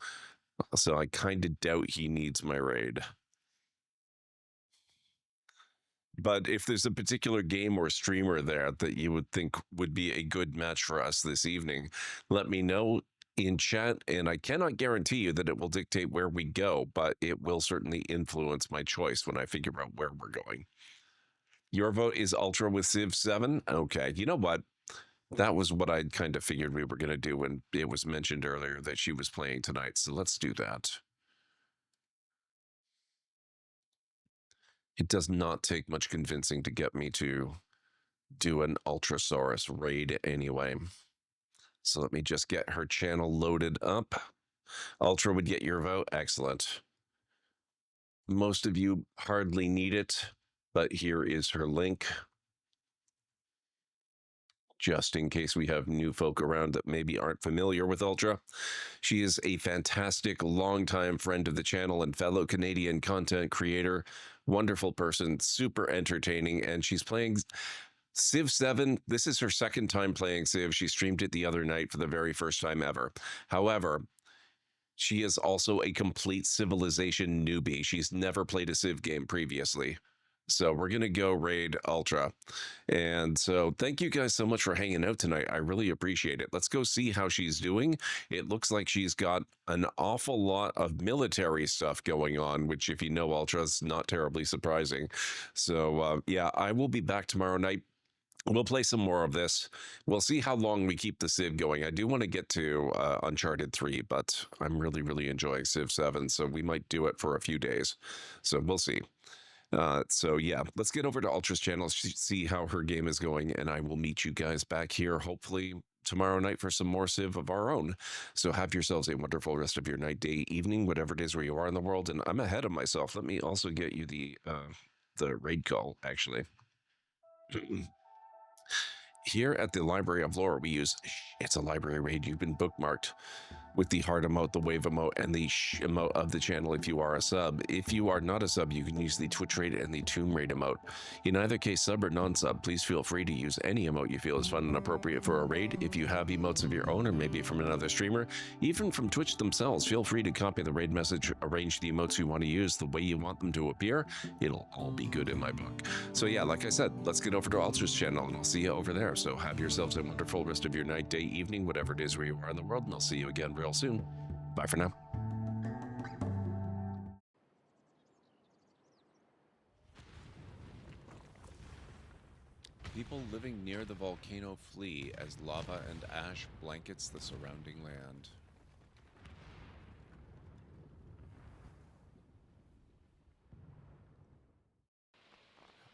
So I kind of doubt he needs my raid. But if there's a particular game or streamer there that you would think would be a good match for us this evening, let me know in chat, and I cannot guarantee you that it will dictate where we go, but it will certainly influence my choice when I figure out where we're going. Your vote is Ultra with Civ 7? Okay, you know what? That was what I kind of figured we were going to do when it was mentioned earlier that she was playing tonight, so let's do that. It does not take much convincing to get me to do an Ultrasaurus raid anyway. So let me just get her channel loaded up. Ultra would get your vote. Excellent. Most of you hardly need it, but here is her link. Just in case we have new folk around that maybe aren't familiar with Ultra. She is a fantastic longtime friend of the channel and fellow Canadian content creator. Wonderful person, super entertaining, and she's playing Civ 7. This is her second time playing Civ. She streamed it the other night for the very first time ever. However, she is also a complete Civilization newbie. She's never played a Civ game previously. So we're going to go raid Ultra. And so thank you guys so much for hanging out tonight. I really appreciate it. Let's go see how she's doing. It looks like she's got an awful lot of military stuff going on, which if you know Ultra is not terribly surprising. So yeah, I will be back tomorrow night. We'll play some more of this. We'll see how long we keep the Civ going. I do want to get to Uncharted 3, but I'm really, really enjoying Civ 7, so we might do it for a few days. So we'll see. So yeah, let's get over to Ultra's channel, see how her game is going, and I will meet you guys back here hopefully tomorrow night for some more Civ of our own. So have yourselves a wonderful rest of your night, day, evening, whatever it is where you are in the world. And I'm ahead of myself. Let me also get you the raid call, actually. Here at the Library of Lore, we use it's a library raid. You've been bookmarked with the heart emote, the wave emote, and the emote of the channel if you are a sub. If you are not a sub, you can use the Twitch raid and the Tomb raid emote. In either case, sub or non-sub, please feel free to use any emote you feel is fun and appropriate for a raid. If you have emotes of your own, or maybe from another streamer, even from Twitch themselves, feel free to copy the raid message, arrange the emotes you want to use the way you want them to appear. It'll all be good in my book. So yeah, like I said, let's get over to Ultra's channel, and I'll see you over there. So have yourselves a wonderful rest of your night, day, evening, whatever it is where you are in the world, and I'll see you again real soon. Bye for now. People living near the volcano flee as lava and ash blankets the surrounding land.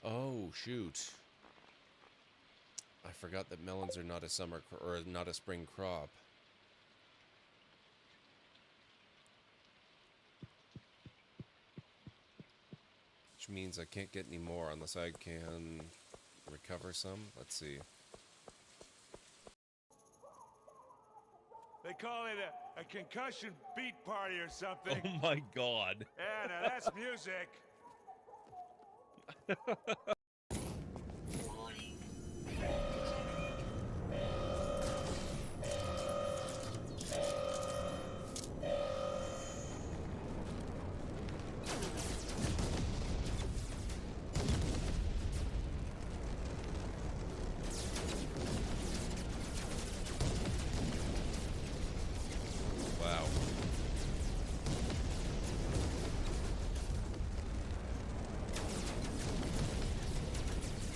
Oh, shoot. I forgot that melons are not a summer or not a spring crop. Which means I can't get any more unless I can recover some. Let's see. They call it a concussion beat party or something. Oh my god. Yeah, now that's music.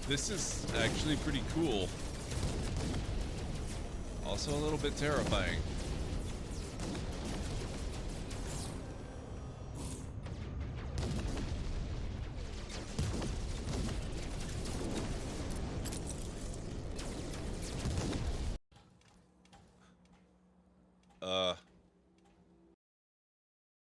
This is actually pretty cool. Also a little bit terrifying.